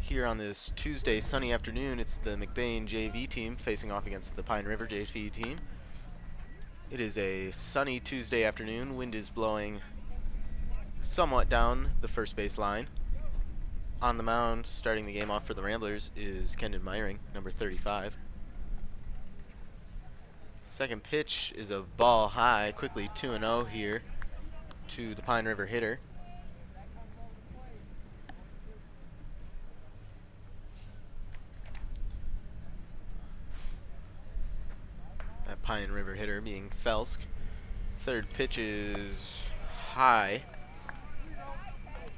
Here on this Tuesday sunny afternoon, it's the McBain JV team facing off against the Pine River JV team. It is a sunny Tuesday afternoon. Wind is blowing somewhat down the first base line. On the mound, starting the game off for the Ramblers, is Kendon Meyering, number 35. Second pitch is a ball high, quickly 2-0 here to the Pine River hitter. That Pine River hitter being Felsk. Third pitch is high,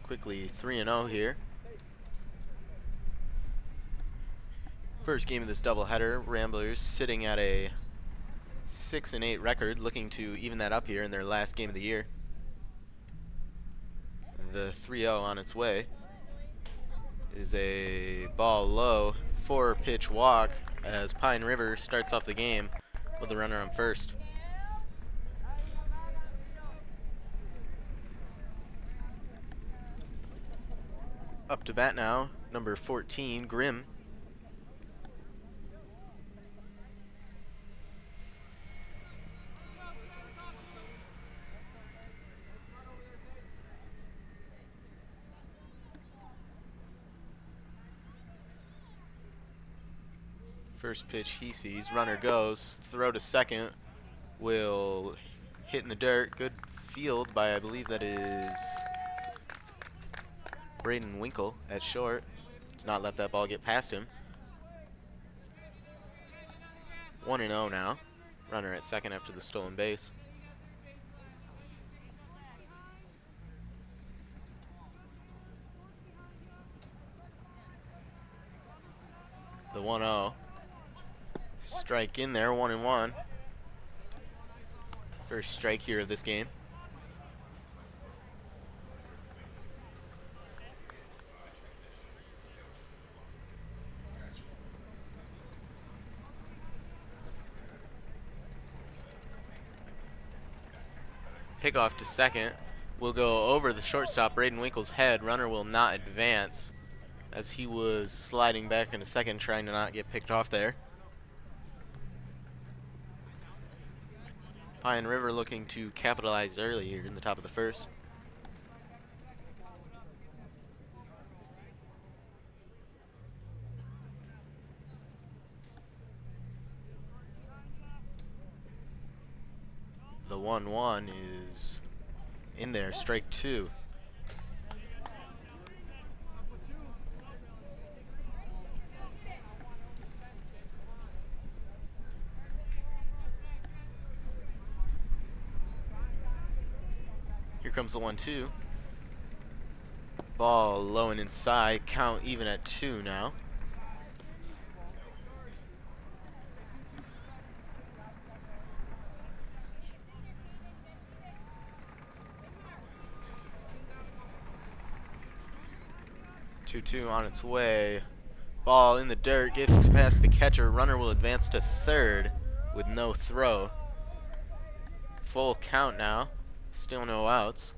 quickly 3-0 here. First game of this doubleheader, Ramblers sitting at a 6-8 record, looking to even that up here in their last game of the year. The 3-0 on its way is a ball low, 4-pitch walk as Pine River starts off the game with a runner on first. Up to bat now, number 14, Grimm. First pitch he sees, runner goes, throw to second, will hit in the dirt. Good field by, I believe that is Braden Winkle at short. To not let that ball get past him. 1-0 now. Runner at second after the stolen base. The 1-0. Strike in there, 1-1. First strike here of this game. Pickoff to second will go over the shortstop, Braden Winkle's head. Runner will not advance as he was sliding back into second, trying to not get picked off there. Pine River looking to capitalize early here in the top of the first. The 1-1 is in there, strike two. Here comes the 1-2. Ball low and inside. Count even at 2 now. Two on its way. Ball in the dirt. Gets past the catcher. Runner will advance to third with no throw. Full count now. Still no outs.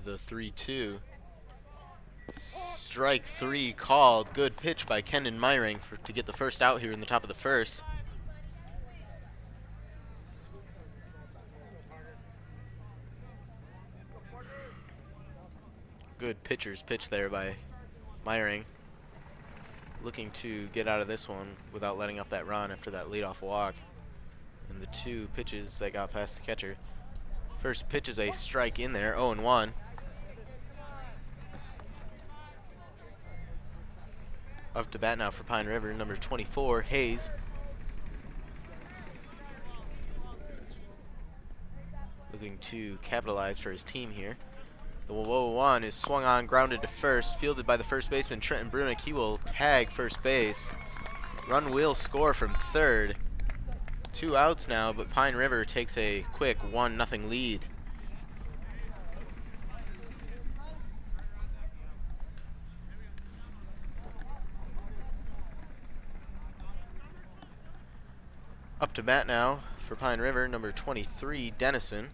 The 3-2. Strike three called. Good pitch by Kendon Meyering to get the first out here in the top of the first. Good pitcher's pitch there by Meyering. Looking to get out of this one without letting up that run after that leadoff walk. And the two pitches that got past the catcher. First pitch is a strike in there, 0-1. Up to bat now for Pine River, number 24, Hayes. Looking to capitalize for his team here. The 0-1 is swung on, grounded to first, fielded by the first baseman, Trenton Brunick. He will tag first base. Run will score from third. 2 outs now, but Pine River takes a quick 1-0 lead. Up to bat now for Pine River, number 23, Dennison.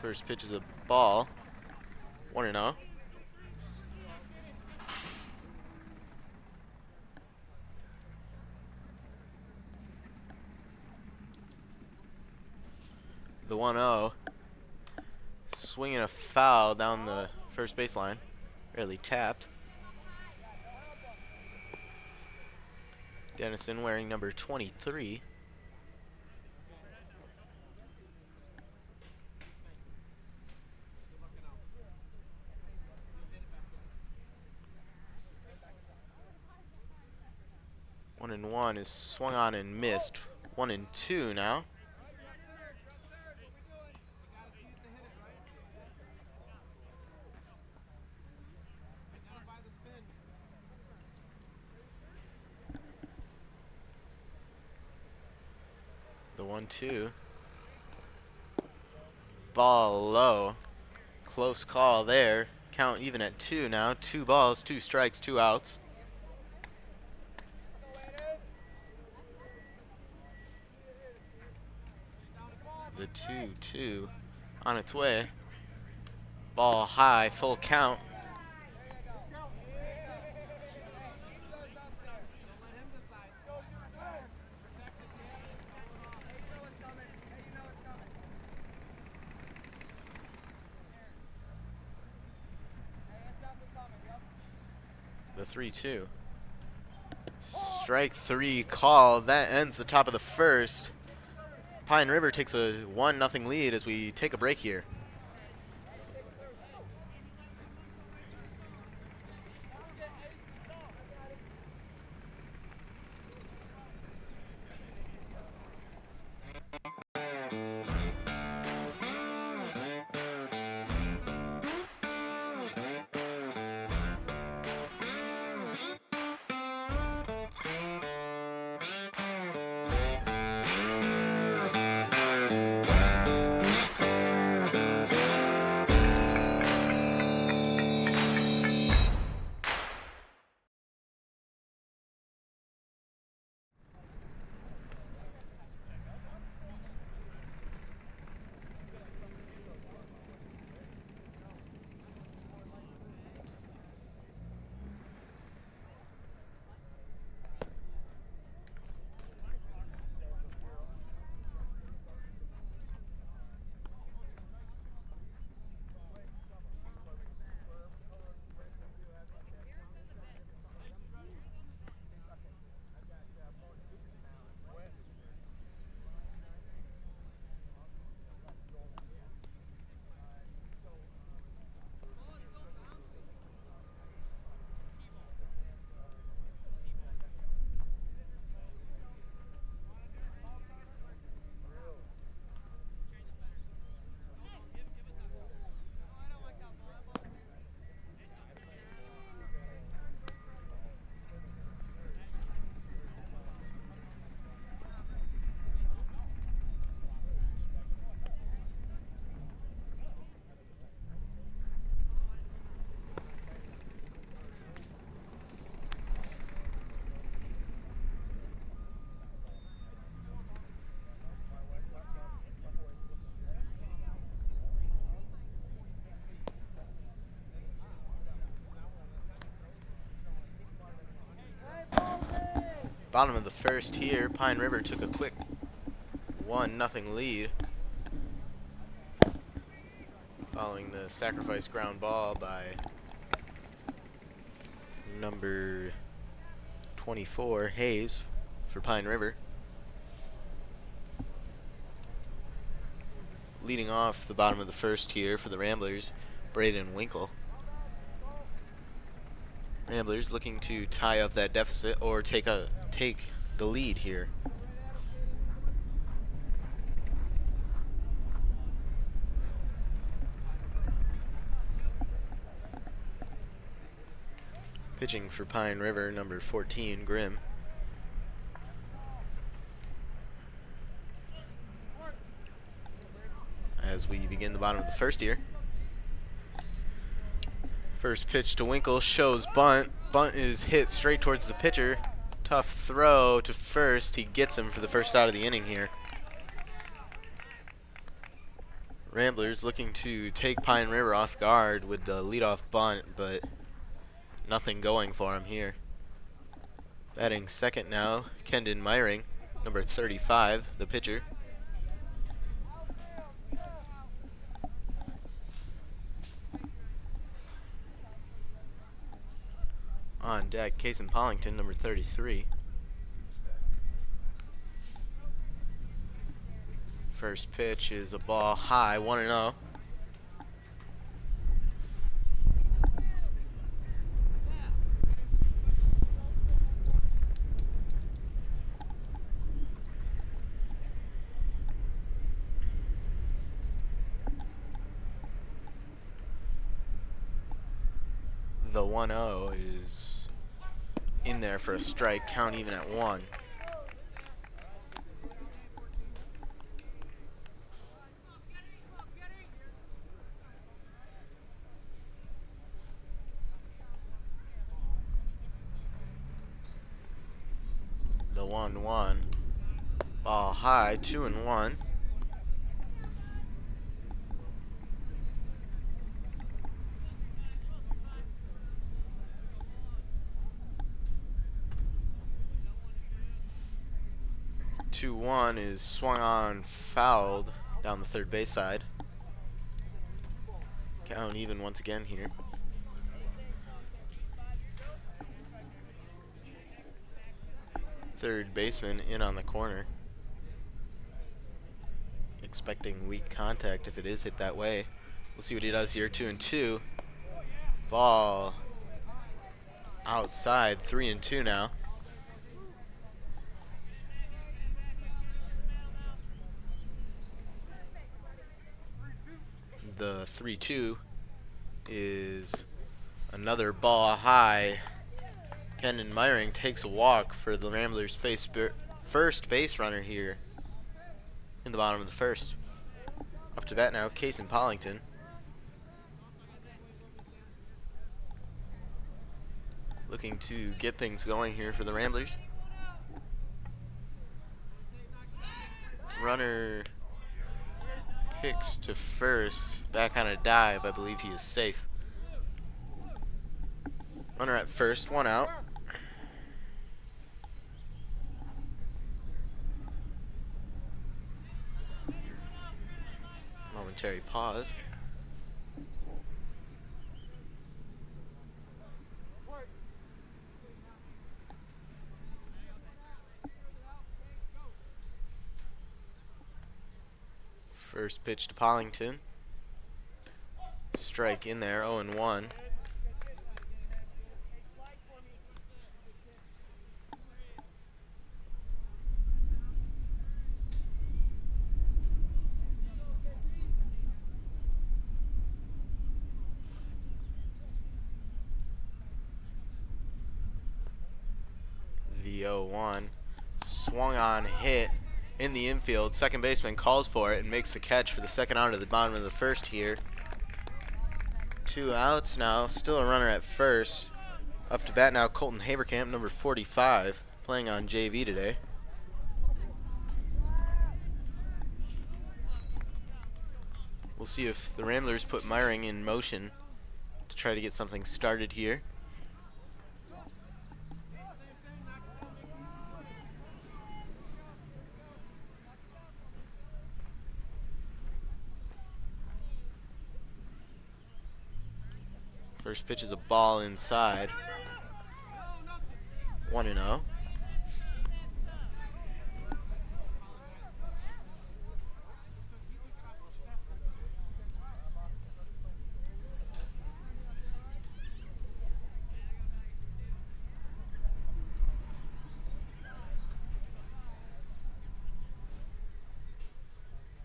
First pitch is a ball. 1-0. The 1-0. Swinging a foul down the first baseline. Barely tapped. Dennison wearing number 23. One and one is swung on and missed. 1-2 now. The 1-2. Ball low. Close call there. Count even at 2 now. 2 balls, 2 strikes, 2 outs. The 2-2 on its way. Ball high, full count. The 3-2. Strike 3 call. That ends the top of the first. Pine River takes a 1-0 lead as we take a break here. Bottom of the first here, Pine River took a quick 1-0 lead following the sacrifice ground ball by number 24, Hayes, for Pine River. Leading off the bottom of the first here for the Ramblers, Braden Winkle. Ramblers looking to tie up that deficit or take the lead here. Pitching for Pine River, number 14, Grimm. As we begin the bottom of the first here. First pitch to Winkle shows bunt. bunt is hit straight towards the pitcher. Tough throw to first. He gets him for the first out of the inning here. Ramblers looking to take Pine River off guard with the leadoff bunt, but nothing going for him here. Batting second now, Kendon Meyering, number 35, the pitcher. On deck, Cason Pollington, number 33. First pitch is a ball high, 1-0. The 1-0 is in there for a strike, count even at 1. The 1-1, ball high, 2-1. One is swung on, fouled down the third base side. Count even once again here. Third baseman in on the corner. Expecting weak contact if it is hit that way. We'll see what he does here. 2-2. Ball outside. 3-2 now. The 3-2 is another ball high. Kendon Meyering takes a walk for the Ramblers' first base runner here in the bottom of the first. Up to bat now, Cason Pollington. Looking to get things going here for the Ramblers. Runner picked to first, back on a dive. I believe he is safe. Runner at first, 1 out. Momentary pause. First pitch to Pollington. Strike in there, 0-1. The 0-1. Swung on, hit in the infield. Second baseman calls for it and makes the catch for the second out of the bottom of the first here. 2 outs now. Still a runner at first. Up to bat now, Colton Haberkamp, number 45, playing on JV today. We'll see if the Ramblers put Meyering in motion to try to get something started here. First pitch is a ball inside. 1-0.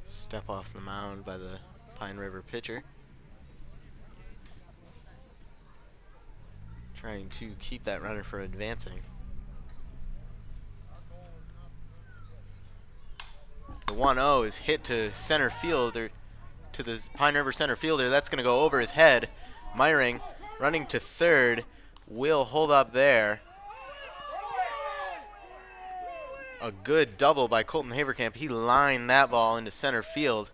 Step off the mound by the Pine River pitcher. Trying to keep that runner from advancing. The 1-0 is hit to center fielder, to the Pine River center fielder. That's going to go over his head. Meyering running to third will hold up there. A good double by Colton Haverkamp. He lined that ball into center field.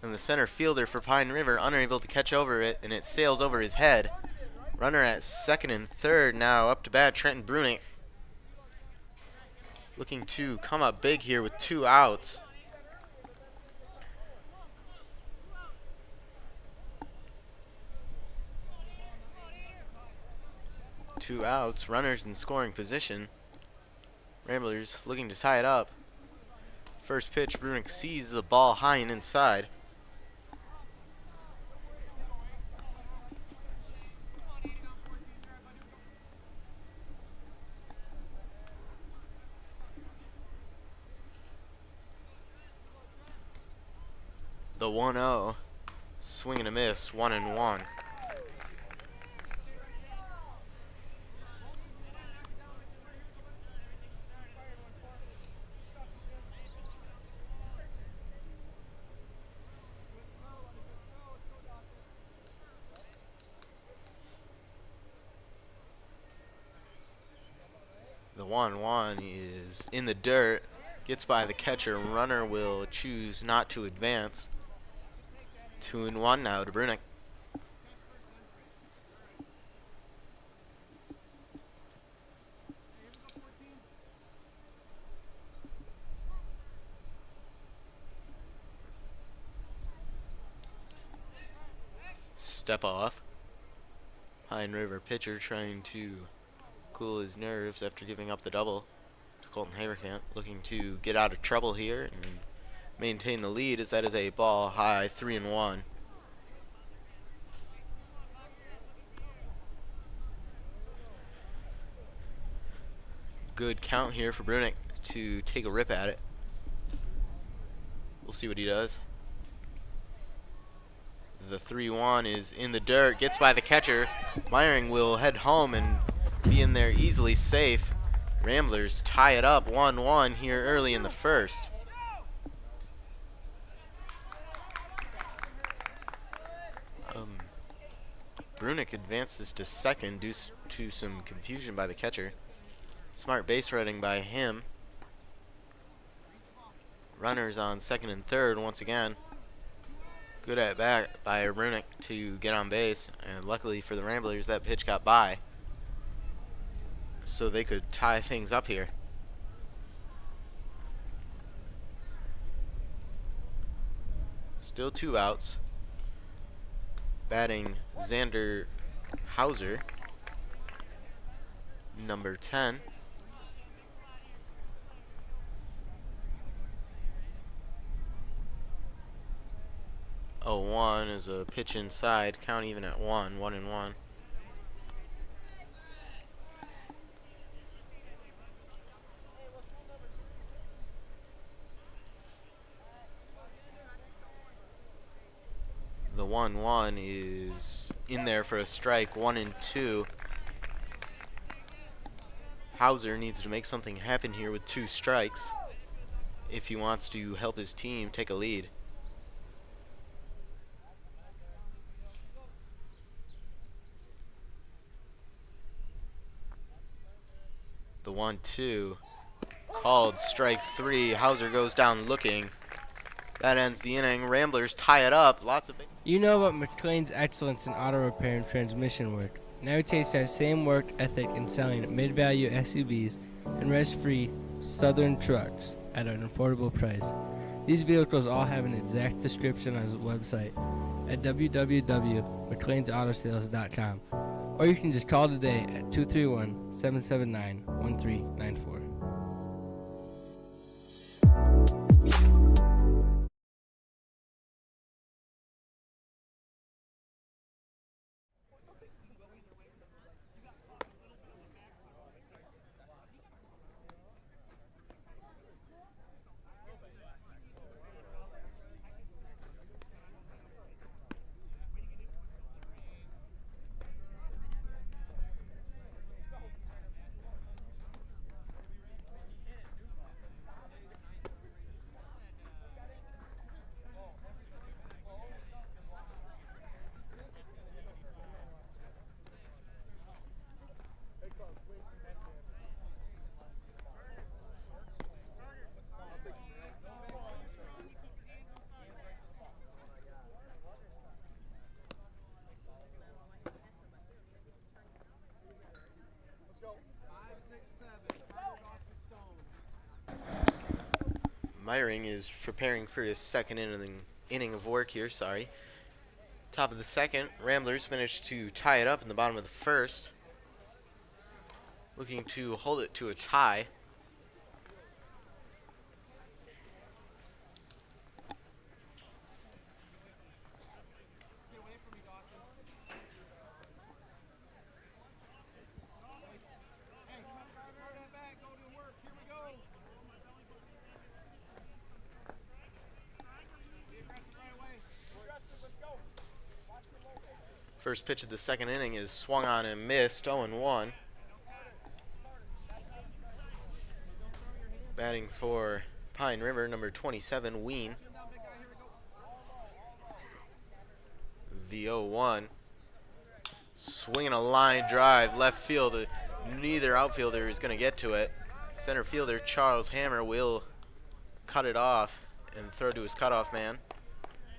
And the center fielder for Pine River unable to catch over it, and it sails over his head. Runner at second and third now. Up to bat, Trenton Brunick. Looking to come up big here with 2 outs. Two outs, runners in scoring position. Ramblers looking to tie it up. First pitch, Brunick sees the ball high and inside. The 1-0, swing and a miss, 1-1. The 1-1 is in the dirt, gets by the catcher. Runner will choose not to advance. 2-1 now to Brunick. Step off. Pine River pitcher trying to cool his nerves after giving up the double to Colton Haverkamp, looking to get out of trouble here and maintain the lead, as that is a ball high, 3-1. Good count here for Brunick to take a rip at it. We'll see what he does. The 3-1 is in the dirt, gets by the catcher. Meyering will head home and be in there easily safe. Ramblers tie it up 1-1 here early in the first. Brunick advances to second due to some confusion by the catcher. Smart base running by him. Runners on second and third once again. Good at bat by Brunick to get on base, and luckily for the Ramblers that pitch got by, so they could tie things up here. Still 2 outs. Batting Xander Hauser, number 10. Oh, 1 is a pitch inside. Count even at 1-1. The 1-1 is in there for a strike, 1-2. Hauser needs to make something happen here with 2 strikes if he wants to help his team take a lead. The 1-2 called strike 3. Hauser goes down looking. That ends the inning. Ramblers tie it up. Lots of. You know about McLain's excellence in auto repair and transmission work. Now he takes that same work ethic in selling mid-value SUVs and rest-free Southern trucks at an affordable price. These vehicles all have an exact description on his website at www.mclainsAutosales.com, or you can just call today at 231-779-1394. Meyering is preparing for his second inning of work here. Top of the second, Ramblers managed to tie it up in the bottom of the first, looking to hold it to a tie. First pitch of the second inning is swung on and missed, 0-1. Batting for Pine River, number 27, Ween. The 0-1. Swinging a line drive, left field. Neither outfielder is going to get to it. Center fielder Charles Hammer will cut it off and throw to his cutoff man,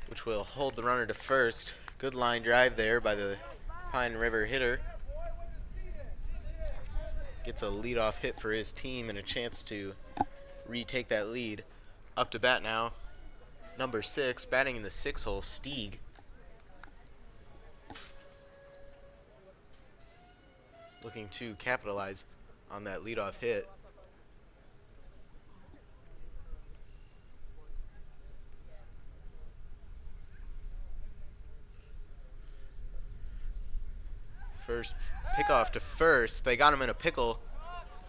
which will hold the runner to first. Good line drive there by the Pine River hitter. Gets a leadoff hit for his team and a chance to retake that lead. Up to bat now, number 6, batting in the 6 hole, Stieg. Looking to capitalize on that leadoff hit. First pickoff to first. They got him in a pickle.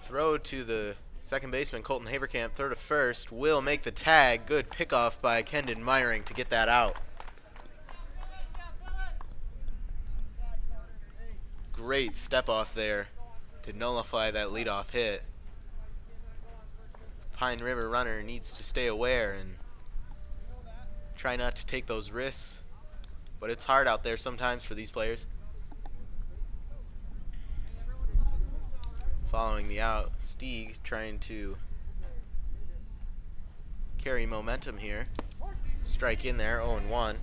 Throw to the second baseman, Colton Haverkamp. Throw to first. Will make the tag. Good pickoff by Kendon Meyering to get that out. Great step off there to nullify that leadoff hit. Pine River runner needs to stay aware and try not to take those risks. But it's hard out there sometimes for these players. Following the out, Stieg trying to carry momentum here. Strike in there, 0-1.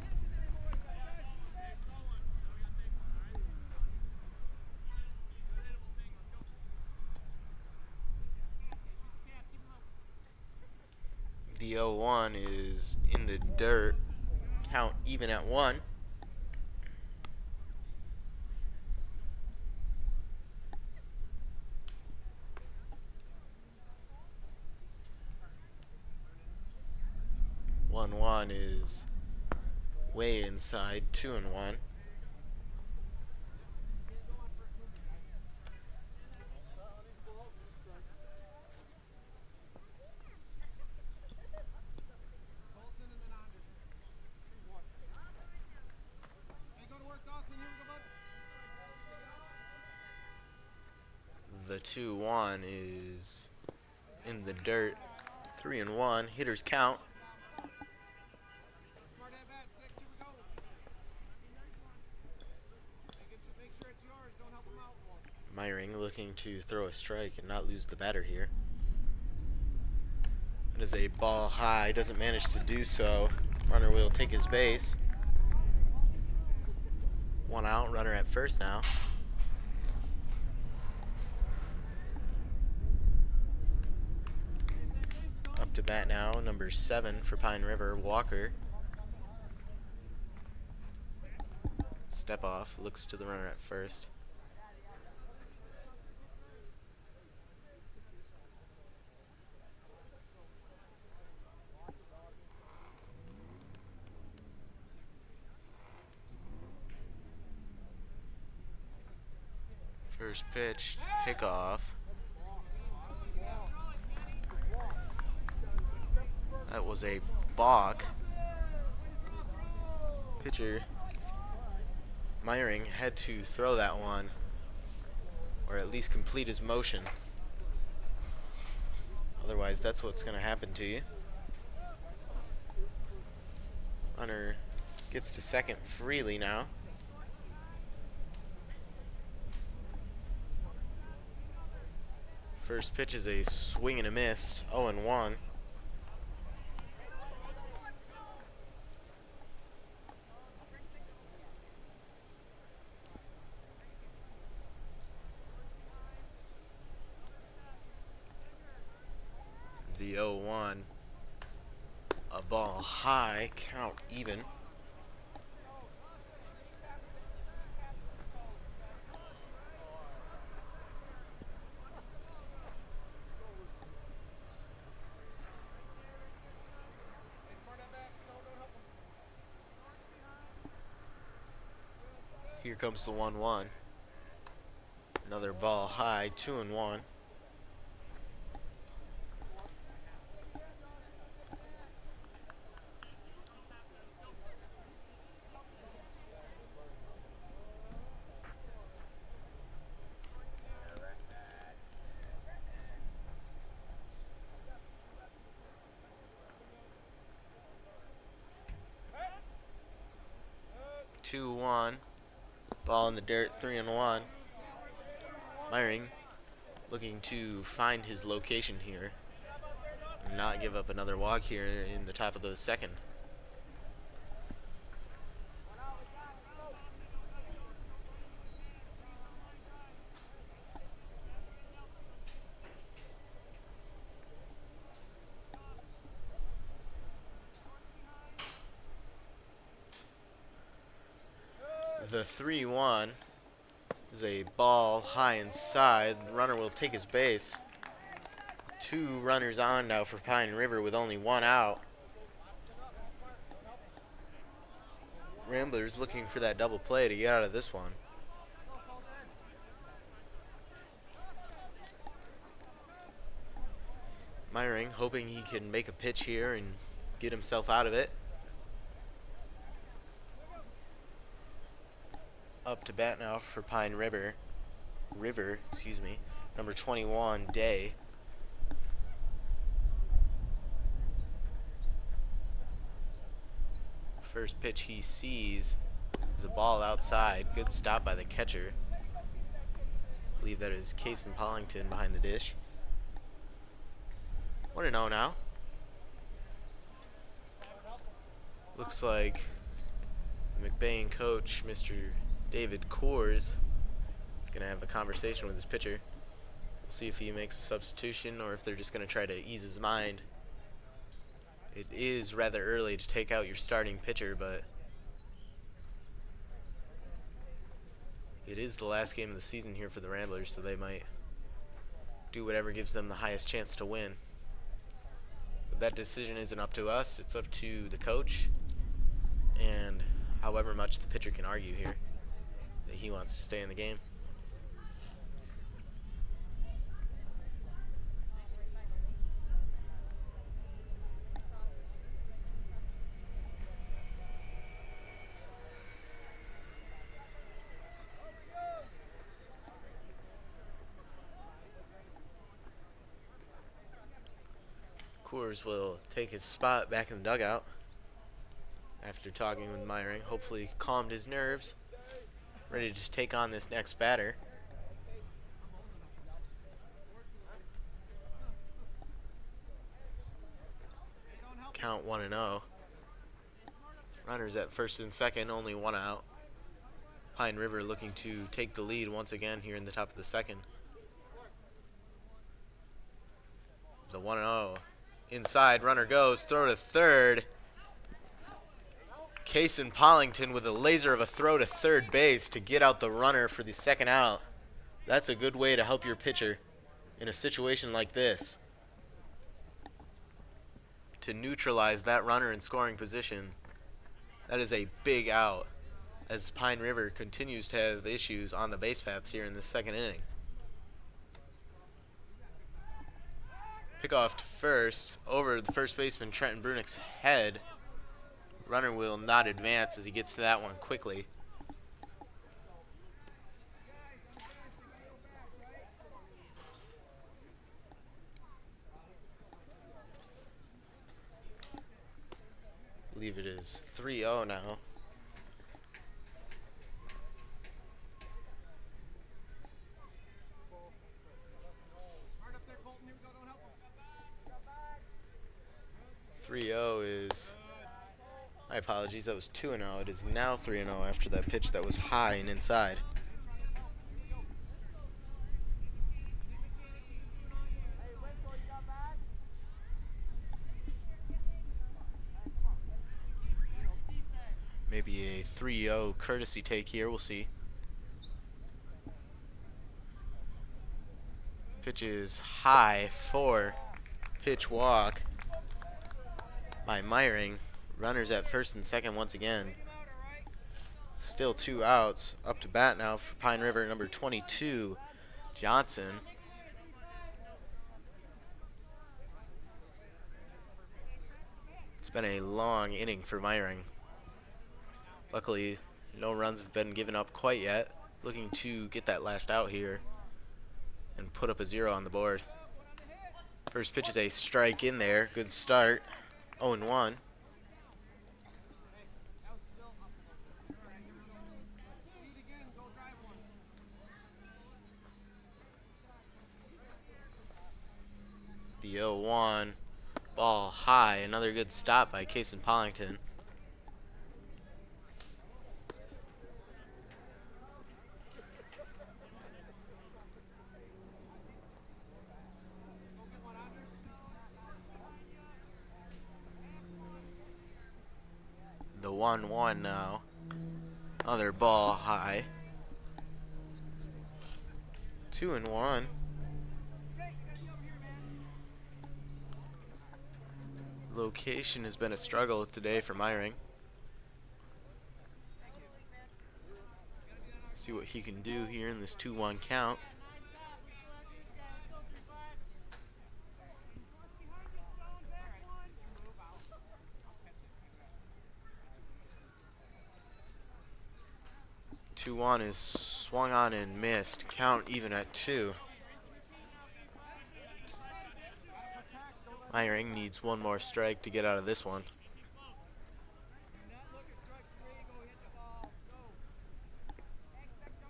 The 0-1 is in the dirt. Count even at 1. One is way inside, 2-1. The 2-1 is in the dirt, 3-1. Hitters count. Meyering looking to throw a strike and not lose the batter here. It is a ball high, doesn't manage to do so. Runner will take his base. One out, runner at first now. Up to bat now, number 7 for Pine River, Walker. Step off, looks to the runner at first. First pitch, pickoff. That was a balk. Pitcher Meyering had to throw that one, or at least complete his motion. Otherwise, that's what's going to happen to you. Runner gets to second freely now. First pitch is a swing and a miss, 0-1. The 0-1 ball high, count even. Here comes the 1-1. Another ball high, 2-1. Two one, ball in the dirt, 3-1. Meiring looking to find his location here and not give up another walk here in the top of the second. The 3-1 is a ball high inside. The runner will take his base. Two runners on now for Pine River with only one out. Ramblers looking for that double play to get out of this one. Meiring hoping he can make a pitch here and get himself out of it. Up to bat now for Pine River. Number 21, Day. First pitch he sees is a ball outside. Good stop by the catcher. I believe that is Casey Pollington behind the dish. 1-0 now. Looks like the McBain coach, Mr. David Coors, is going to have a conversation with his pitcher. We'll see if he makes a substitution or if they're just going to try to ease his mind. It is rather early to take out your starting pitcher, but it is the last game of the season here for the Ramblers, so they might do whatever gives them the highest chance to win. But that decision isn't up to us. It's up to the coach, and however much the pitcher can argue here that he wants to stay in the game. Coors will take his spot back in the dugout after talking with Meiring. Hopefully calmed his nerves. Ready to take on this next batter. Count 1-0. Runners at first and second, only one out. Pine River looking to take the lead once again here in the top of the second. The 1-0. Inside, runner goes, throw to third. Casey Pollington with a laser of a throw to third base to get out the runner for the second out. That's a good way to help your pitcher in a situation like this, to neutralize that runner in scoring position. That is a big out as Pine River continues to have issues on the base paths here in the second inning. Pickoff to first, over the first baseman Trenton Brunick's head. Runner will not advance as he gets to that one quickly. I believe it is 3-0 now. Is, my apologies, that was 2-0. It is now 3-0 after that pitch that was high and inside. be a 3-0 courtesy take here. We'll see. Pitch is high for pitch walk by Meyering. Runners at first and second once again. Still 2 outs. Up to bat now for Pine River, number 22, Johnson. It's been a long inning for Meyering. Luckily, no runs have been given up quite yet. Looking to get that last out here and put up a 0 on the board. First pitch is a strike in there. Good start. 0-1. The 0-1. Ball high. Another good stop by Cason Pollington. The 1-1 now. Another ball high. 2-1. Location has been a struggle today for Meyering. See what he can do here in this 2-1 count. Two-1 is swung on and missed. Count even at 2. Meyering needs one more strike to get out of this one.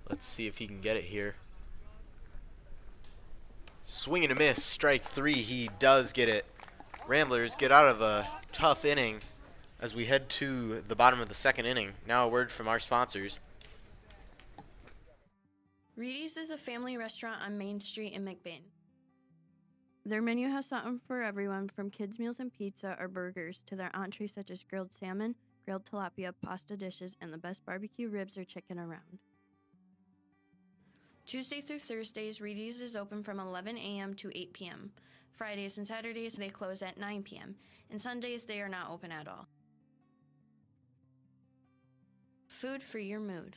Let's see if he can get it here. Swing and a miss, strike 3. He does get it. Ramblers get out of a tough inning as we head to the bottom of the second inning. Now a word from our sponsors. Reedy's is a family restaurant on Main Street in McBain. Their menu has something for everyone, from kids' meals and pizza or burgers to their entrees such as grilled salmon, grilled tilapia, pasta dishes, and the best barbecue ribs or chicken around. Tuesday through Thursdays, Reedy's is open from 11 a.m. to 8 p.m. Fridays and Saturdays, they close at 9 p.m. And Sundays, they are not open at all. Food for your mood.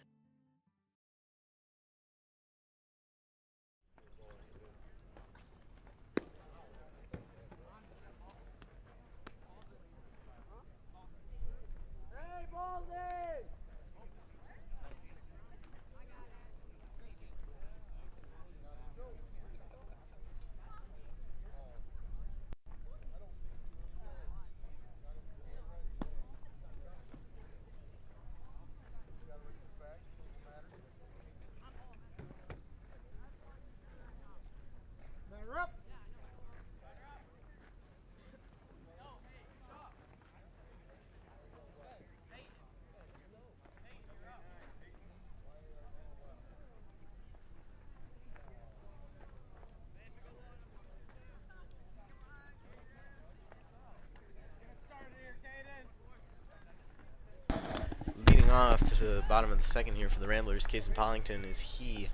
Off to the bottom of the second here for the Ramblers, Cason Pollington, as he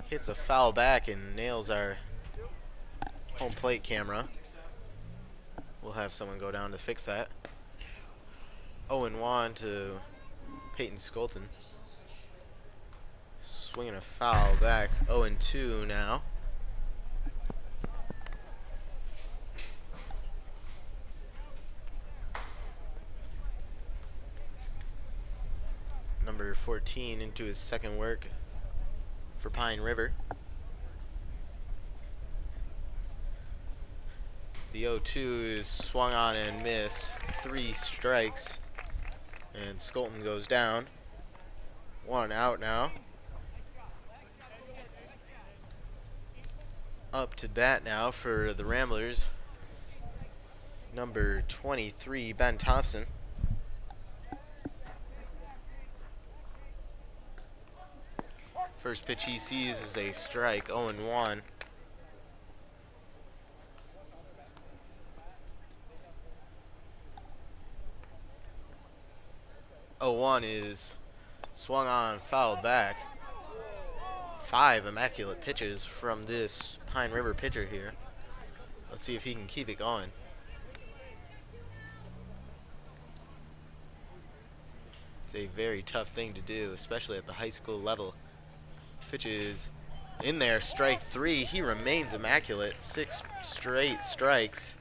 hits a foul back and nails our home plate camera. We'll have someone go down to fix that. 0-1 to Peyton Skolton. Swinging a foul back. 0-2 now. Number 14 into his second work for Pine River. The 0-2 is swung on and missed. 3 strikes. And Skolton goes down. 1 out now. Up to bat now for the Ramblers. Number 23, Ben Thompson. First pitch he sees is a strike, 0-1. 0-1 is swung on, fouled back. 5 immaculate pitches from this Pine River pitcher here. Let's see if he can keep it going. It's a very tough thing to do, especially at the high school level. Pitches in there, strike 3. He remains immaculate. 6 straight strikes.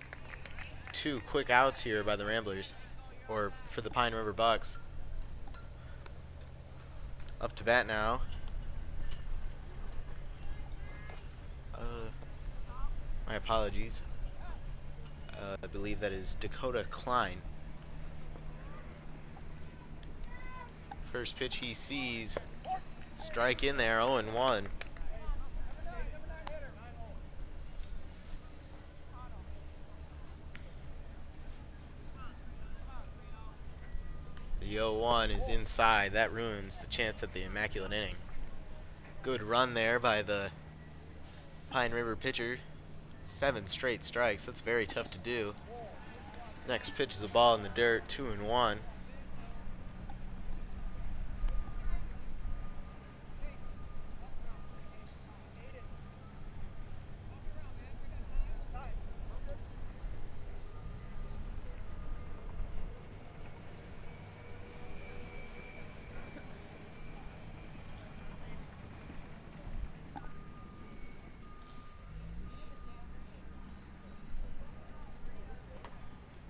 2 quick outs here by the Ramblers, or for the Pine River Bucks. Up to bat now. My apologies. I believe that is Dakota Klein. First pitch he sees. Strike in there, 0-1. The 0-1 is inside. That ruins the chance at the immaculate inning. Good run there by the Pine River pitcher. 7 straight strikes. That's very tough to do. Next pitch is a ball in the dirt, 2-1.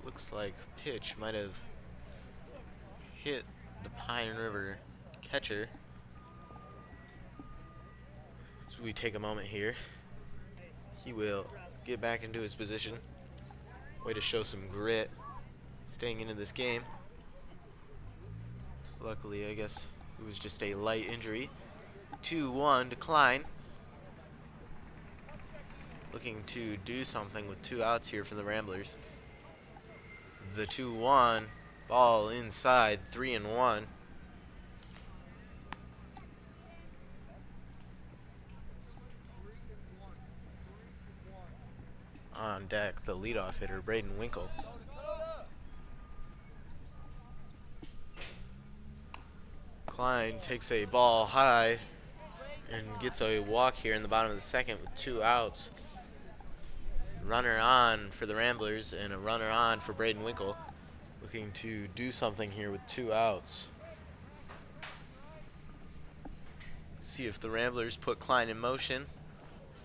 Looks like pitch might have hit the Pine River catcher. So we take a moment here. He will get back into his position. Way to show some grit, staying into this game. Luckily, I guess it was just a light injury. 2-1 decline. Looking to do something with 2 outs here for the Ramblers. The 2-1, ball inside, 3-1. On deck, the leadoff hitter, Braden Winkle. Klein takes a ball high and gets a walk here in the bottom of the second with 2 outs. Runner on for the Ramblers and a runner on for Braden Winkle. Looking to do something here with 2 outs. See if the Ramblers put Klein in motion.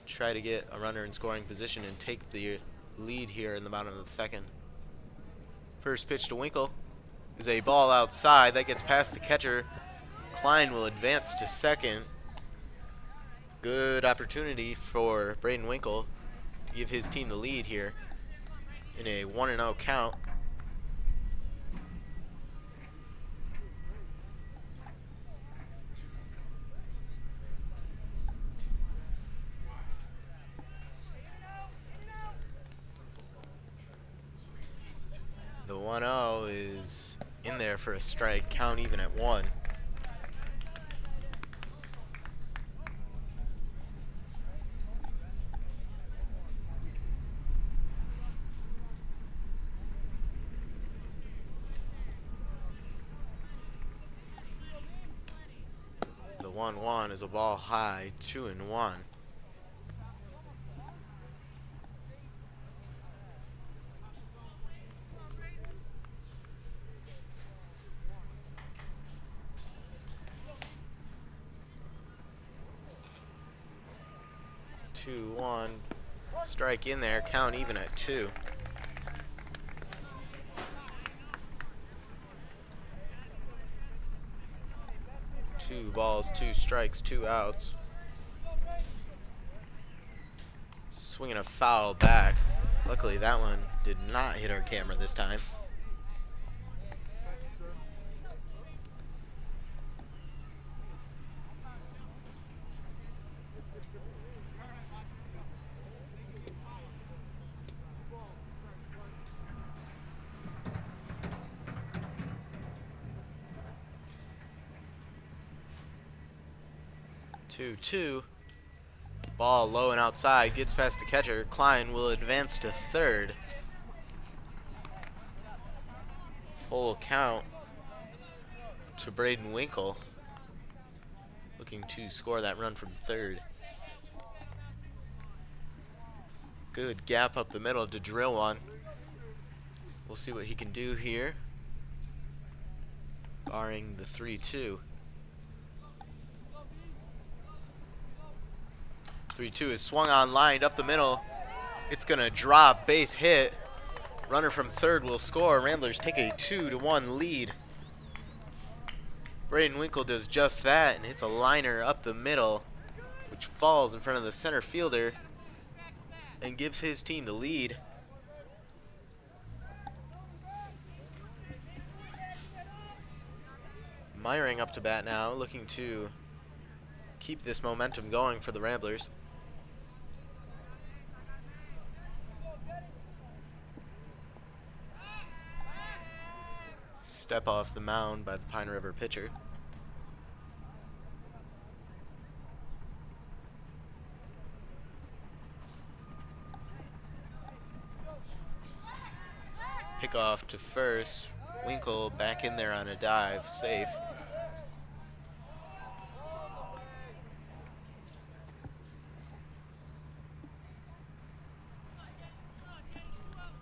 Try to get a runner in scoring position and take the lead here in the bottom of the second. First pitch to Winkle is a ball outside. That gets past the catcher. Klein will advance to second. Good opportunity for Braden Winkle. Give his team the lead here in a 1-0 count. The 1-0 is in there for a strike, count even at 1. The 1-1 is a ball high, 2-1. Strike in there, count even at 2. Two balls, 2 strikes, 2 outs. Swinging a foul back. Luckily that one did not hit our camera this time. Two. Ball low and outside, gets past the catcher. Klein will advance to third. Full count. to Braden Winkle, looking to score that run from third. Good gap up the middle to drill one. We'll see what he can do here, barring the 3-2. 3-2 is swung on, lined up the middle. It's gonna drop, base hit. Runner from third will score. Ramblers take a 2-1 lead. Braden Winkle does just that and hits a liner up the middle, which falls in front of the center fielder and gives his team the lead. Meyering up to bat now, looking to keep this momentum going for the Ramblers. Step off the mound by the Pine River pitcher. Pick off to first. Winkle back in there on a dive, safe.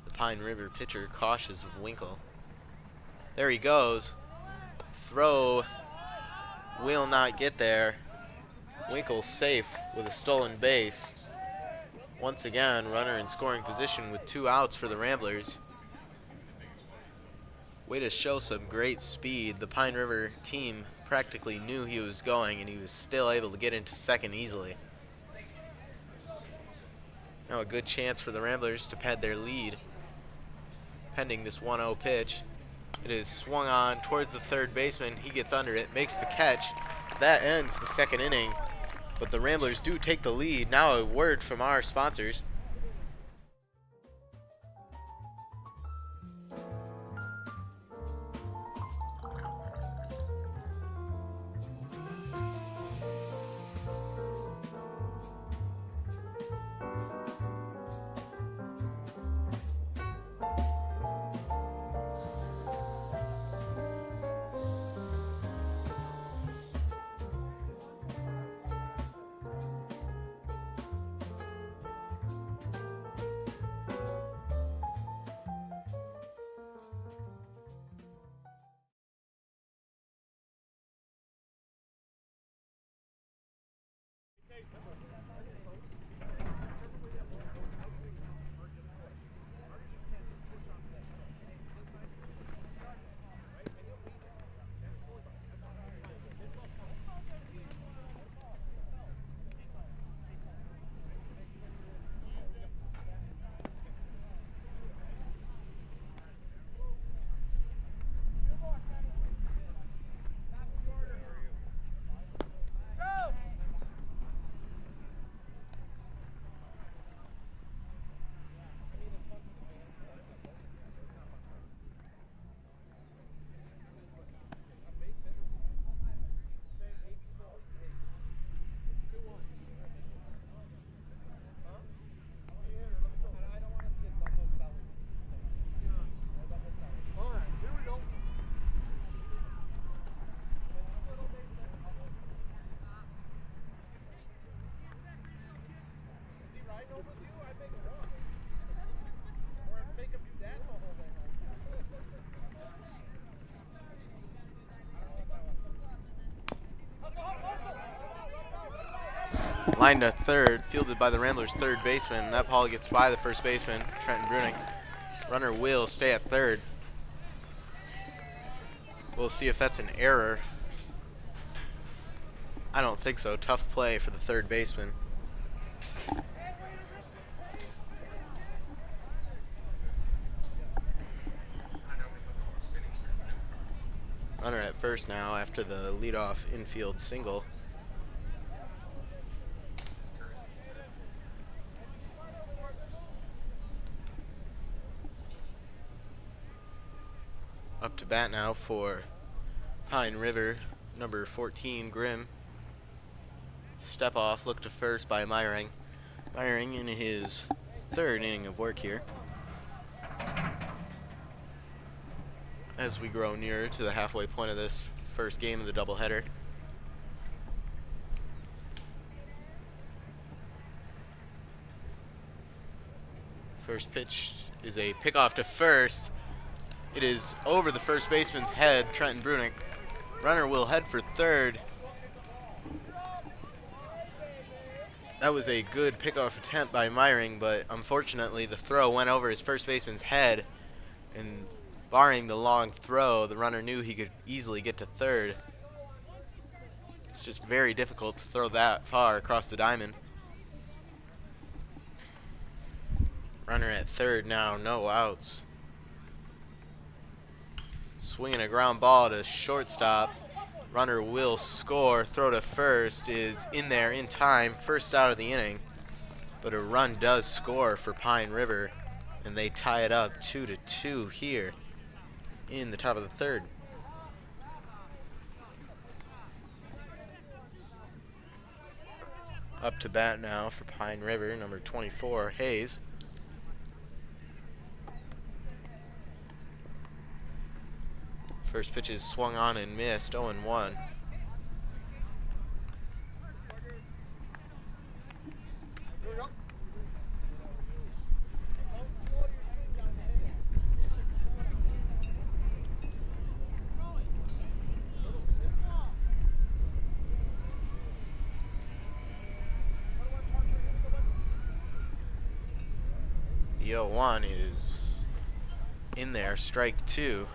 The Pine River pitcher cautious of Winkle. There he goes. Throw will not get there. Winkle safe with a stolen base. Once again, runner in scoring position with 2 outs for the Ramblers. Way to show some great speed. The Pine River team practically knew he was going, and he was still able to get into second easily. Now a good chance for the Ramblers to pad their lead, pending this 1-0 pitch. It is swung on towards the third baseman. He gets under it, makes the catch. That ends the second inning, but the Ramblers do take the lead. Now a word from our sponsors. Line to third, fielded by the Ramblers' third baseman. That ball gets by the first baseman, Trenton Bruning. Runner will stay at third. We'll see if that's an error. I don't think so. Tough play for the third baseman. Runner at first now after the leadoff infield single. Up to bat now for Pine River, number 14, Grimm. Step off, look to first by Meyering. Meyering in his third inning of work here. As we grow nearer to the halfway point of this first game of the doubleheader. First pitch is a pickoff to first. It is over the first baseman's head, Trenton Brunick. Runner will head for third. That was a good pickoff attempt by Meyering, but unfortunately the throw went over his first baseman's head, and barring the long throw, the runner knew he could easily get to third. It's just very difficult to throw that far across the diamond. Runner at third now, no outs. Swinging a ground ball to shortstop. Runner will score. Throw to first is in there in time. First out of the inning. But a run does score for Pine River, and they tie it up 2-2 here in the top of the third. Up to bat now for Pine River, number 24, Hayes. First pitch is swung on and missed, 0-1. The 0-1 is in there, strike two.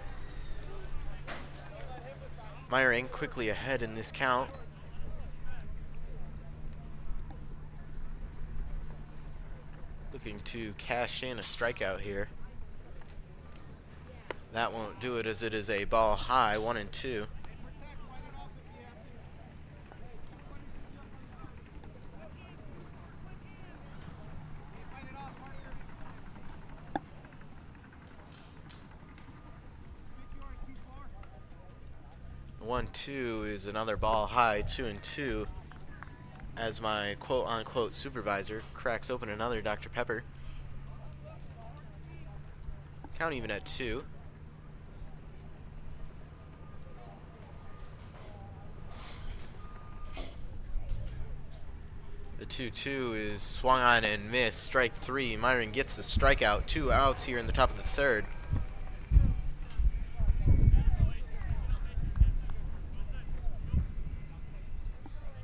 Meyering quickly ahead in this count. Looking to cash in a strikeout here. That won't do it, as it is a ball high, 1-2. The 1-2 is another ball high, 2-2. As my quote-unquote supervisor cracks open another Dr. Pepper. Count even at 2. The 2-2 is swung on and missed. Strike three. Meyering gets the strikeout. 2 outs here in the top of the third.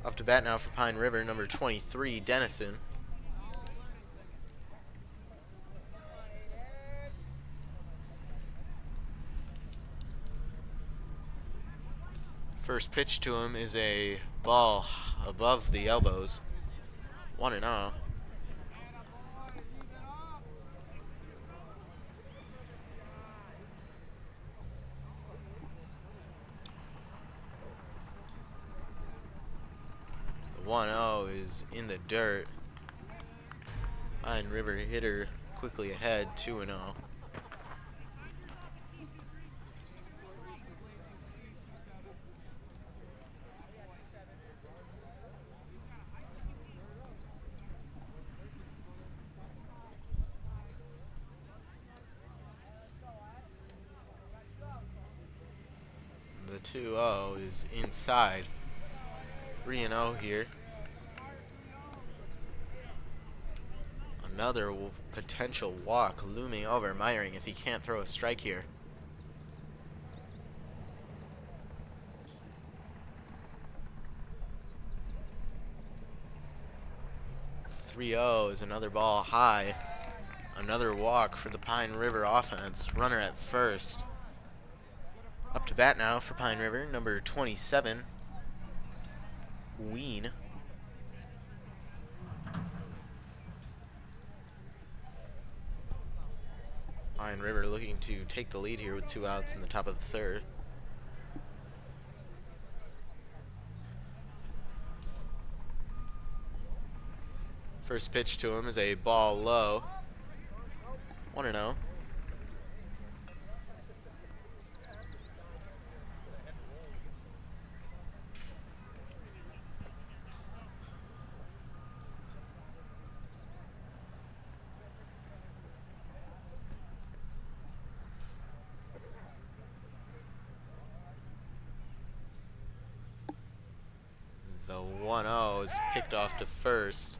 Up to bat now for Pine River, number 23, Dennison. First pitch to him is a ball above the elbows. 1-0. The 1-0 is in the dirt. Pine River hitter quickly ahead, 2-0. The 2-0 is inside. 3-0 here. Another potential walk looming over Meyering if he can't throw a strike here. Is another ball high. Another walk for the Pine River offense. Runner at first. Up to bat now for Pine River, number 27, Ween. Pine River looking to take the lead here with 2 outs in the top of the third. First pitch to him is a ball low. 1-0. The 1-0 is picked off to first.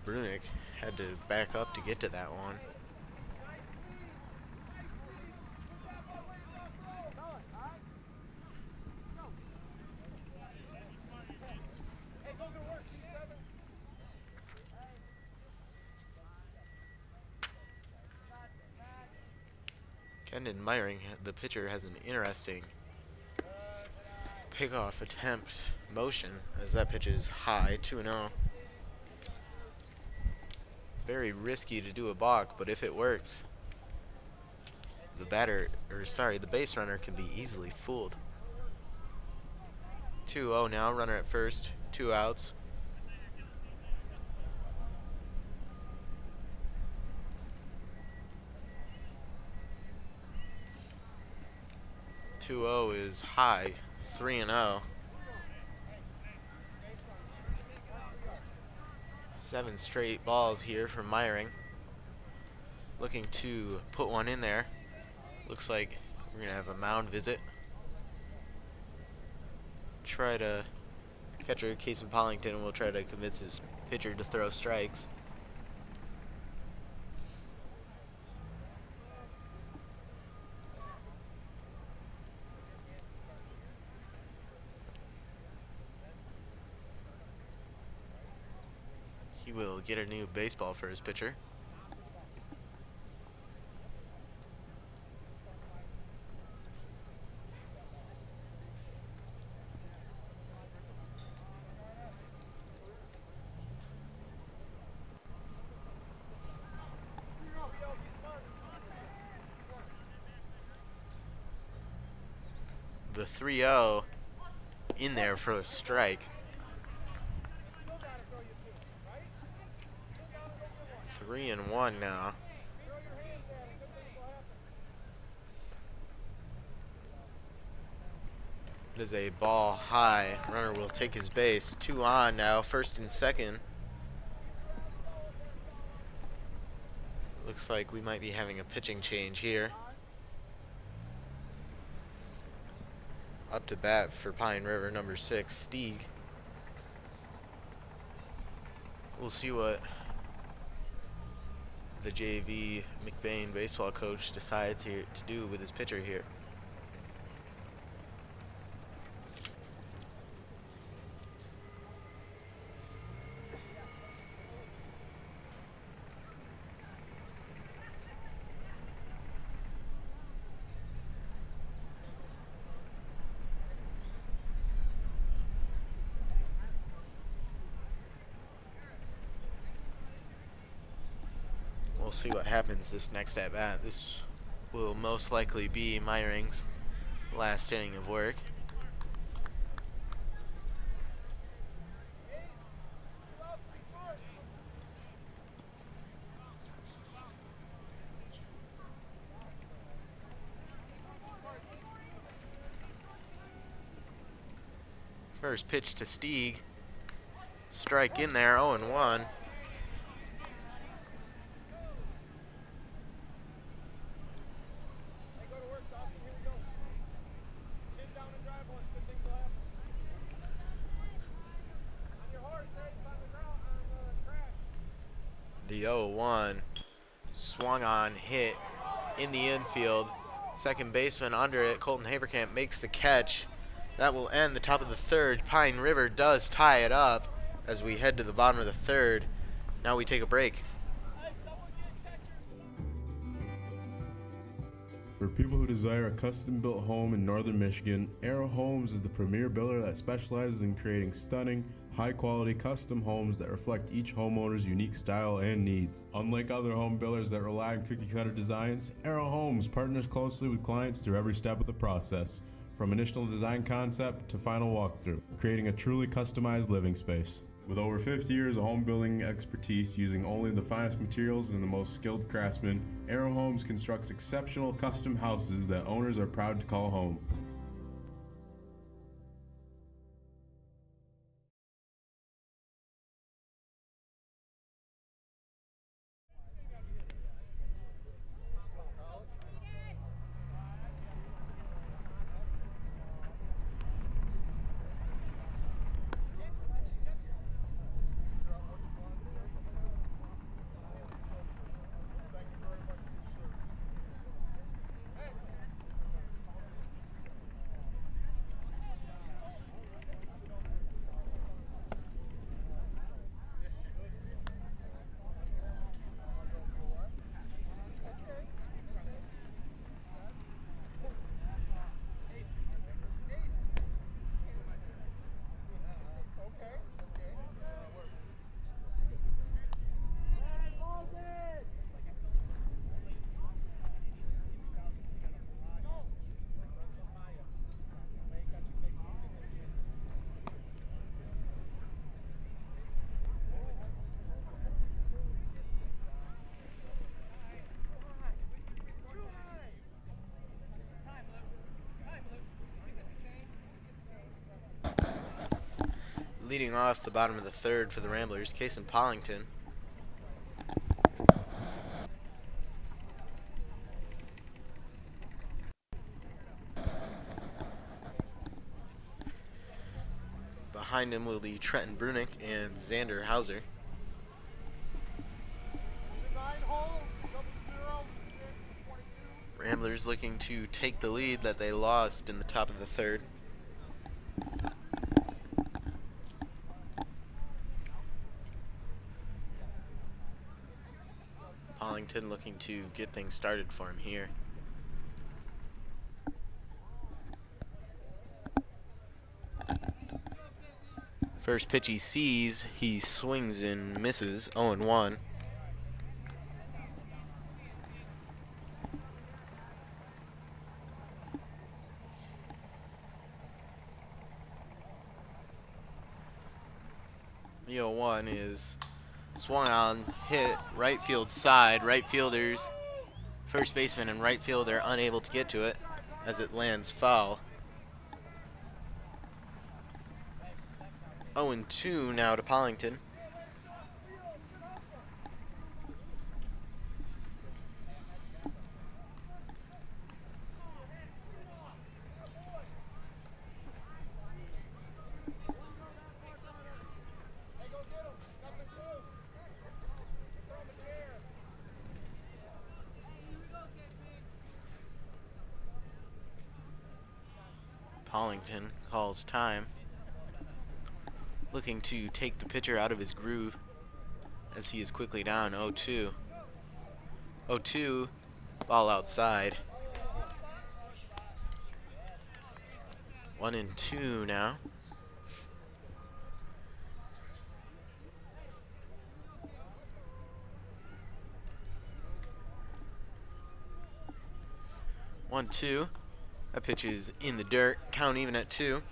Brunick had to back up to get to that one. Kendon Meyering, the pitcher, has an interesting pickoff attempt motion as that pitch is high, 2-0. Very risky to do a balk, but if it works, the base runner can be easily fooled. 2-0 now, runner at first, 2 outs. Is high, 3-0. 7 straight balls here from Meyering. Looking to put one in there. Looks like we're gonna have a mound visit. Catcher Casey Pollington will try to convince his pitcher to throw strikes. He will get a new baseball for his pitcher. The 3-0 in there for a strike. 3-1 now. It is a ball high. Runner will take his base. 2 on now, first and second. Looks like we might be having a pitching change here. Up to bat for Pine River, number 6, Stieg. We'll see what the JV McBain baseball coach decides here to do with his pitcher here. We'll see what happens this next at bat. This will most likely be Meyering's last inning of work. First pitch to Stieg. Strike in there, 0-1. The 0-1 swung on, hit in the infield. Second baseman under it, Colton Haverkamp makes the catch. That will end the top of the third. Pine River does tie it up as we head to the bottom of the third. Now we take a break. For people who desire a custom-built home in northern Michigan, Arrow Homes is the premier builder that specializes in creating stunning, high-quality custom homes that reflect each homeowner's unique style and needs. Unlike other home builders that rely on cookie-cutter designs, Arrow Homes partners closely with clients through every step of the process, from initial design concept to final walkthrough, creating a truly customized living space. With over 50 years of home building expertise using only the finest materials and the most skilled craftsmen, Arrow Homes constructs exceptional custom houses that owners are proud to call home. Leading off the bottom of the third for the Ramblers, Case and Pollington. Behind him will be Trenton Brunick and Xander Hauser. Ramblers looking to take the lead that they lost in the top of the third. Pollington looking to get things started for him here. First pitch he sees, he swings and misses, 0-1. The 0-1 is swung on, hit right field side. Right fielders, first baseman and right fielder unable to get to it as it lands foul. 0-2 now to Pollington. Pollington calls time, looking to take the pitcher out of his groove as he is quickly down. 0-2. 0-2, ball outside. 1-2 now. One, two. That pitch is in the dirt. Count even at 2.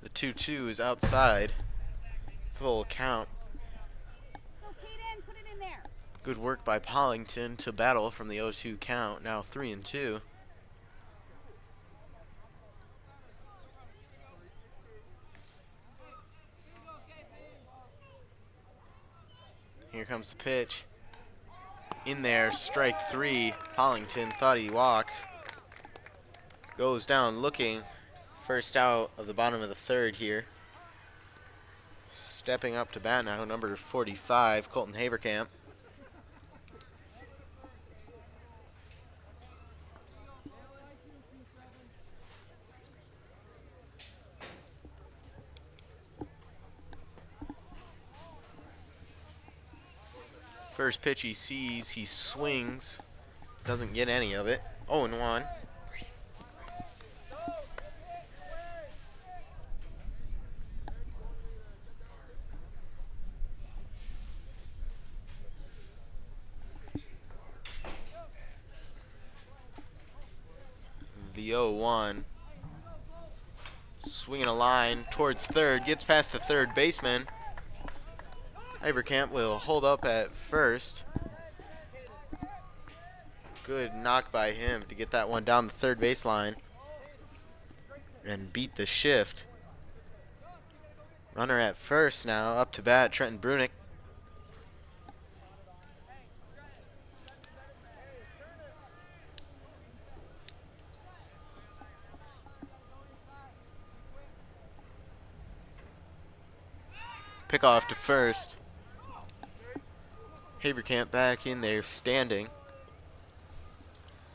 The 2-2 is outside. Full count. Good work by Pollington to battle from the 0-2 count. Now 3-2. Here comes the pitch. In there, strike 3. Pollington thought he walked. Goes down looking. First out of the bottom of the third here. Stepping up to bat now, number 45, Colton Haverkamp. First pitch he sees, he swings, doesn't get any of it. 0-1. The 0-1. Swinging a line towards third, gets past the third baseman. Haverkamp will hold up at first. Good knock by him to get that one down the third baseline and beat the shift. Runner at first now, up to bat, Trenton Brunick. Pick off to first. Haverkamp back in there standing.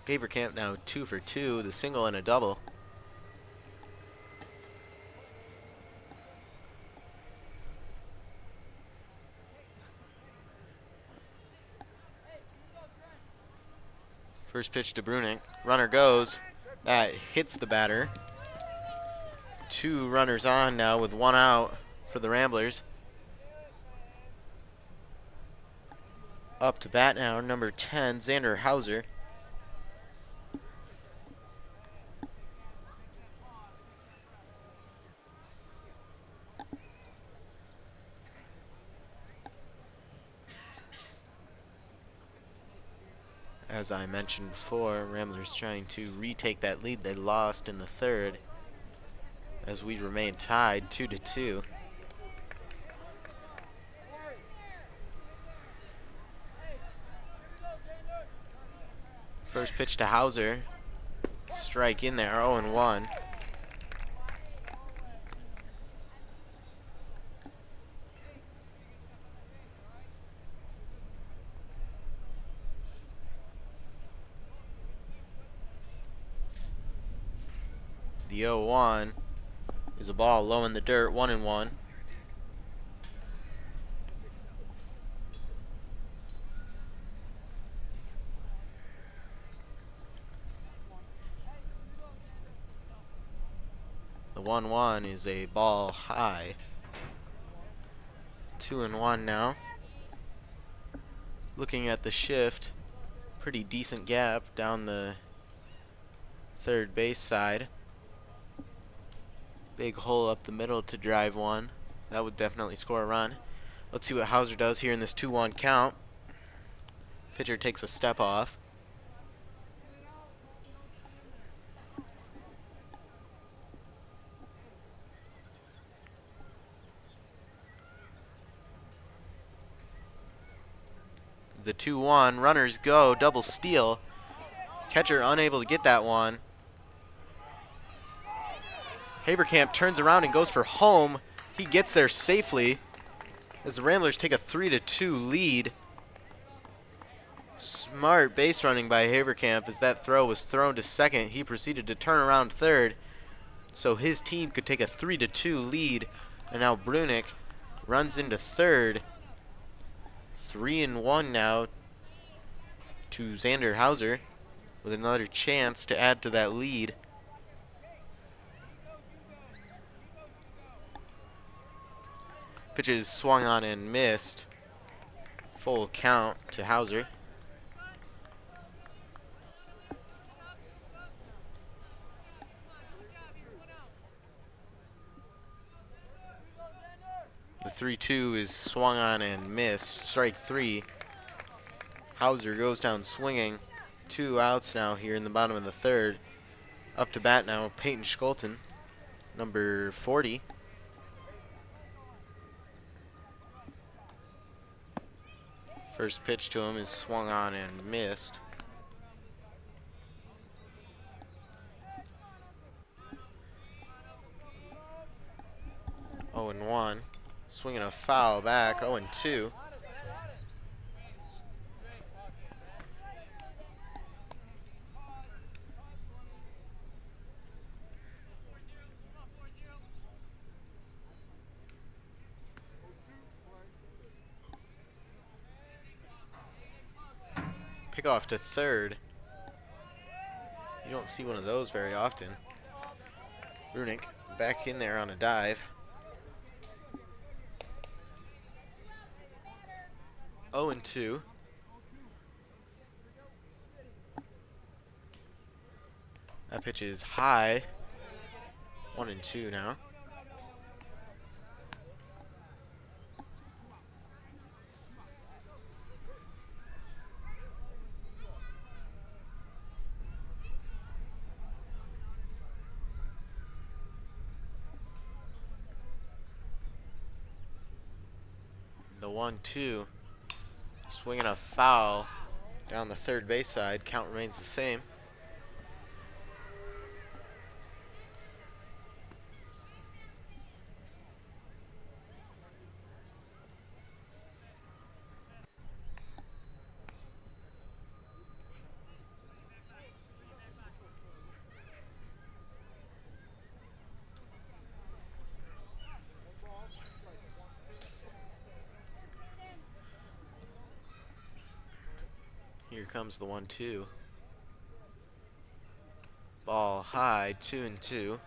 Haverkamp now 2 for 2, the single and a double. First pitch to Brunick. Runner goes. That hits the batter. 2 runners on now with 1 out for the Ramblers. Up to bat now, number 10, Xander Hauser. As I mentioned before, Ramblers trying to retake that lead they lost in the third as we remain tied 2-2. First pitch to Hauser. Strike in there, 0-1. The 0-1 is a ball low in the dirt, 1-1. The 1-1 is a ball high. 2-1 now. Looking at the shift, pretty decent gap down the third base side. Big hole up the middle to drive one. That would definitely score a run. Let's see what Hauser does here in this 2-1 count. Pitcher takes a step off. The 2-1, runners go, double steal. Catcher unable to get that one. Haverkamp turns around and goes for home. He gets there safely as the Ramblers take a 3-2 lead. Smart base running by Haverkamp as that throw was thrown to second. He proceeded to turn around third so his team could take a 3-2 lead. And now Brunick runs into third. 3-1 now to Xander Hauser with another chance to add to that lead. Pitches swung on and missed. Full count to Hauser. The 3-2 is swung on and missed. Strike three. Hauser goes down swinging. 2 outs now here in the bottom of the third. Up to bat now, Peyton Skolton, number 40. First pitch to him is swung on and missed. Oh and 1. Swinging a foul back, 0-2. Pickoff to third. You don't see one of those very often. Brunick back in there on a dive. 0-2. That pitch is high. 1-2 now. The 1-2. Swinging a foul down the third base side. Count remains the same. Here comes the 1-2. Ball high, 2-2.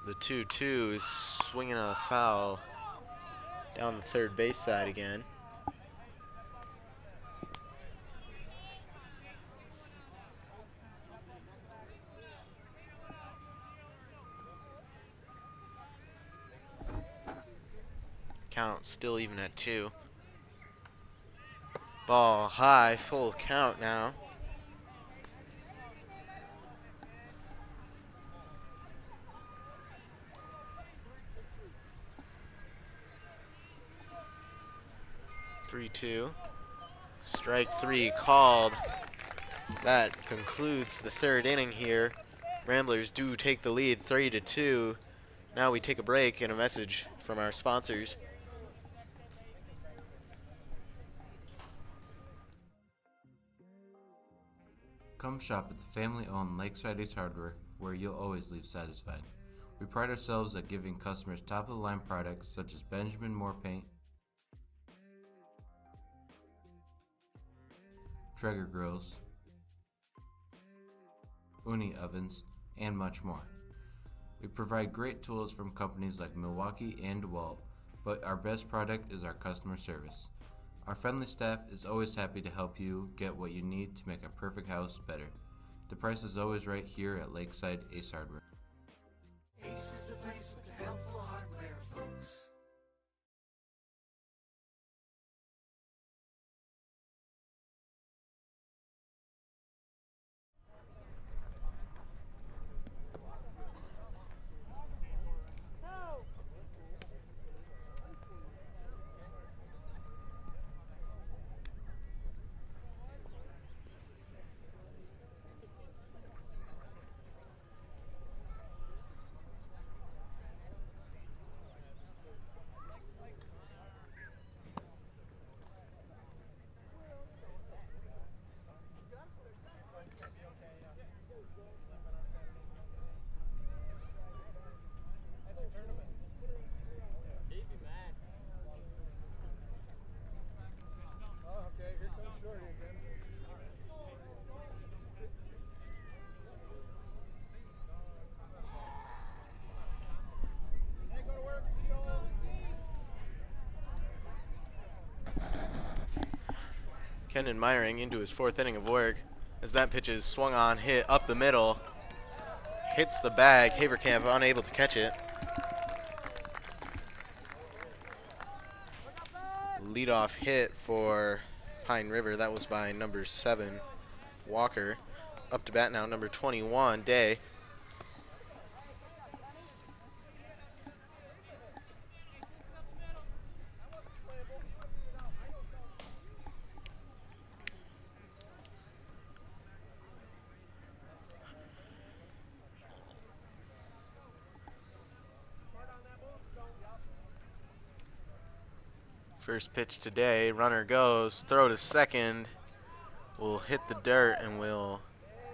The 2-2 is swinging a foul down the third base side again. count still even at 2. Ball high, full count now. Three, 2. Strike 3 called. That concludes the 3rd inning here. Ramblers do take the lead 3-2. Now we take a break and a message from our sponsors. Come shop at the family-owned Lakeside Ace Hardware, where you'll always leave satisfied. We pride ourselves at giving customers top-of-the-line products such as Benjamin Moore paint, Traeger grills, Uni ovens, and much more. We provide great tools from companies like Milwaukee and DeWalt, but our best product is our customer service. Our friendly staff is always happy to help you get what you need to make a perfect house better. The price is always right here at Lakeside Ace Hardware. Ace is the place with the helpful hardware, folks. Kenan Meyering into his 4th inning of work as that pitch is swung on, hit up the middle, hits the bag. Haverkamp unable to catch it. Leadoff hit for Pine River. That was by number 7, Walker. Up to bat now, number 21, Day. First pitch today, runner goes, throw to second, will hit the dirt and will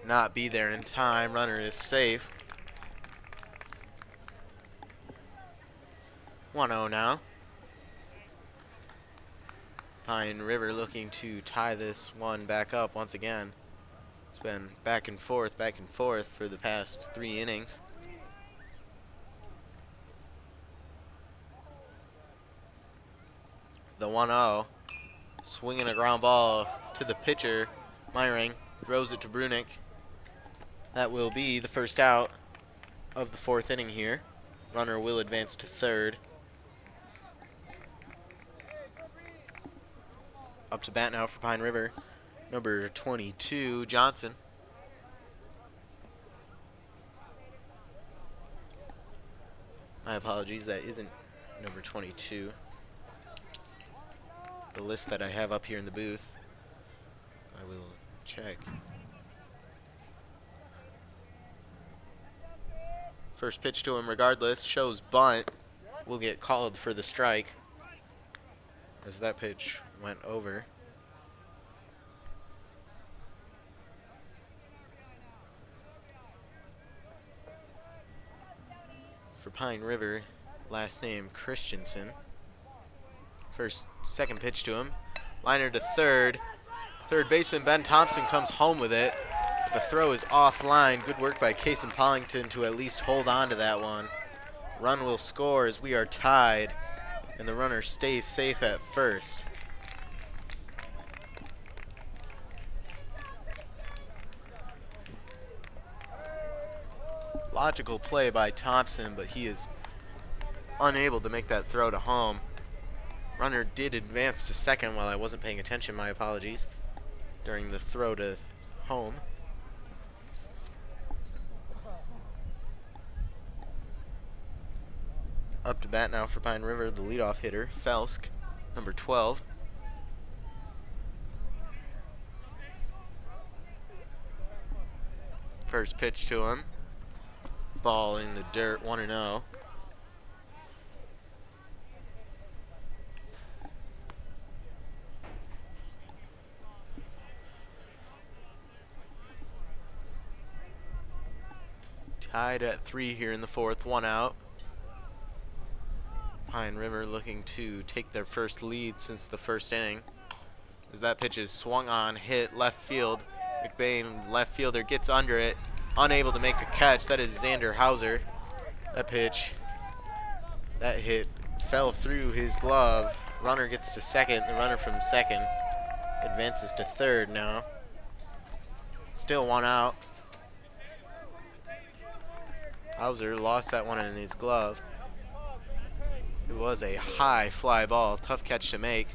not be there in time. Runner is safe. 1-0 now. Pine River looking to tie this one back up once again. It's been back and forth for the past 3 innings. The 1-0, swinging a ground ball to the pitcher. Meyering throws it to Brunick. That will be the first out of the 4th inning here. Runner will advance to 3rd. Up to bat now for Pine River, number 22, Johnson. My apologies, that isn't number 22. The list that I have up here in the booth. I will check. First pitch to him regardless, shows bunt, will get called for the strike as that pitch went over. For Pine River, last name Christensen. Second pitch to him. Liner to 3rd. Third baseman Ben Thompson comes home with it. The throw is offline. Good work by Cason Pollington to at least hold on to that one. Run will score as we are tied, and the runner stays safe at first. Logical play by Thompson, but he is unable to make that throw to home. Runner did advance to second while I wasn't paying attention. My apologies. During the throw to home. Up to bat now for Pine River, the leadoff hitter, Felsk, number 12. First pitch to him. Ball in the dirt, 1-0. Tied at 3 here in the fourth, 1 out. Pine River looking to take their first lead since the first inning. As that pitch is swung on, hit left field. McBain, left fielder, gets under it, unable to make the catch. That is Xander Hauser. That pitch, that hit fell through his glove. Runner gets to second. The runner from second advances to third now. Still 1 out. Hauser lost that one in his glove. It was a high fly ball, tough catch to make.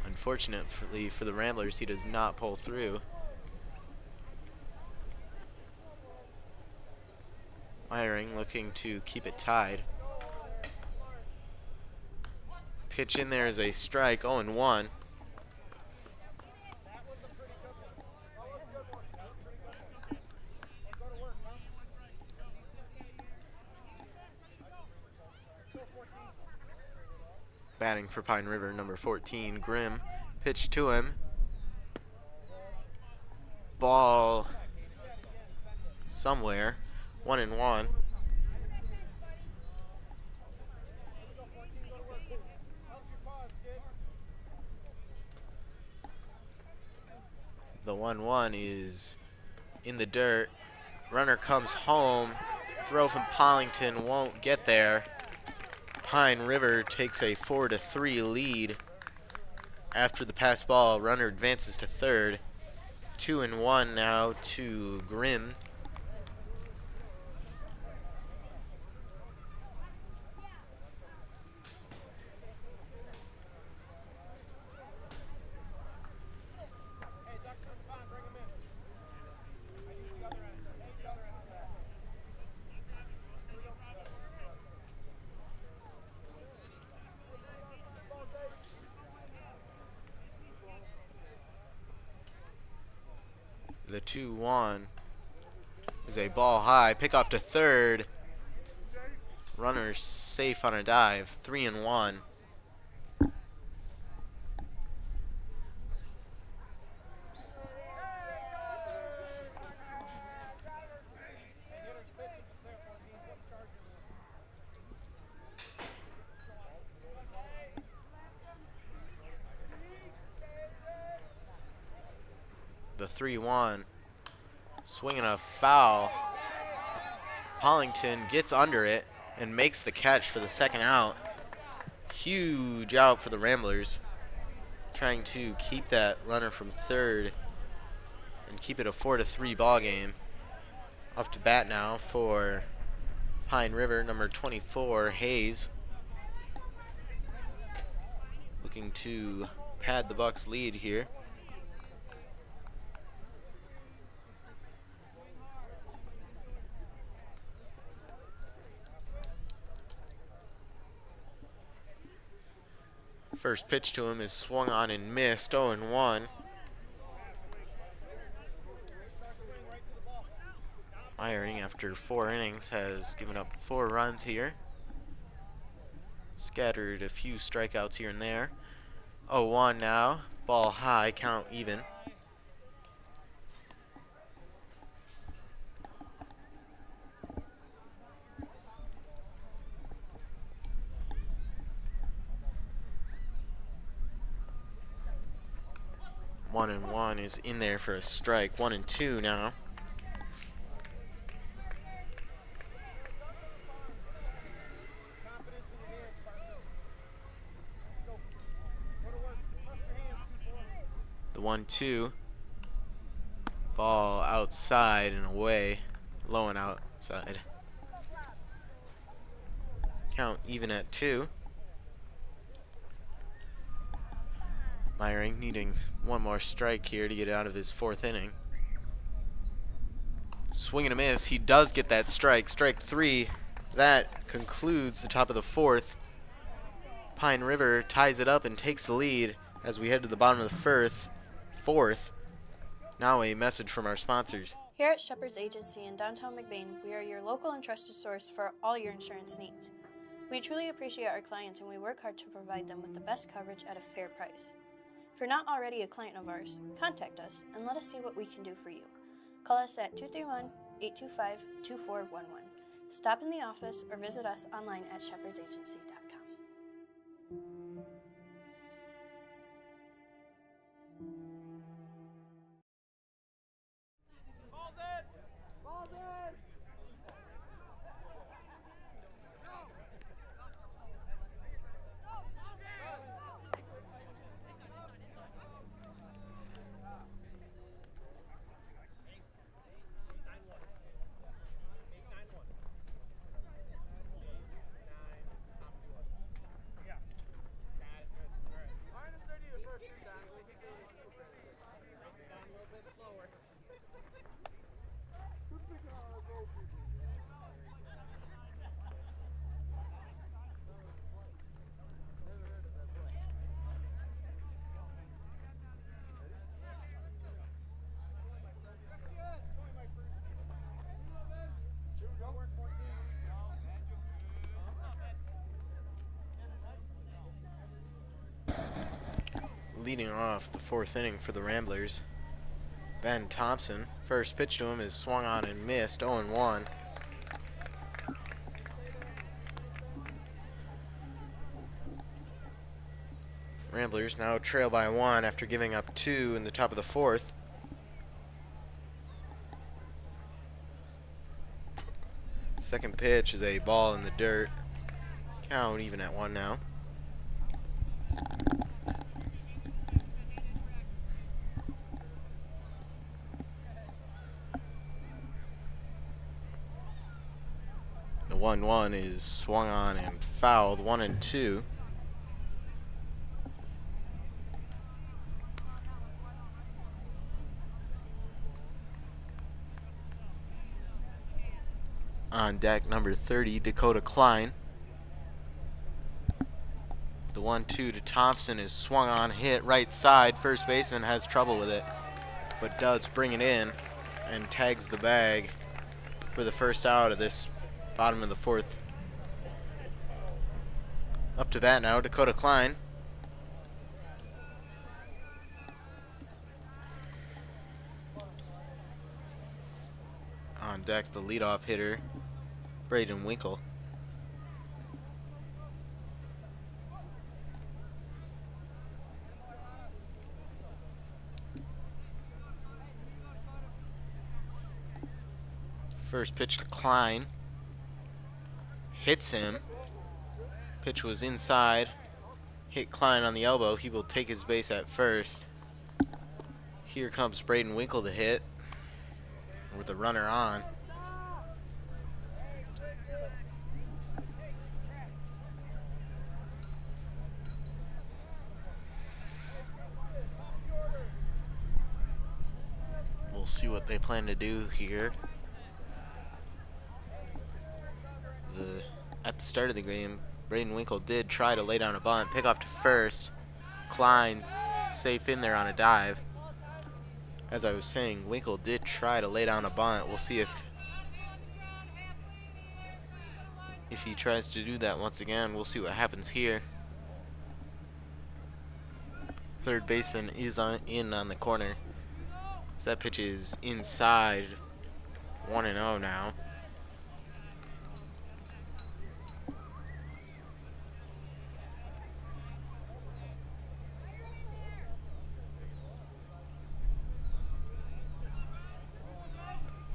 Unfortunately for the Ramblers, he does not pull through. Meyering looking to keep it tied. Pitch in there is a strike, 0-1. Batting for Pine River, number 14, Grimm. Pitch to him. Ball somewhere. 1-1. The 1-1 is in the dirt. Runner comes home. Throw from Pollington won't get there. Pine River takes a 4-3 lead after the pass ball. Runner advances to third. 2-1 now to Grimm. The 2-1 is a ball high. Pick off to third. Runner safe on a dive. 3-1. The 3-1, swinging a foul. Pollington gets under it and makes the catch for the second out. Huge out for the Ramblers, trying to keep that runner from third and keep it a 4-3 ball game. Up to bat now for Pine River, number 24, Hayes, looking to pad the Bucks' lead here. First pitch to him is swung on and missed, 0-1. Meyering, after 4 innings, has given up 4 runs here. Scattered a few strikeouts here and there. 0-1 now, ball high, count even. One and one is in there for a strike. 1-2 now. The 1-2. Ball outside and away. Low and outside. Count even at 2. Meyering needing one more strike here to get out of his 4th inning. Swing and a miss. He does get that strike. Strike 3. That concludes the top of the 4th. Pine River ties it up and takes the lead as we head to the bottom of the 4th. Now a message from our sponsors. Here at Shepherd's Agency in downtown McBain, we are your local and trusted source for all your insurance needs. We truly appreciate our clients and we work hard to provide them with the best coverage at a fair price. If you're not already a client of ours, contact us and let us see what we can do for you. Call us at 231-825-2411. Stop in the office or visit us online at shepherdsagency.com. Leading off the 4th inning for the Ramblers, Ben Thompson. First pitch to him is swung on and missed, 0-1. Ramblers now trail by 1 after giving up 2 in the top of the 4th. Second pitch is a ball in the dirt. Count even at 1 now. The 1-1 is swung on and fouled, 1-2. On deck, number 30, Dakota Klein. The 1-2 to Thompson is swung on, hit right side. First baseman has trouble with it, but does bring it in and tags the bag for the first out of this bottom of the 4th. Up to bat now, Dakota Klein. On deck, the leadoff hitter, Braden Winkle. First pitch to Klein. Hits him. Pitch was inside. Hit Klein on the elbow. He will take his base at first. Here comes Braden Winkle to hit with the runner on. We'll see what they plan to do here. At the start of the game, Braden Winkle did try to lay down a bunt, pick off to first. Klein safe in there on a dive. As I was saying, Winkle did try to lay down a bunt. We'll see if he tries to do that once again. We'll see what happens here. Third baseman is in on the corner. So that pitch is inside. 1-0 now.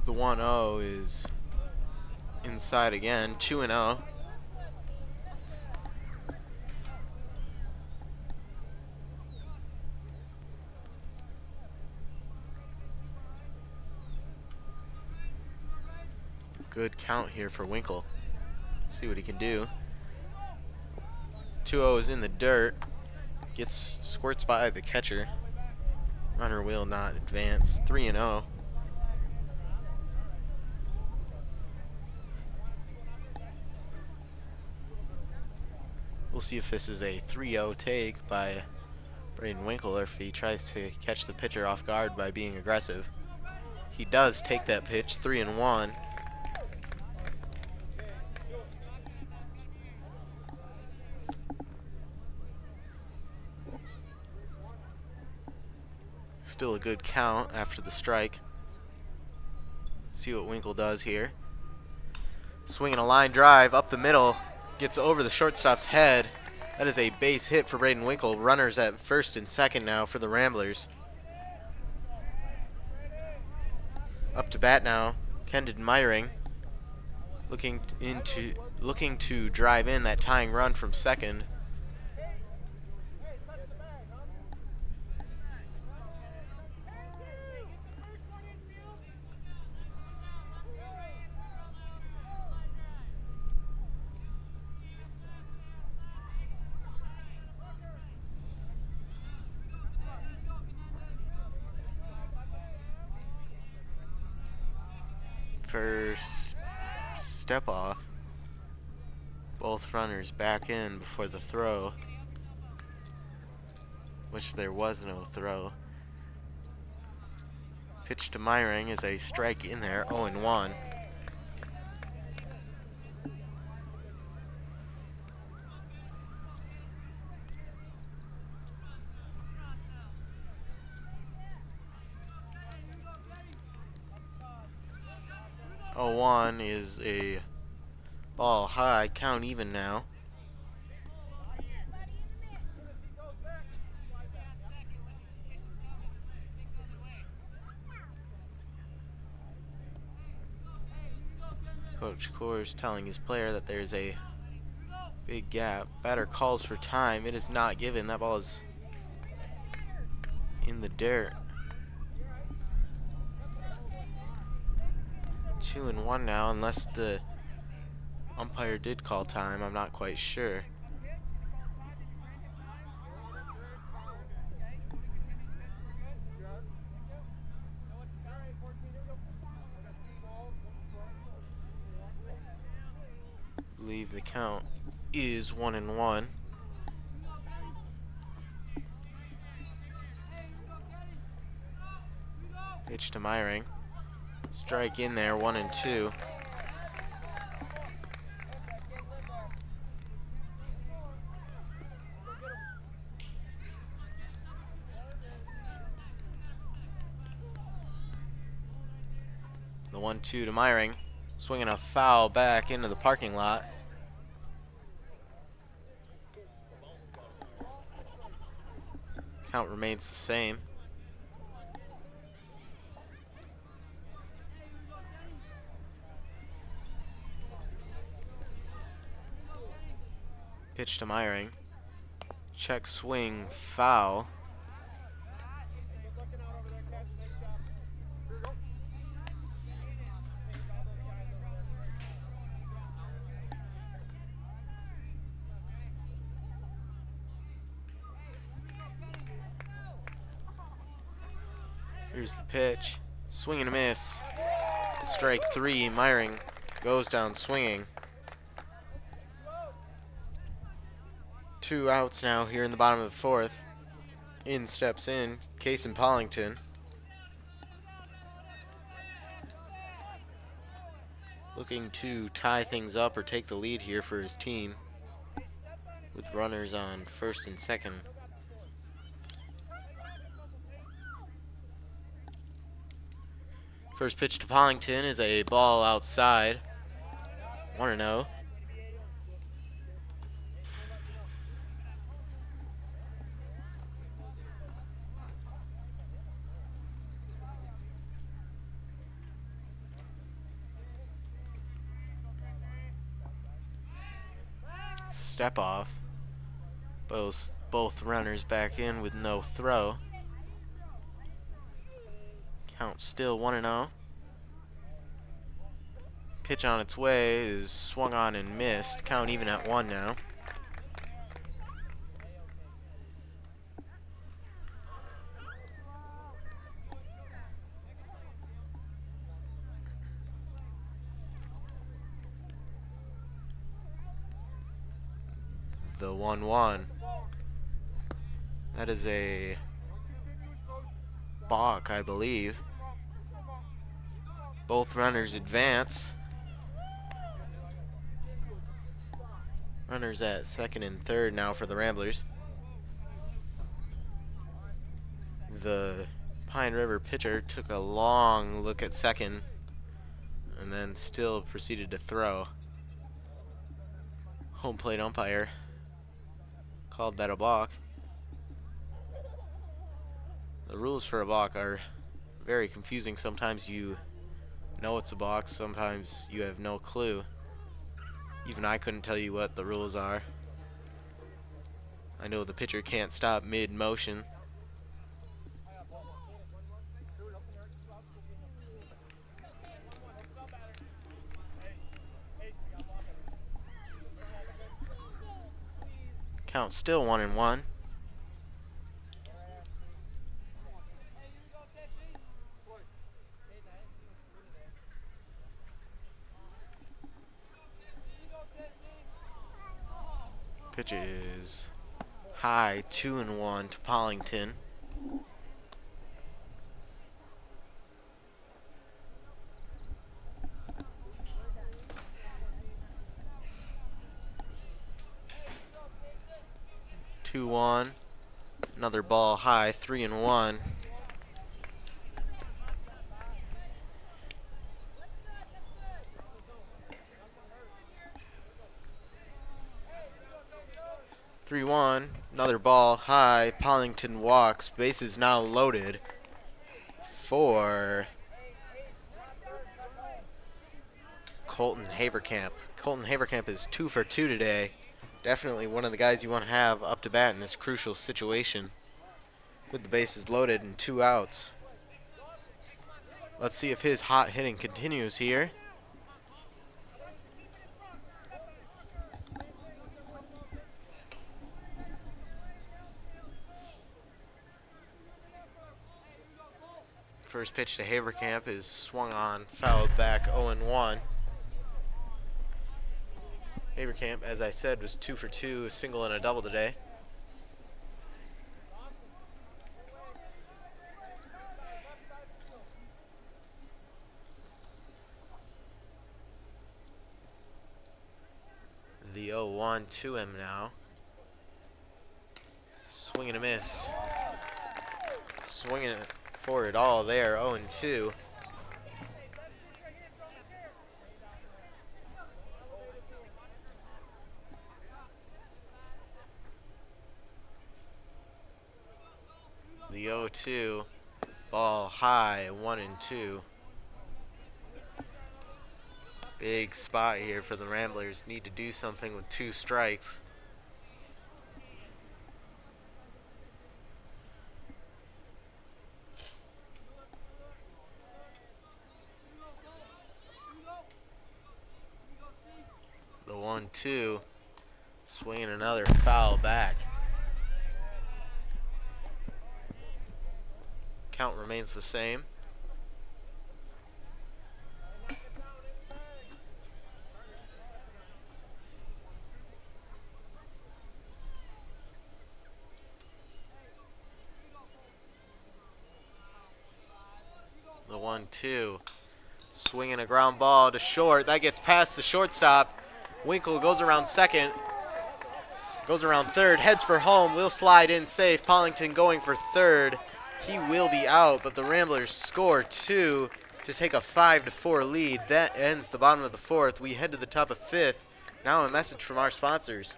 The 1-0 is inside again, 2-0. Good count here for Winkle. See what he can do. 2-0 is in the dirt. squirts by the catcher. Runner will not advance. 3-0. We'll see if this is a 3-0 take by Braden Winkle or if he tries to catch the pitcher off guard by being aggressive. He does take that pitch. 3-1. Still a good count after the strike. See what Winkle does here. Swinging a line drive up the middle. Gets over the shortstop's head. That is a base hit for Braden Winkle. Runners at first and second now for the Ramblers. Up to bat now, Kendon Meyering. Looking to drive in that tying run from second. First step off. Both runners back in before the throw, which there was no throw. Pitch to Meyering is a strike in there, 0-1. One is a ball high, count even now. Coach Coors telling his player that there's a big gap. Batter calls for time. It is not given. That ball is in the dirt. 2-1 now, unless the umpire did call time. I'm not quite sure. I believe the count is 1-1. Pitch to Meyering. Strike in there, 1-2. The 1-2 to Meyering. Swinging a foul back into the parking lot. Count remains the same. Pitch to Meyering. Check swing, foul. Here's the pitch. Swing and a miss. Strike 3. Meyering goes down swinging. 2 outs now here in the bottom of the 4th. In steps in Cason Pollington. Looking to tie things up or take the lead here for his team, with runners on first and second. First pitch to Pollington is a ball outside. 1-0. Step off. Both runners back in with no throw. Count still 1-0. Pitch on its way is swung on and missed. Count even at 1 now. The 1-1. That is a balk, I believe. Both runners advance. Runners at second and third now for the Ramblers. The Pine River pitcher took a long look at second and then still proceeded to throw. Home plate umpire called that a balk. The rules for a balk are very confusing. Sometimes you know it's a balk, sometimes you have no clue. Even I couldn't tell you what the rules are. I know the pitcher can't stop mid-motion. Count still 1-1. Pitch is high, 2-1 to Pollington. Two one, another ball high, 3-1. Another ball high. Pollington walks. Bases now loaded for Colton Haverkamp. Colton Haverkamp is 2 for 2 today. Definitely one of the guys you want to have up to bat in this crucial situation with the bases loaded and 2 outs. Let's see if his hot hitting continues here. First pitch to Haverkamp is swung on, fouled back, 0-1. Haverkamp, as I said, was 2 for 2, a single and a double today. The 0-1 to him now. Swing and a miss. Swinging it for it all there, 0-2. The 0-2, ball high, 1-2. Big spot here for the Ramblers. Need to do something with 2 strikes. The 1-2, swinging another foul back. Count remains the same. The 1-2, swinging a ground ball to short. That gets past the shortstop. Winkle goes around second, goes around third, heads for home, will slide in safe. Pollington going for third. He will be out, but the Ramblers score 2 to take a 5-4 lead. That ends the bottom of the 4th. We head to the top of 5th. Now a message from our sponsors.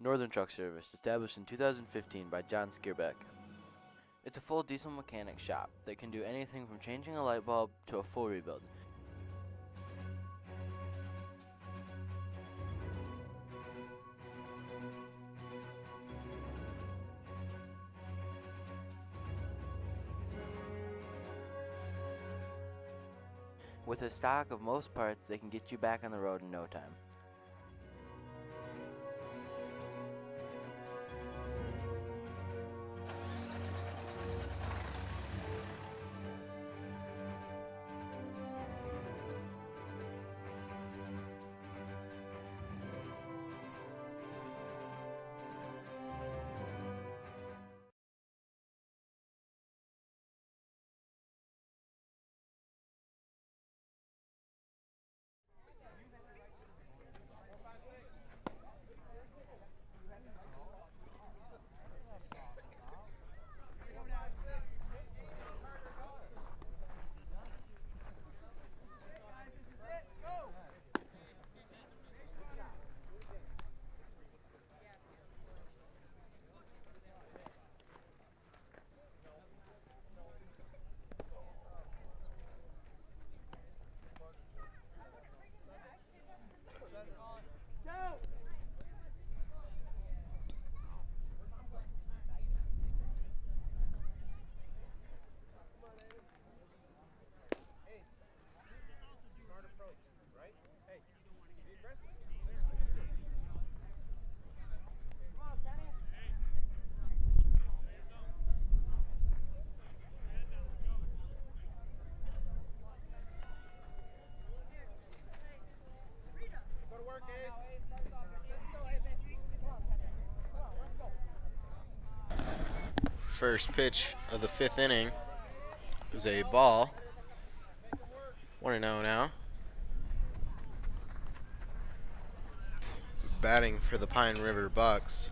Northern Truck Service, established in 2015 by John Skierbeck. It's a full diesel mechanic shop that can do anything from changing a light bulb to a full rebuild. With a stock of most parts, they can get you back on the road in no time. First pitch of the 5th inning is a ball. 1-0 now. Batting for the Pine River Bucks,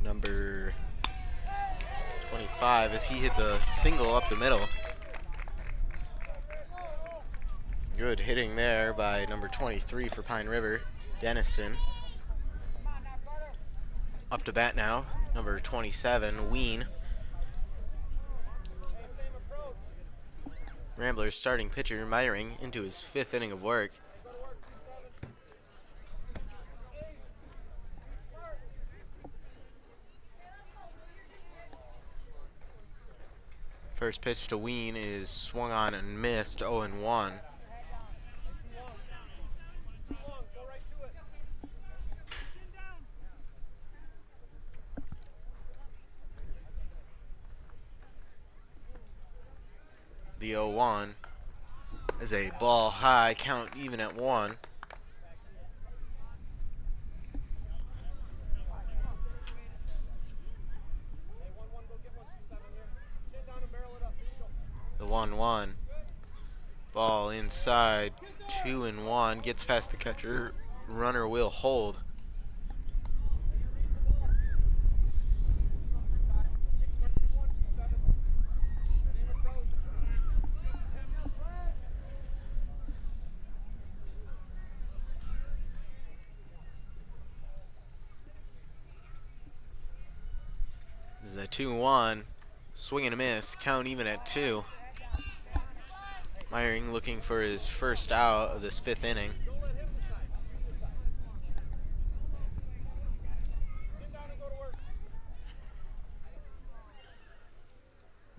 number 25, as he hits a single up the middle. Good hitting there by number 23 for Pine River, Dennison. Up to bat now, number 27, Ween. Ramblers starting pitcher Myring into his 5th inning of work. First pitch to Ween is swung on and missed, 0-1. The 0-1 is a ball high, count even at 1. The 1-1 ball inside, 2-1, gets past the catcher, runner will hold. The 2-1, swing and a miss, count even at 2. Myring looking for his first out of this 5th inning.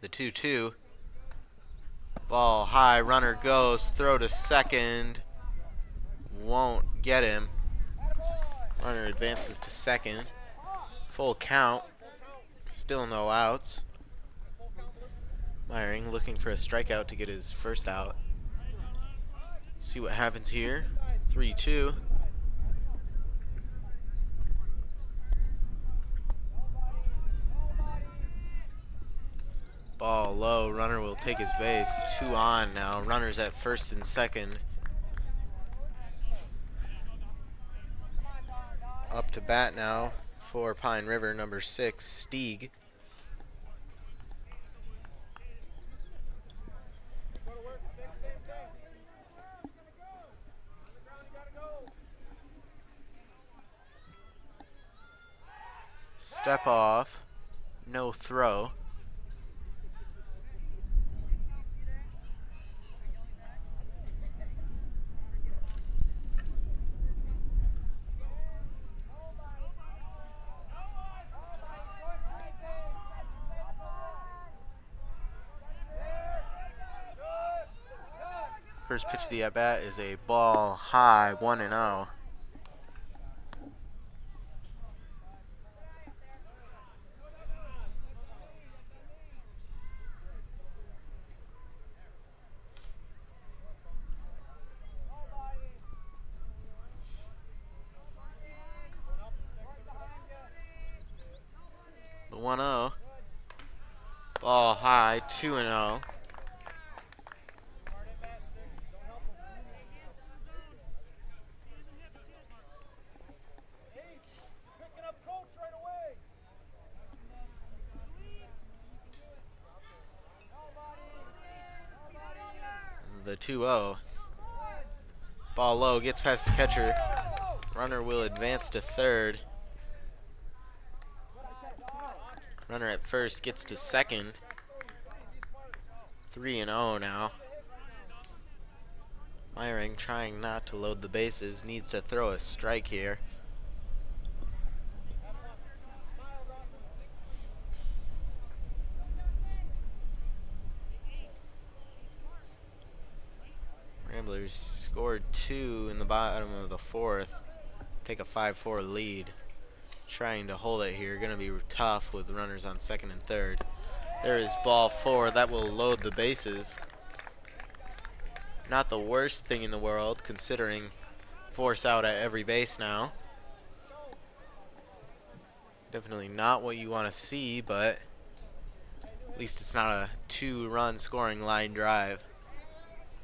The 2-2, ball high, runner goes, throw to second, won't get him. Runner advances to second, full count. Still no outs. Myring looking for a strikeout to get his first out. See what happens here. 3-2. Ball low. Runner will take his base. 2 on now. Runners at first and second. Up to bat now for Pine River, number 6, Stieg. Step off, no throw. First pitch of the at-bat is a ball high, 1-0. The 1-0. Ball high, 2-0. The 2-0. Ball low, gets past the catcher. Runner will advance to third. Runner at first gets to second. 3-0 now. Myring trying not to load the bases, needs to throw a strike here. Ramblers scored 2 in the bottom of the 4th. Take a 5-4 lead. Trying to hold it here. Going to be tough with runners on 2nd and 3rd. There is ball 4. That will load the bases. Not the worst thing in the world, considering force out at every base now. Definitely not what you want to see, but at least it's not a 2-run scoring line drive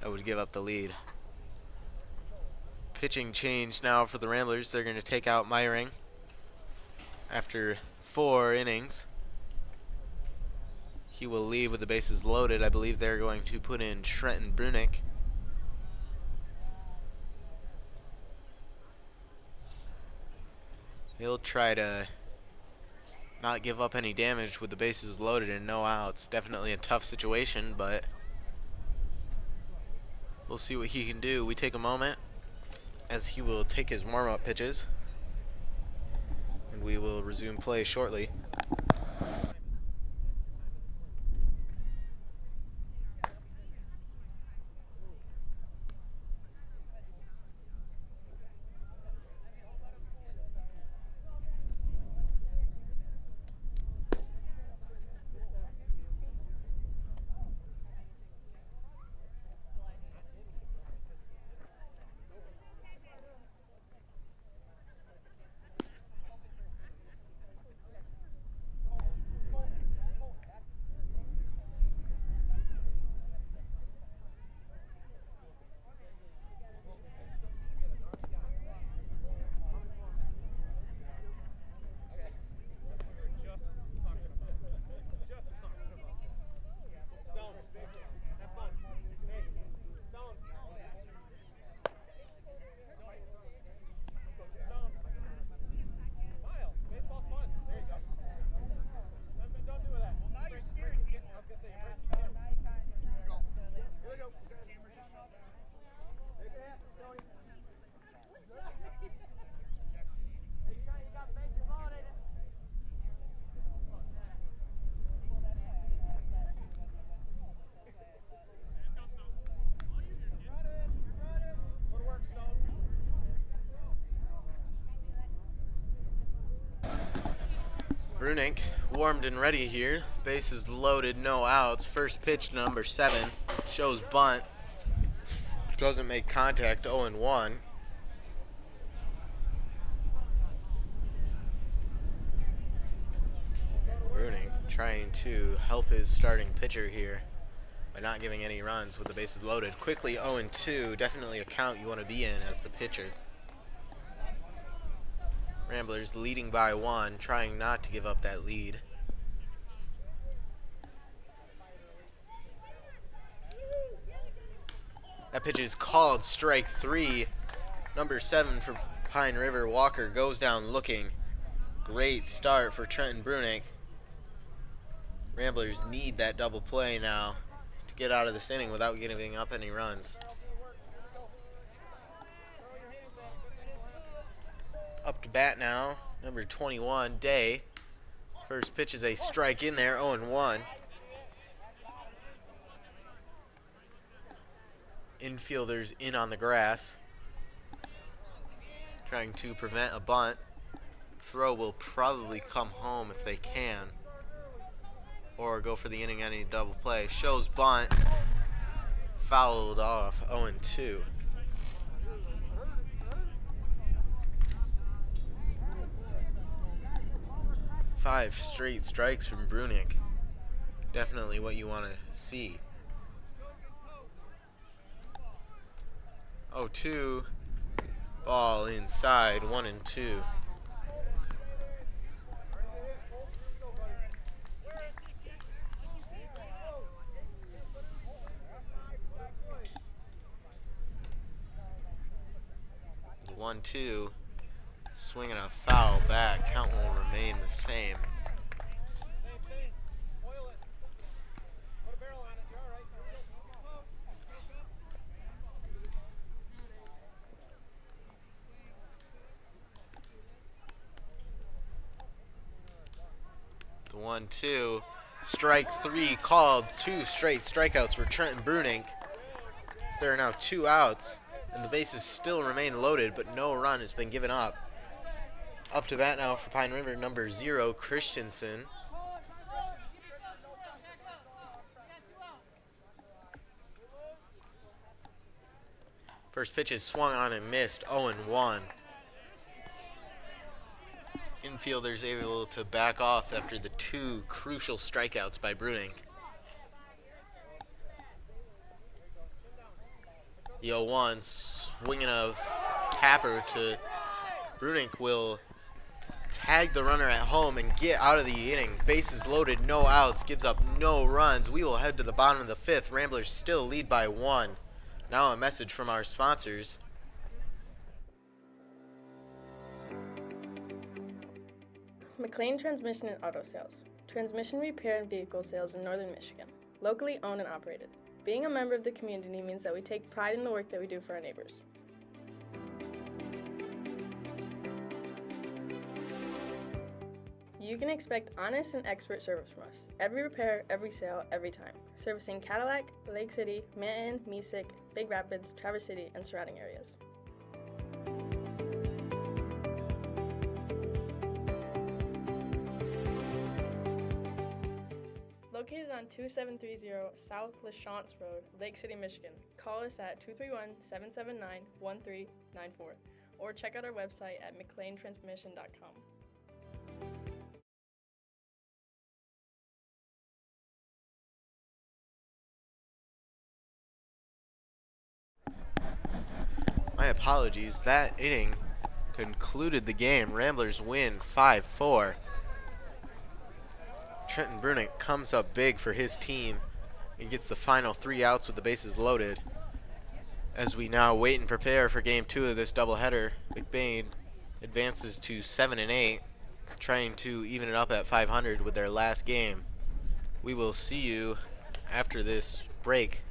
that would give up the lead. Pitching change now for the Ramblers. They're going to take out Meyering after 4 innings. He will leave with the bases loaded. I believe they're going to put in Trenton Brunick. He'll try to not give up any damage with the bases loaded and no outs. Definitely a tough situation, but we'll see what he can do. We take a moment as he will take his warm-up pitches, and we will resume play shortly. Brunick warmed and ready here. Bases loaded, no outs. First pitch, number 7, shows bunt. Doesn't make contact, 0-1. Brunick trying to help his starting pitcher here by not giving any runs with the bases loaded. Quickly 0-2, definitely a count you want to be in as the pitcher. Ramblers leading by 1, trying not to give up that lead. That pitch is called strike 3. Number 7 for Pine River, Walker, goes down looking. Great start for Trenton Brunick. Ramblers need that double play now to get out of this inning without giving up any runs. Up to bat now, number 21, Day. First pitch is a strike in there, 0-1. Infielders in on the grass, trying to prevent a bunt. Throw will probably come home if they can, or go for the inning-ending double play. Shows bunt, fouled off, 0-2. 5 straight strikes from Brunick. Definitely what you want to see. 0-2. Ball inside, 1-2. The 1-2. Swinging a foul back. Count will remain the same. The 1-2. Strike 3 called. 2 straight strikeouts for Trenton Brunick. There are now 2 outs. And the bases still remain loaded, but no run has been given up. Up to bat now for Pine River, number 0, Christensen. First pitch is swung on and missed, 0-1. Infielders able to back off after the 2 crucial strikeouts by Brunink. The 0-1 swinging a capper to Brunink will tag the runner at home and get out of the inning. Bases loaded, no outs, gives up no runs. We will head to the bottom of the 5th. Ramblers still lead by 1. Now a message from our sponsors. McLain Transmission and Auto Sales. Transmission repair and vehicle sales in Northern Michigan. Locally owned and operated. Being a member of the community means that we take pride in the work that we do for our neighbors. You can expect honest and expert service from us. Every repair, every sale, every time. Servicing Cadillac, Lake City, Manton, Mesick, Big Rapids, Traverse City, and surrounding areas. Located on 2730 South LaChance Road, Lake City, Michigan. Call us at 231-779-1394 or check out our website at McLainTransmission.com. My apologies, that inning concluded the game. Ramblers win 5-4. Trenton Brunink comes up big for his team and gets the final 3 outs with the bases loaded. As we now wait and prepare for game 2 of this doubleheader, McBain advances to 7-8, trying to even it up at 500 with their last game. We will see you after this break.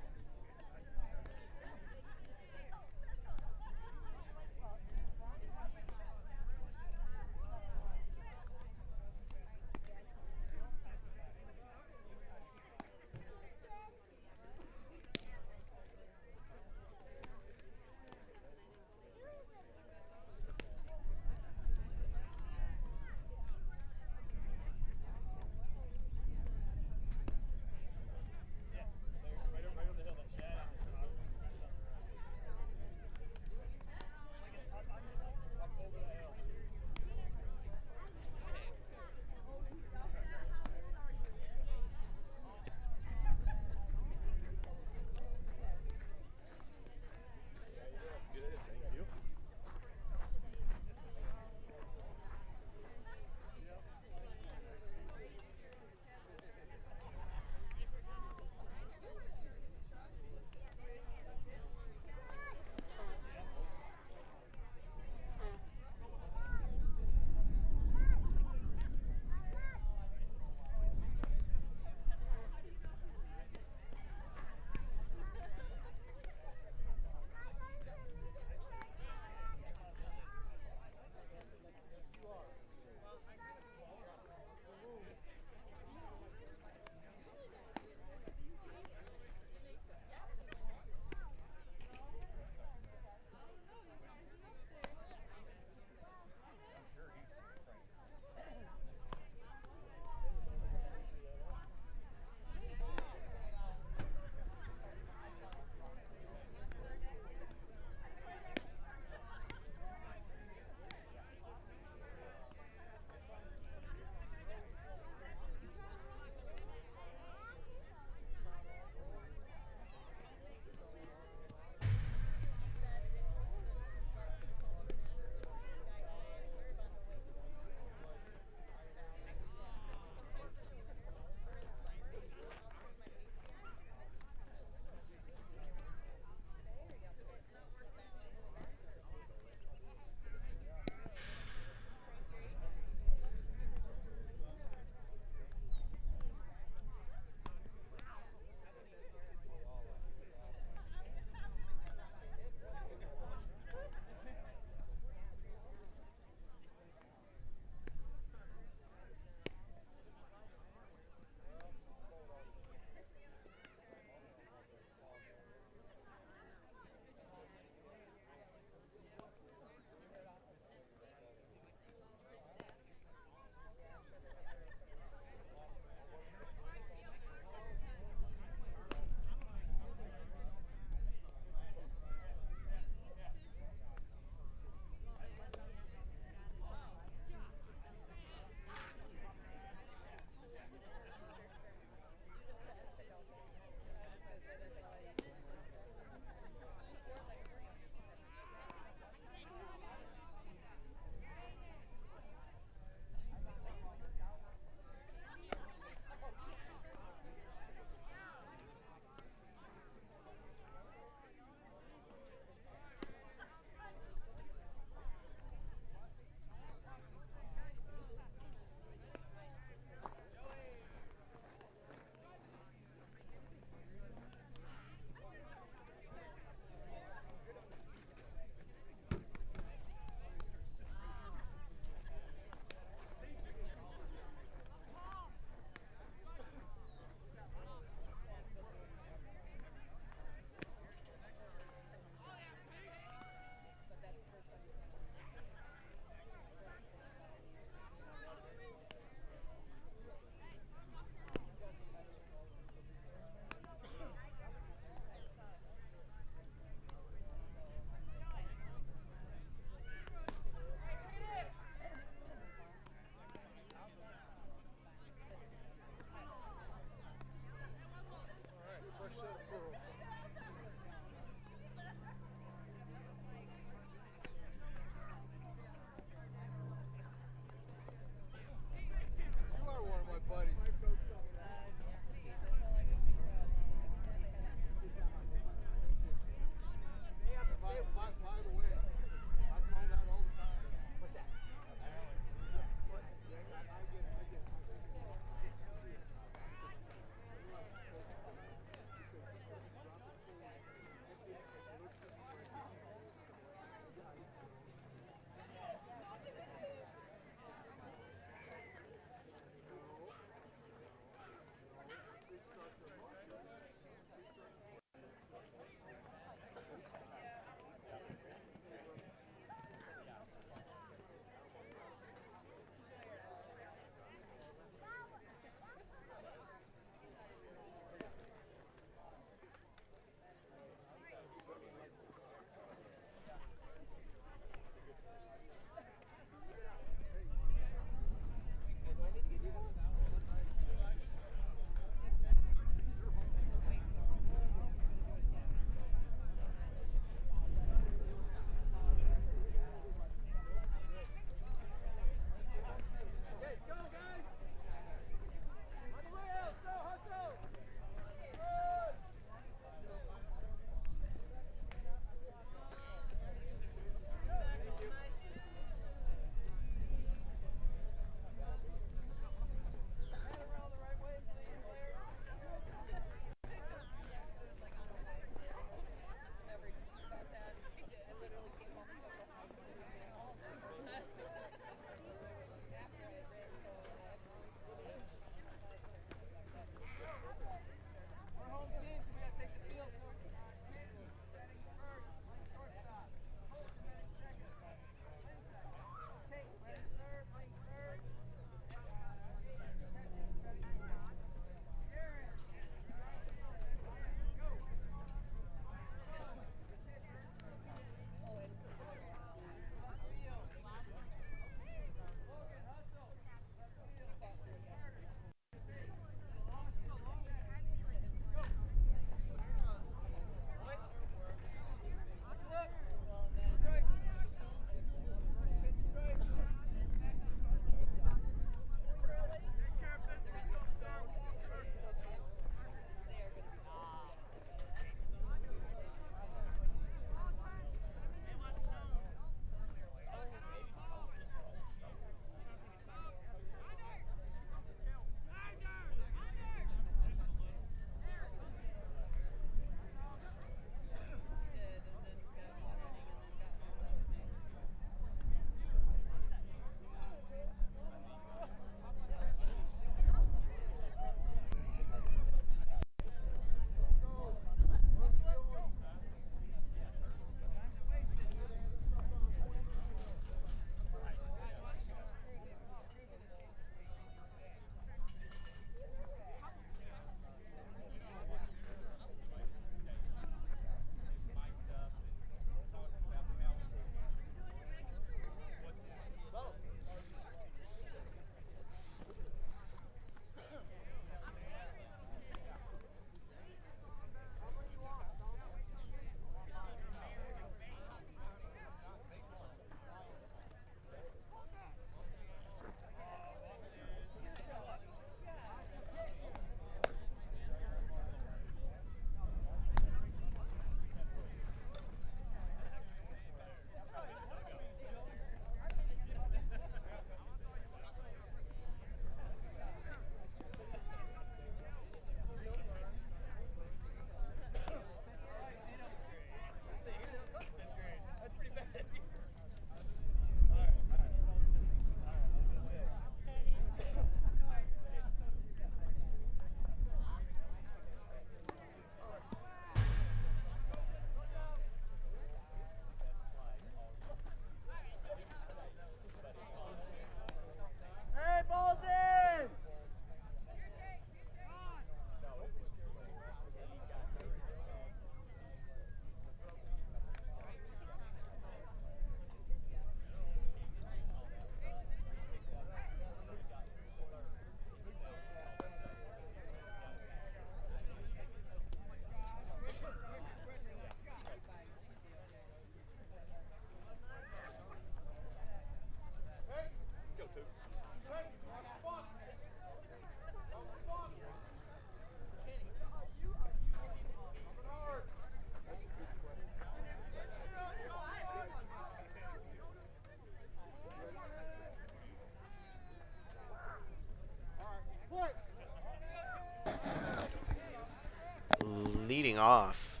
leading off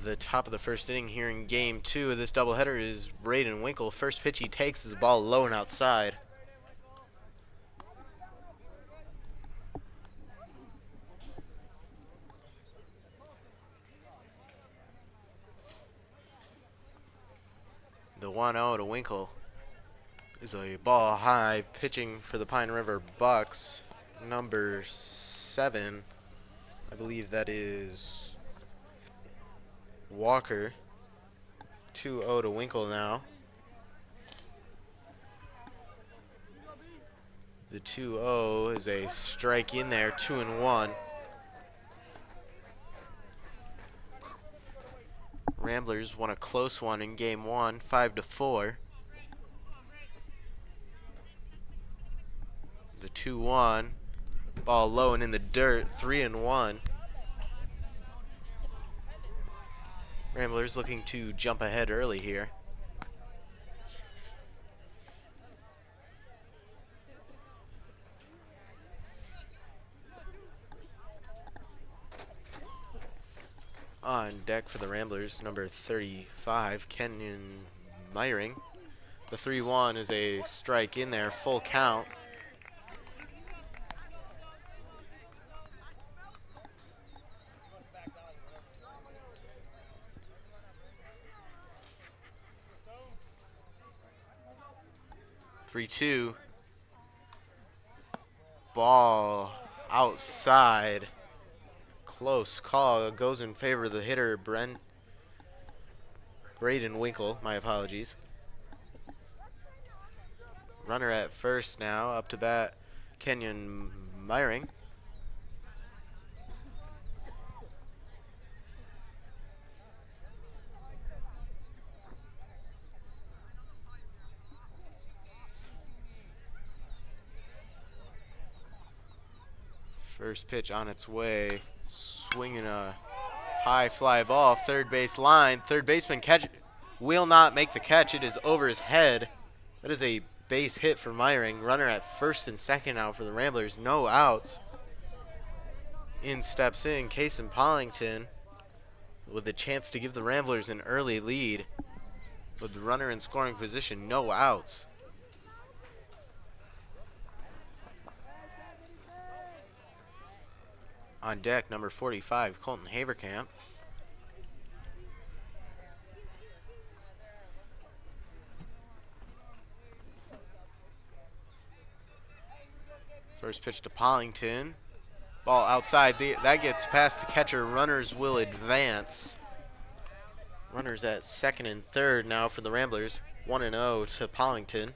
the top of the first inning here in game 2 of this doubleheader is Braden Winkle. First pitch he takes is a ball low and outside. The 1-0 to Winkle is a ball high. Pitching for the Pine River Bucks, number 7. I believe that is Walker. 2-0 to Winkle now. The 2-0 is a strike in there, 2-1. Ramblers won a close one in game 1, 5-4. The 2-1, ball low and in the dirt, 3-1. Ramblers looking to jump ahead early here. On deck for the Ramblers, number 35, Kenyon Myring. The 3-1 is a strike in there, full count. Three-two. Ball outside. Close call. Goes in favor of the hitter, Braden Winkle. My apologies. Runner at first now. Up to bat, Kenyon Myring. First pitch on its way, swinging a high fly ball, third base line. Third baseman will not make the catch. It is over his head. That is a base hit for Myring. Runner at first and second now for the Ramblers. No outs. In steps in Kason Pollington with a chance to give the Ramblers an early lead. With the runner in scoring position, no outs. On deck, number 45, Colton Haverkamp. First pitch to Pollington. Ball outside. That gets past the catcher. Runners will advance. Runners at second and third now for the Ramblers. 1-0 to Pollington.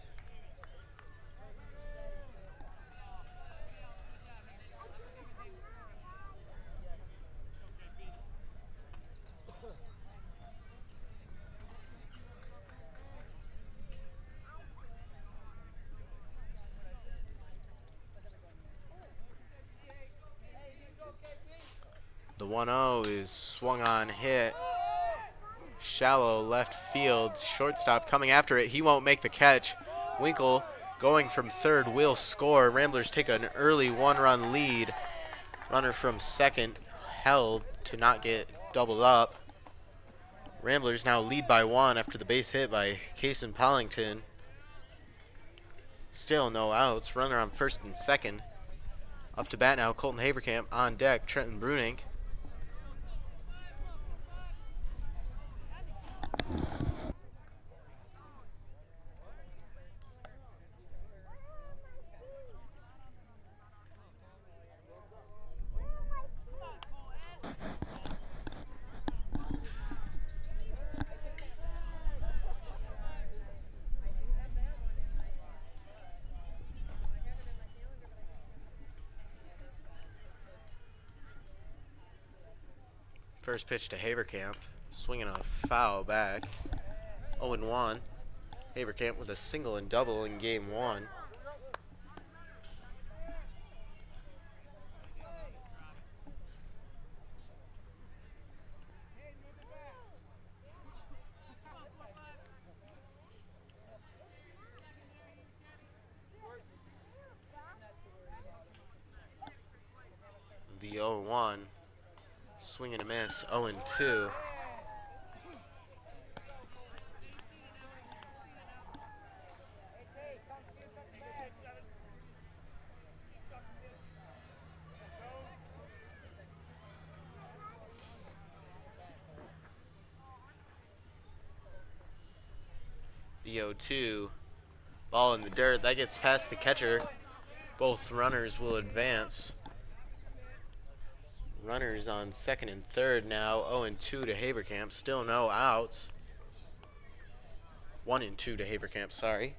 The 1-0 is swung on, hit. Shallow left field. Shortstop coming after it. He won't make the catch. Winkle going from third will score. Ramblers take an early 1-run lead. Runner from second held to not get doubled up. Ramblers now lead by 1 after the base hit by Kason Pollington. Still no outs. Runner on first and second. Up to bat now, Colton Haverkamp. On deck, Trenton Brunink. First pitch to Haverkamp, swinging a foul back. 0-1. Haverkamp with a single and double in game 1. The 0-1. Swing and a miss, 0-2. The 0-2. Ball in the dirt. That gets past the catcher. Both runners will advance. Runners on second and third now. 0-2 to Haverkamp. Still no outs. 1-2 to Haverkamp, sorry.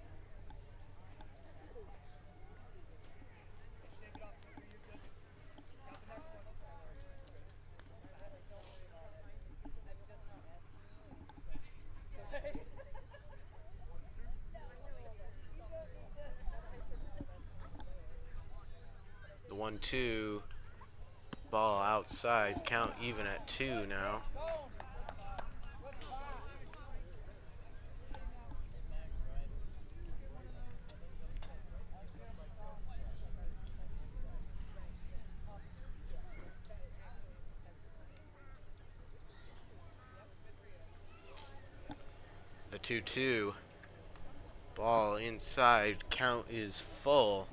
The 1-2. Ball outside. Count even at 2 now. The 2-2. Ball inside. Count is full.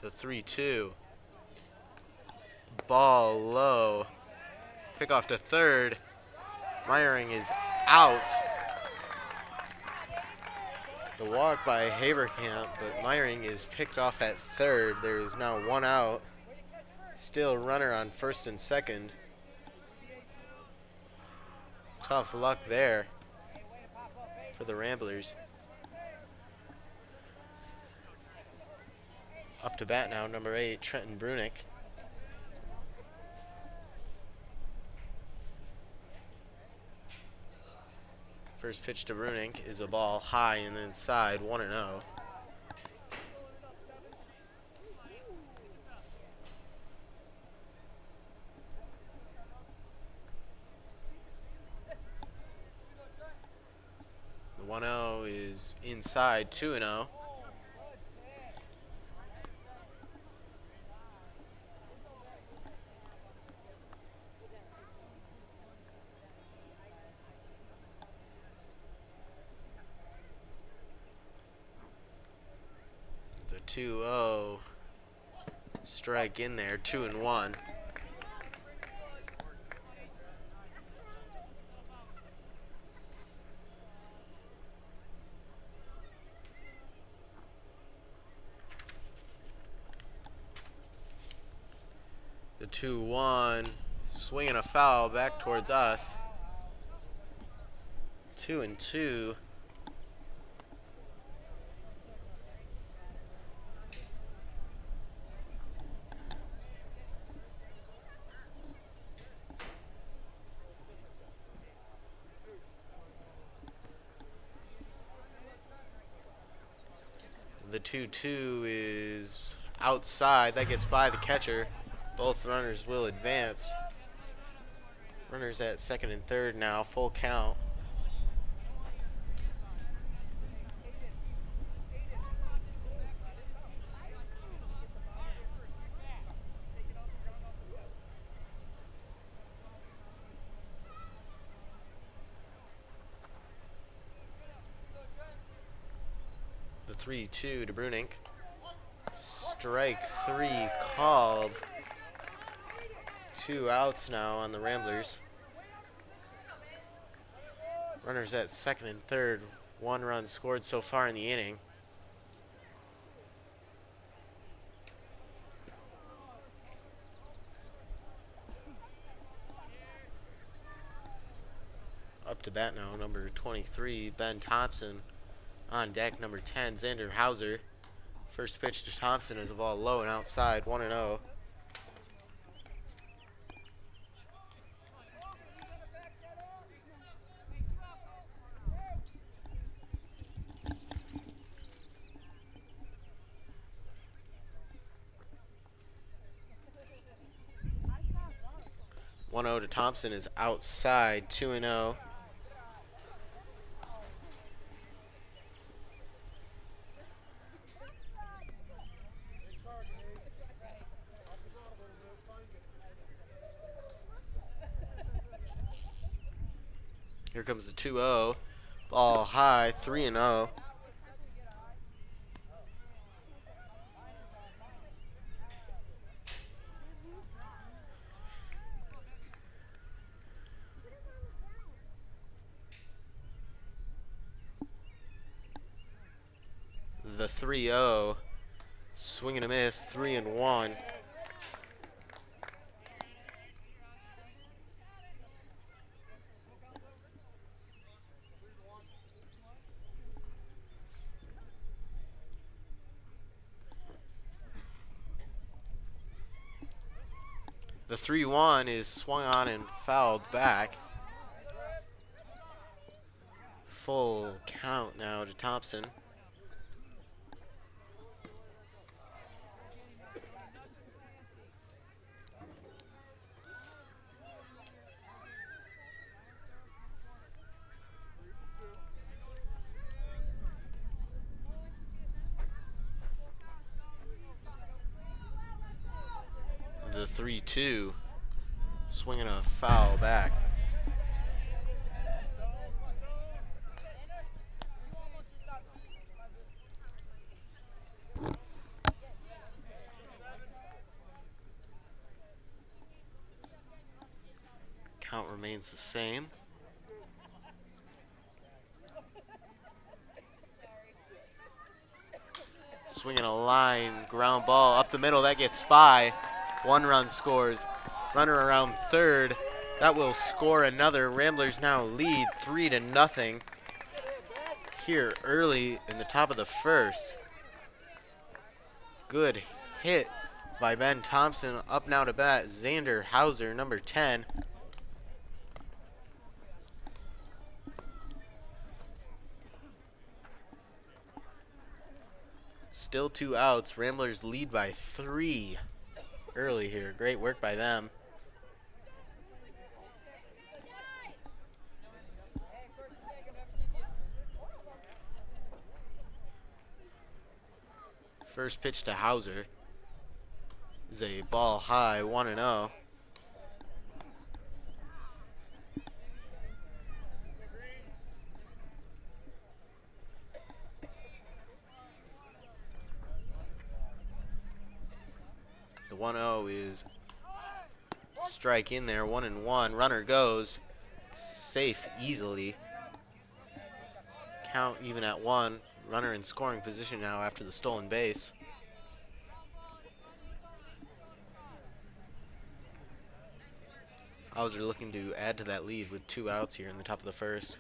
The 3-2. Ball low. Pick off to third. Meyering is out. The walk by Haverkamp, but Meyering is picked off at third. There is now 1 out. Still runner on first and second. Tough luck there for the Ramblers. Up to bat now, number 8, Trenton Brunick. First pitch to Brunick is a ball high and inside, 1-0. The 1-0 is inside, 2-0. The 2-0 strike in there, 2-1. The 2-1, swinging a foul back towards us. 2-2. The 2-2 is outside. That gets by the catcher. Both runners will advance. Runners at second and third now, full count. The 3-2 to Brunick. Strike 3 called. 2 outs now on the Ramblers. Runners at second and third. 1 run scored so far in the inning. Up to bat now, number 23, Ben Thompson. On deck, number 10, Xander Hauser. First pitch to Thompson is a ball low and outside, 1-0. 1-0 to Thompson is outside, 2-0. Here comes the 2-0. Ball high, 3-0. The 3-0. Swing and a miss, 3-1. The 3-1 is swung on and fouled back. Full count now to Thompson. The 3-2, swinging a foul back. Count remains the same. Swinging a line, ground ball up the middle, that gets by. 1 run scores. Runner around third. That will score another. Ramblers now lead 3-0 here early in the top of the first. Good hit by Ben Thompson. Up now to bat, Xander Hauser, number 10. Still 2 outs. Ramblers lead by 3. Early here. Great work by them. First pitch to Hauser is a ball high, 1-0. The 1-0 is strike in there, 1-1. Runner goes, safe easily. Count even at 1. Runner in scoring position now after the stolen base. Hauser looking to add to that lead with 2 outs here in the top of the first.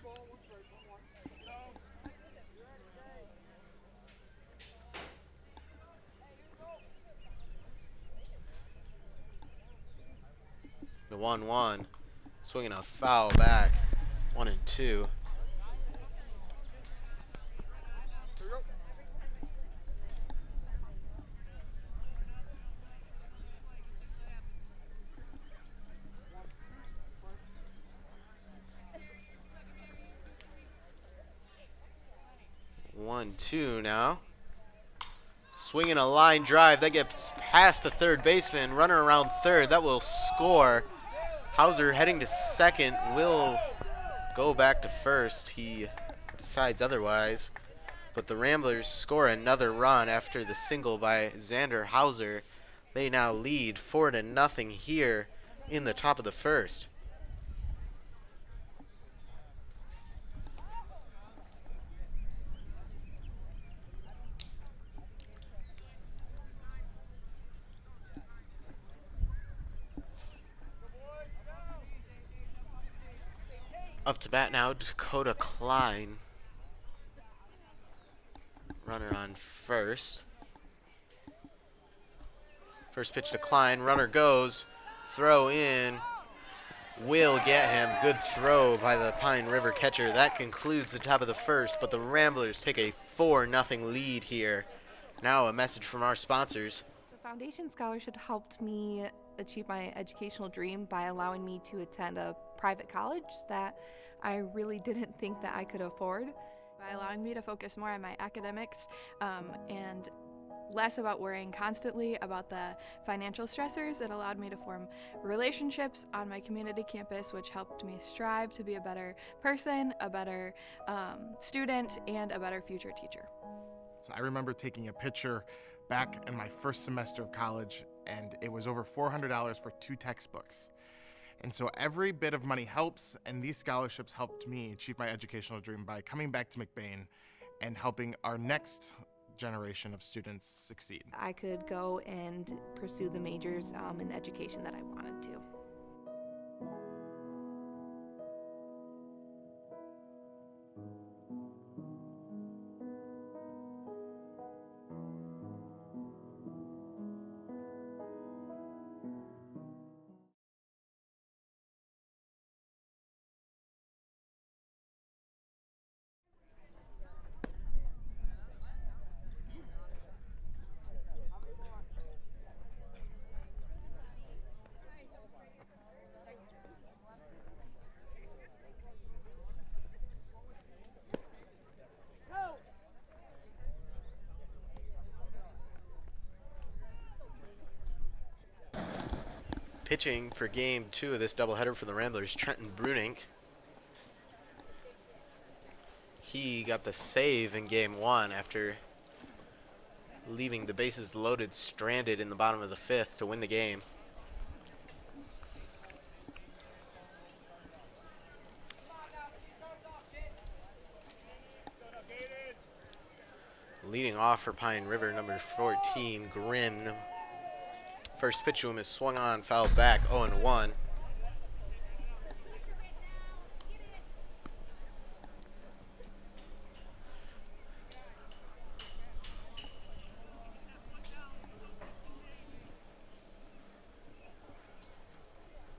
The 1-1, swinging a foul back, 1-2. One, two now. Swinging a line drive. That gets past the third baseman. Runner around third. That will score. Hauser heading to second. Will go back to first. He decides otherwise. But the Ramblers score another run after the single by Xander Hauser. They now lead 4-0 here in the top of the first. Up to bat now, Dakota Klein. Runner on first. First pitch to Klein. Runner goes. Throw in. Will get him. Good throw by the Pine River catcher. That concludes the top of the first, but the Ramblers take a 4-0 lead here. Now a message from our sponsors. The Foundation Scholarship helped me achieve my educational dream by allowing me to attend a private college that I really didn't think that I could afford. By allowing me to focus more on my academics and less about worrying constantly about the financial stressors, it allowed me to form relationships on my community campus, which helped me strive to be a better person, a better student, and a better future teacher. So I remember taking a picture back in my first semester of college, and it was over $400 for 2 textbooks. And so every bit of money helps, and these scholarships helped me achieve my educational dream by coming back to McBain and helping our next generation of students succeed. I could go and pursue the majors in education that I wanted to. Pitching for game 2 of this doubleheader for the Ramblers, Trenton Brunink. He got the save in game 1 after leaving the bases loaded, stranded in the bottom of the 5th to win the game. Leading off for Pine River, number 14, Grimm. First pitch to him is swung on, fouled back, 0-1.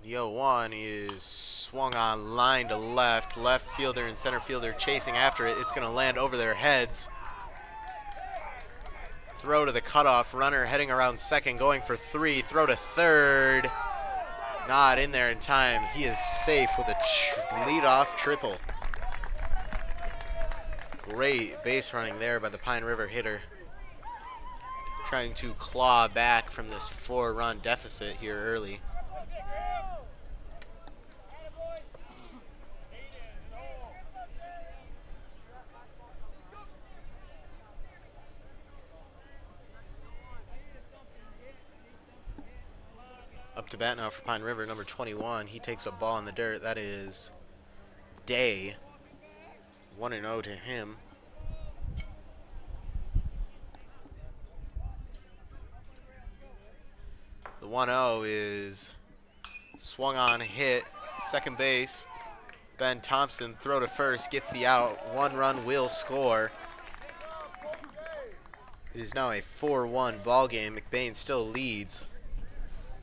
The 0-1 is swung on, line to left. Left fielder and center fielder chasing after it. It's going to land over their heads. Throw to the cutoff, runner heading around second, going for 3, throw to third. Not in there in time. He is safe with a leadoff triple. Great base running there by the Pine River hitter. Trying to claw back from this 4-run deficit here early. Up to bat now for Pine River, number 21. He takes a ball in the dirt. That is Day. 1-0 to him. The 1-0 is swung on, hit, second base. Ben Thompson, throw to first, gets the out. 1-run will score. It is now a 4-1 ball game. McBain still leads.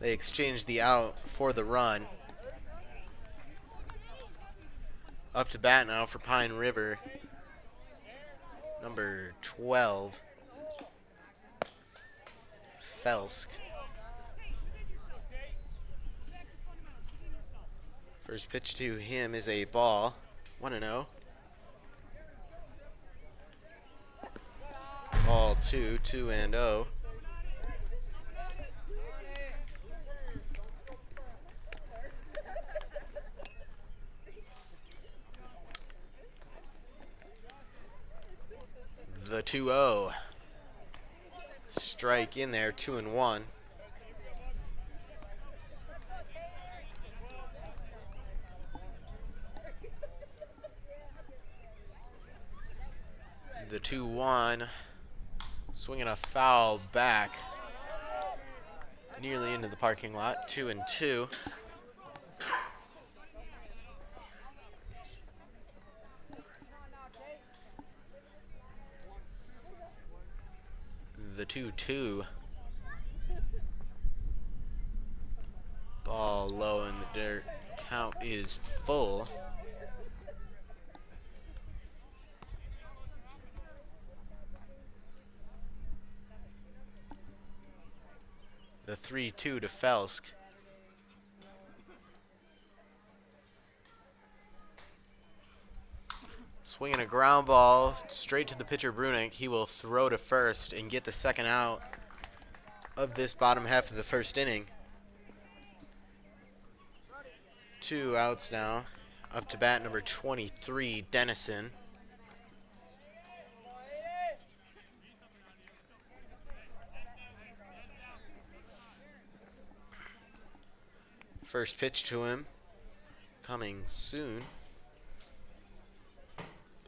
They exchange the out for the run. Up to bat now for Pine River, number 12, Felsk. First pitch to him is a ball, 1-0. Ball 2, 2-0. The 2-0. Strike in there, 2-1. The 2-1. Swinging a foul back. Nearly into the parking lot, 2-2. The 2-2. Ball low in the dirt. Count is full. The 3-2 to Felsk. Swinging a ground ball straight to the pitcher Brunick. He will throw to first and get the second out of this bottom half of the first inning. 2 outs now. Up to bat number 23, Dennison. First pitch to him coming soon.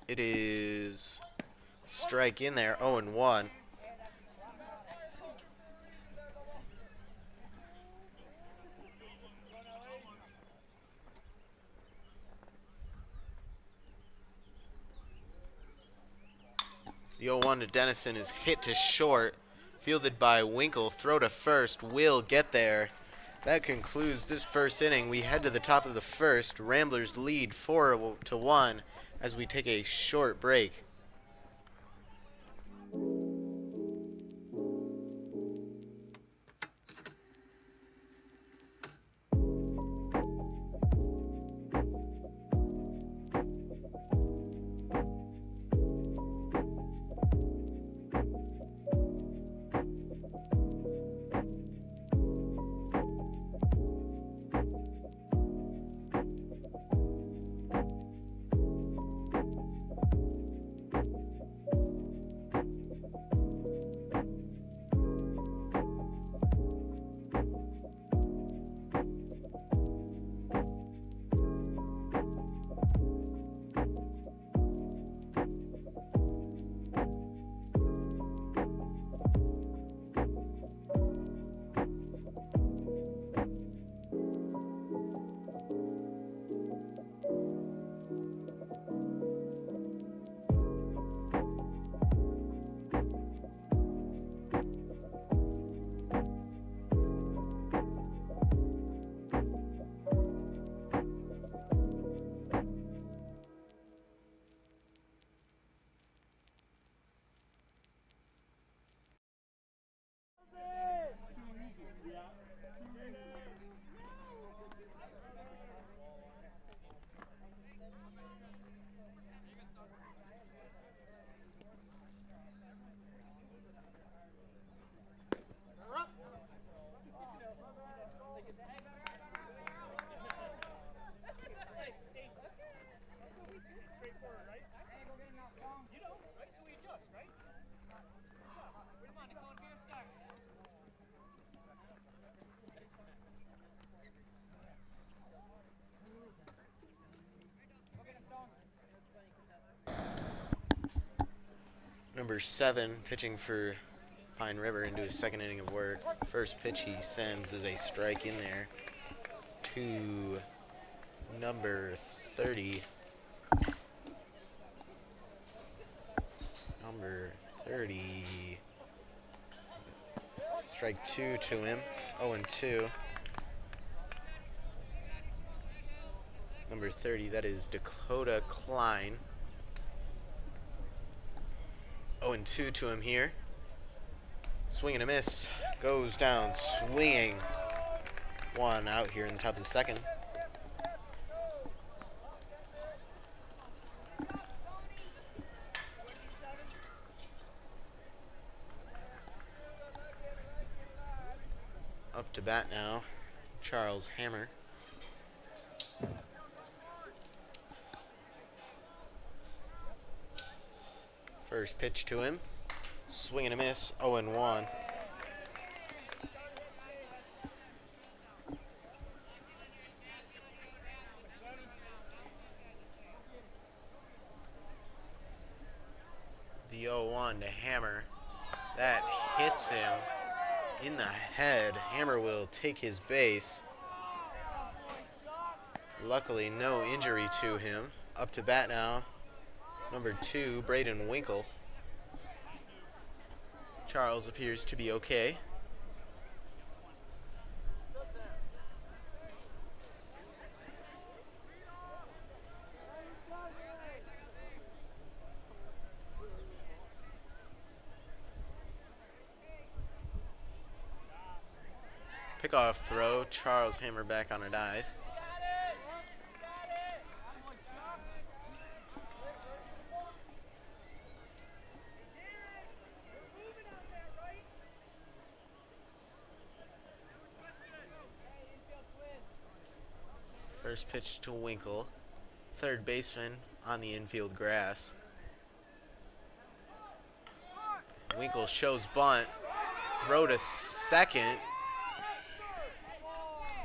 It is strike in there, 0-1. The 0-1 to Dennison is hit to short, fielded by Winkle. Throw to first, will get there. That concludes this first inning. We head to the top of the first. Ramblers lead 4-1 as we take a short break. Number 7 pitching for Pine River into his second inning of work. First pitch he sends is a strike in there to number 30. Number 30. Strike 2 to him. 0-2. Number 30, that is Dakota Klein. 0-2 to him here. Swing and a miss. Goes down swinging. 1 out here in the top of the second. Up to bat now, Charles Hammer. First pitch to him. Swing and a miss, 0-1. The 0-1 to Hammer. That hits him in the head. Hammer will take his base. Luckily, no injury to him. Up to bat now, number 2, Braden Winkle. Charles appears to be okay. Pickoff throw, Charles Hammer back on a dive. First pitch to Winkle. Third baseman on the infield grass. Winkle shows bunt. Throw to second.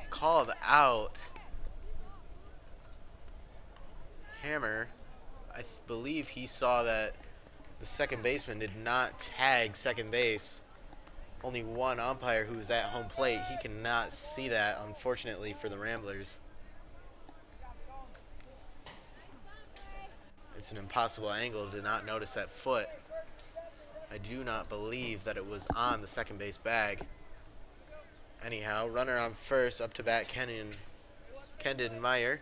Called out. Hammer, I believe he saw that the second baseman did not tag second base. Only one umpire who is at home plate. He cannot see that, unfortunately, for the Ramblers. It's an impossible angle to not notice that foot. I do not believe that it was on the second base bag. Anyhow, runner on first, up to bat Kendon Meyer.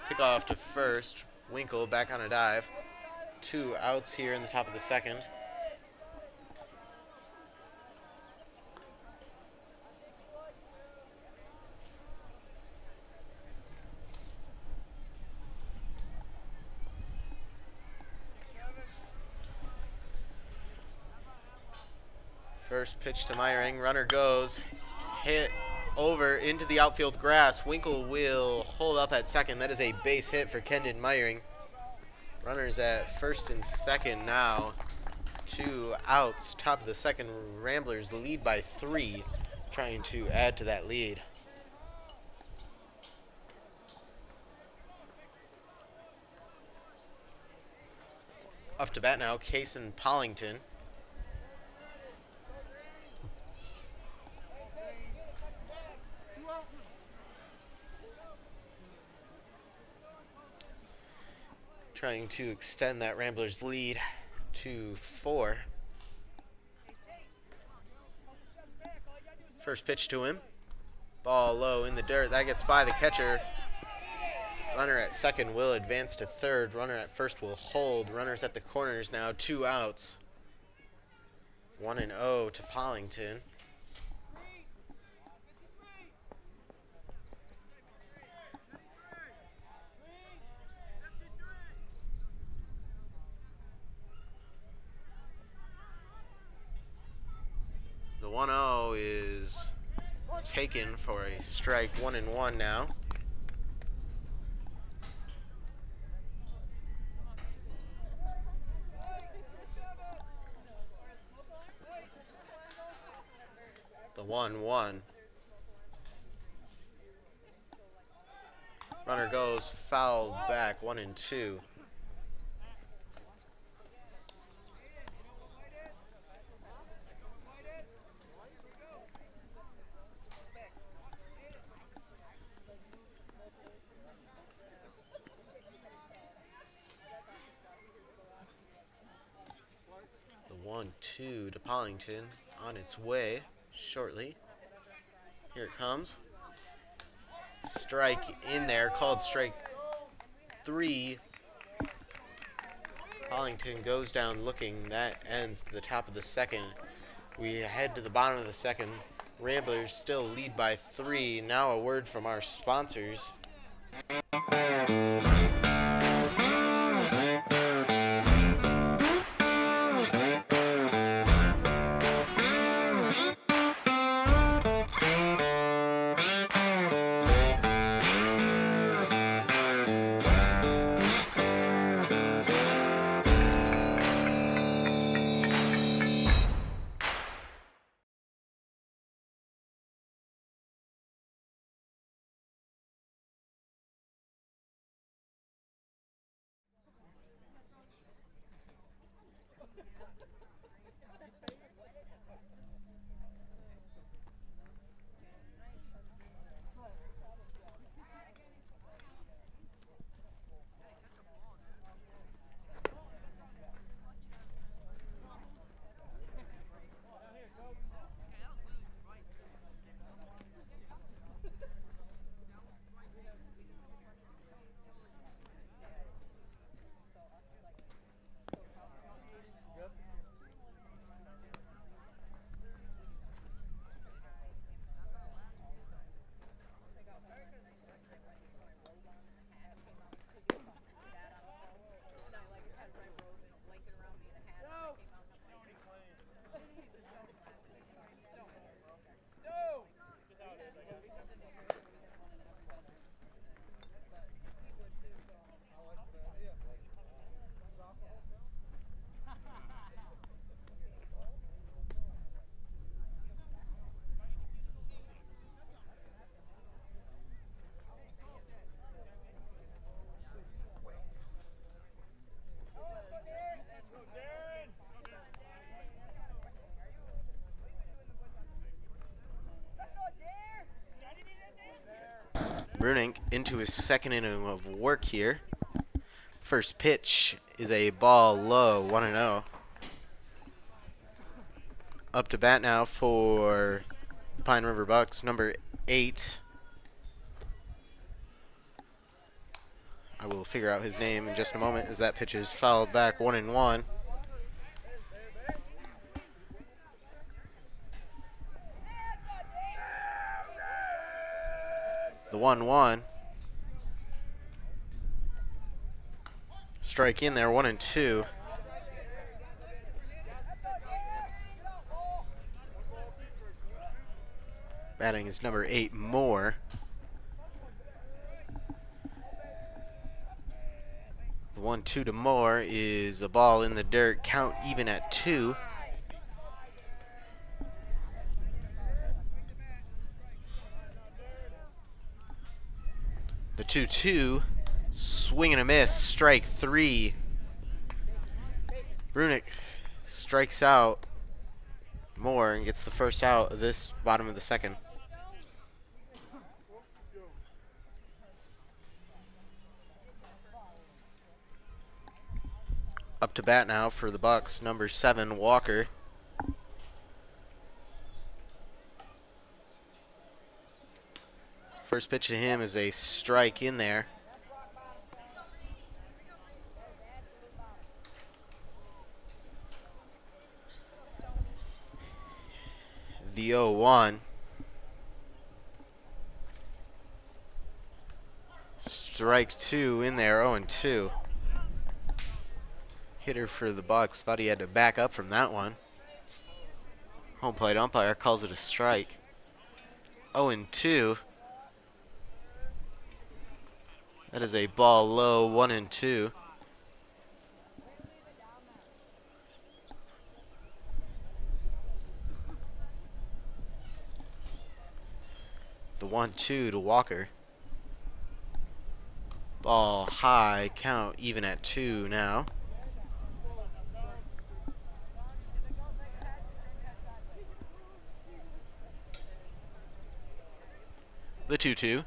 Pick off to first. Winkle back on a dive. 2 outs here in the top of the second. First pitch to Meyering. Runner goes. Hit over into the outfield grass. Winkle will hold up at second. That is a base hit for Kendon Meyering. Runners at first and second now. 2 outs. Top of the second. Ramblers lead by 3. Trying to add to that lead. Up to bat now, Cason Pollington. Trying to extend that Ramblers lead to 4. First pitch to him. Ball low in the dirt. That gets by the catcher. Runner at second will advance to third. Runner at first will hold. Runners at the corners now. 2 outs. 1-0 to Pollington. The 1-0 is taken for a strike. 1-1 now. The 1-1. Runner goes fouled back. 1-2. The 1-2 to Pollington on its way shortly. Here it comes. Strike in there, called strike 3. Pollington goes down looking. That ends the top of the second. We head to the bottom of the second. Ramblers still lead by 3. Now a word from our sponsors. Brunick into his second inning of work here. First pitch is a ball low, 1-0. Up to bat now for the Pine River Bucks, number 8. I will figure out his name in just a moment as that pitch is fouled back, 1-1. The 1-1. Strike in there, 1-2. Batting is number 8, Moore. The 1-2 to Moore is a ball in the dirt, count even at 2. The 2-2, swing and a miss, strike 3. Brunick strikes out Moore and gets the first out of this bottom of the second. Up to bat now for the Bucks, number 7, Walker. First pitch to him is a strike in there. The 0-1. Strike 2 in there, 0-2. Hitter for the Bucks thought he had to back up from that one. Home plate umpire calls it a strike. 0-2. That is a ball low, 1-2. The 1-2 to Walker. Ball high, count even at 2 now. The 2-2.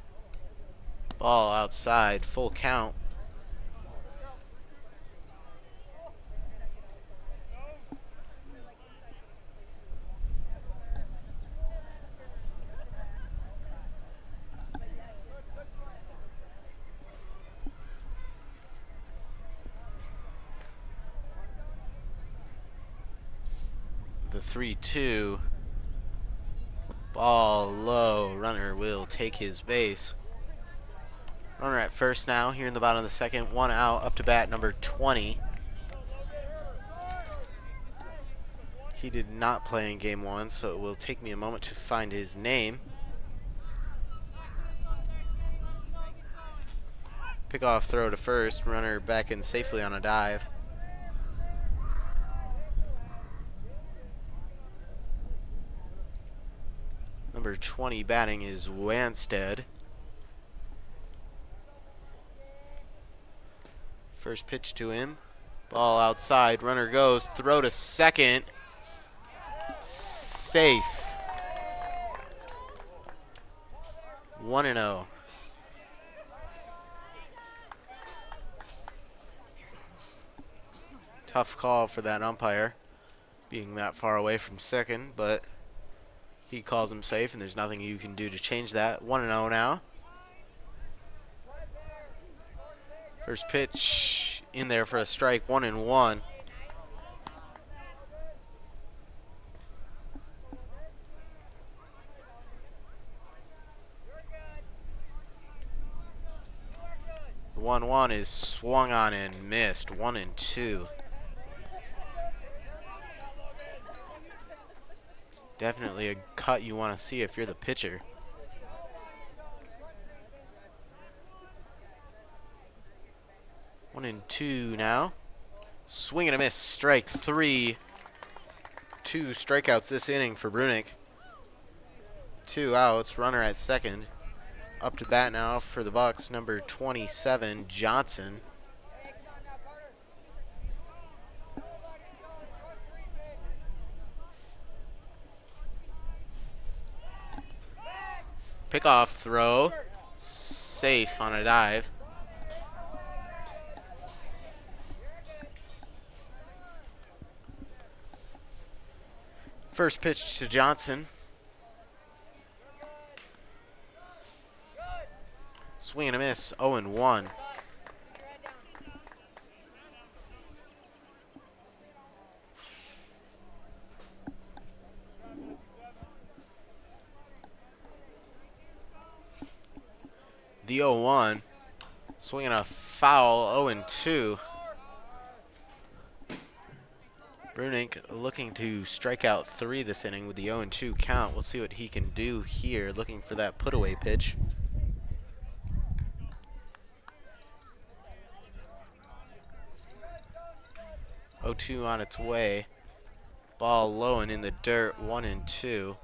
Ball outside, full count. The 3-2. Ball low, runner will take his base. Runner at first now, here in the bottom of the second, 1 out, up to bat number 20. He did not play in game 1, so it will take me a moment to find his name. Pickoff throw to first, runner back in safely on a dive. Number 20 batting is Wanstead. First pitch to him. Ball outside. Runner goes. Throw to second. Safe. 1-0. Tough call for that umpire, being that far away from second, but he calls him safe, and there's nothing you can do to change that. 1-0 now. First pitch in there for a strike, 1-1. The 1-1 is swung on and missed, 1-2. Definitely a cut you want to see if you're the pitcher. One and two now. Swing and a miss. Strike 3. 2 strikeouts this inning for Brunick. 2 outs. Runner at second. Up to bat now for the Bucks, number 27, Johnson. Pickoff throw. Safe on a dive. First pitch to Johnson. Swing and a miss, 0-1. The 0-1. Swinging a foul, 0-2. Brunick looking to strike out 3 this inning with the 0-2 count. We'll see what he can do here, looking for that put-away pitch. 0-2 on its way. Ball low and in the dirt, 1-2.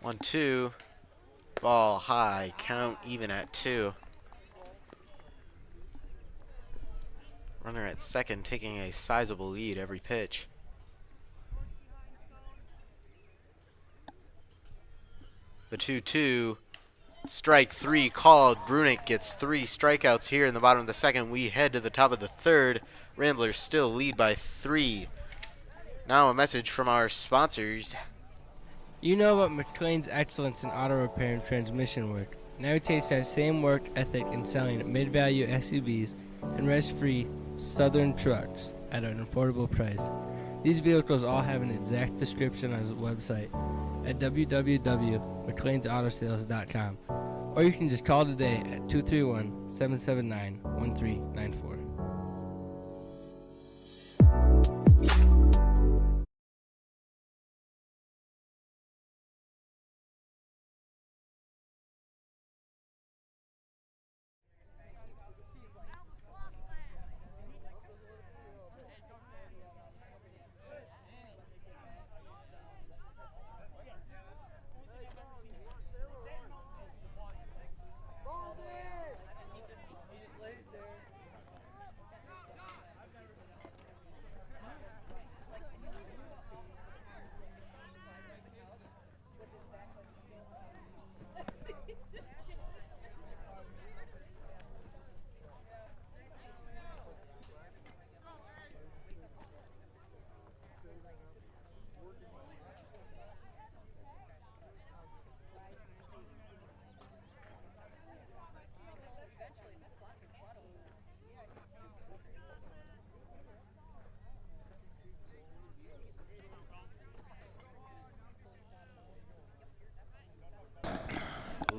One, 2. Ball high, count even at 2. Runner at second taking a sizable lead every pitch. The 2-2, strike 3 called. Brunick gets 3 strikeouts here in the bottom of the second. We head to the top of the third. Ramblers still lead by 3. Now a message from our sponsors. You know about McLain's excellence in auto repair and transmission work. Now he takes that same work ethic in selling mid-value SUVs and rest-free Southern trucks at an affordable price. These vehicles all have an exact description on his website at www.mclainsAutosales.com, or you can just call today at 231-779-1394.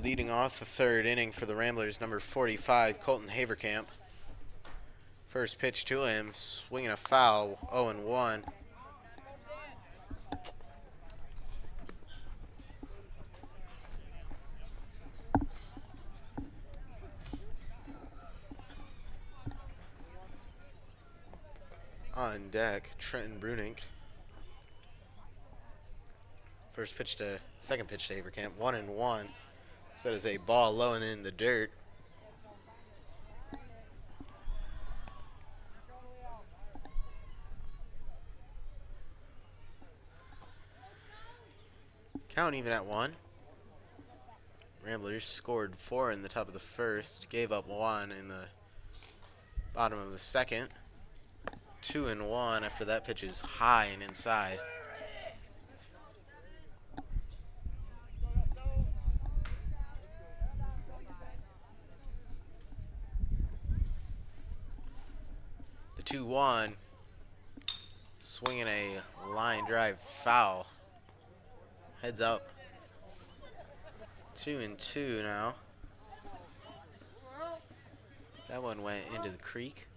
Leading off the third inning for the Ramblers, number 45, Colton Haverkamp. First pitch to him, swinging a foul, 0-1. On deck, Trenton Brunick. Second pitch to Haverkamp, 1-1. So that is a ball low and in the dirt. Count even at 1. Ramblers scored 4 in the top of the first, gave up 1 in the bottom of the second. 2-1 after that pitch is high and inside. The 2-1, swinging a line drive foul. Heads up. 2-2 now. That one went into the creek.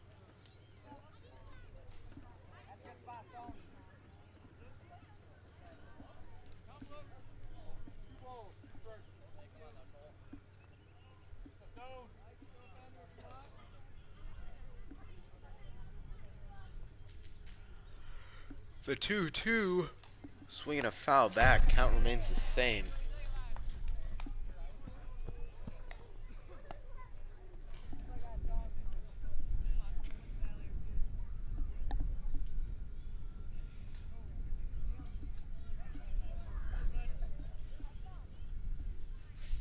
The 2-2. Swinging a foul back. Count remains the same.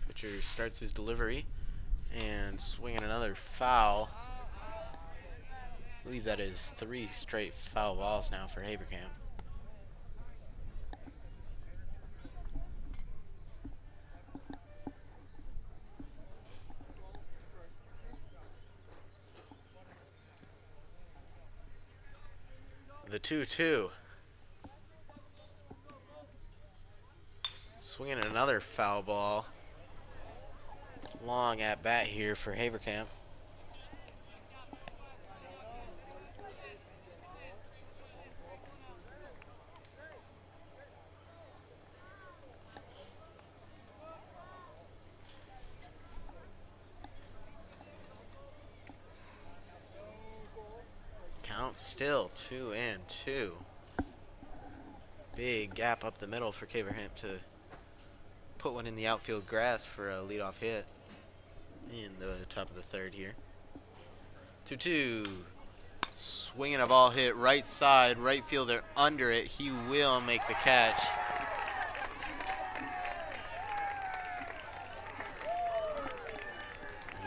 Pitcher starts his delivery and swinging another foul. I believe that is 3 straight foul balls now for Haverkamp. The 2-2. Swinging another foul ball. Long at bat here for Haverkamp. Count still 2-2. Big gap up the middle for Haverkamp to put one in the outfield grass for a leadoff hit in the top of the third here. 2-2. Swinging a ball hit right side, right fielder under it. He will make the catch.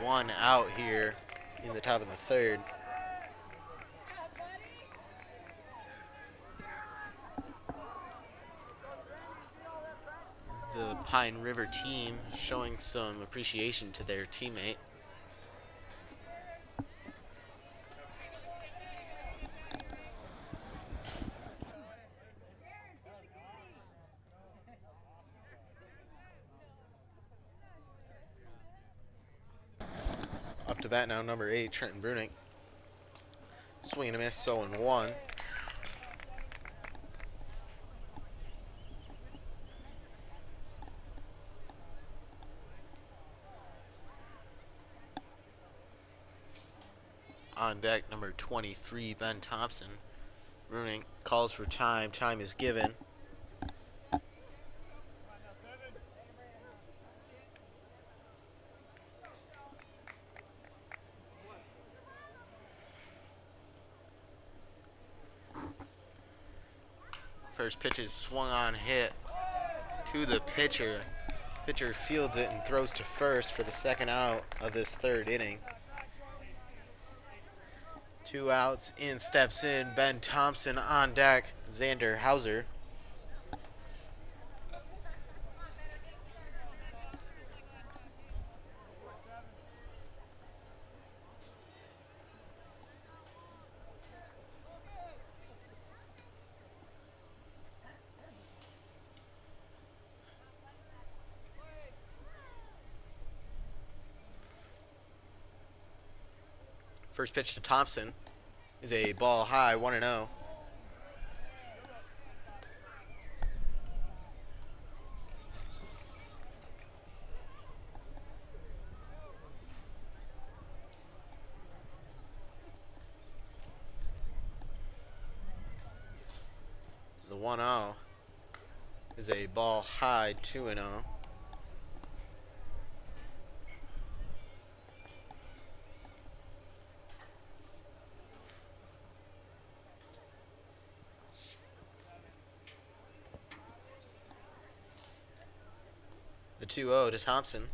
One out here in the top of the third. The Pine River team showing some appreciation to their teammate. Up to bat now, number 8, Trenton Brunick. Swing and a miss, 0-1. On deck, number 23, Ben Thompson. Brunick calls for time. Time is given. First pitch is swung on, hit to the pitcher. Pitcher fields it and throws to first for the second out of this third inning. 2 outs, in steps in Ben Thompson. On deck, Xander Hauser. First pitch to Thompson is a ball high, 1-0. The 1-0 is a ball high, 2-0. The 2-0 to Thompson.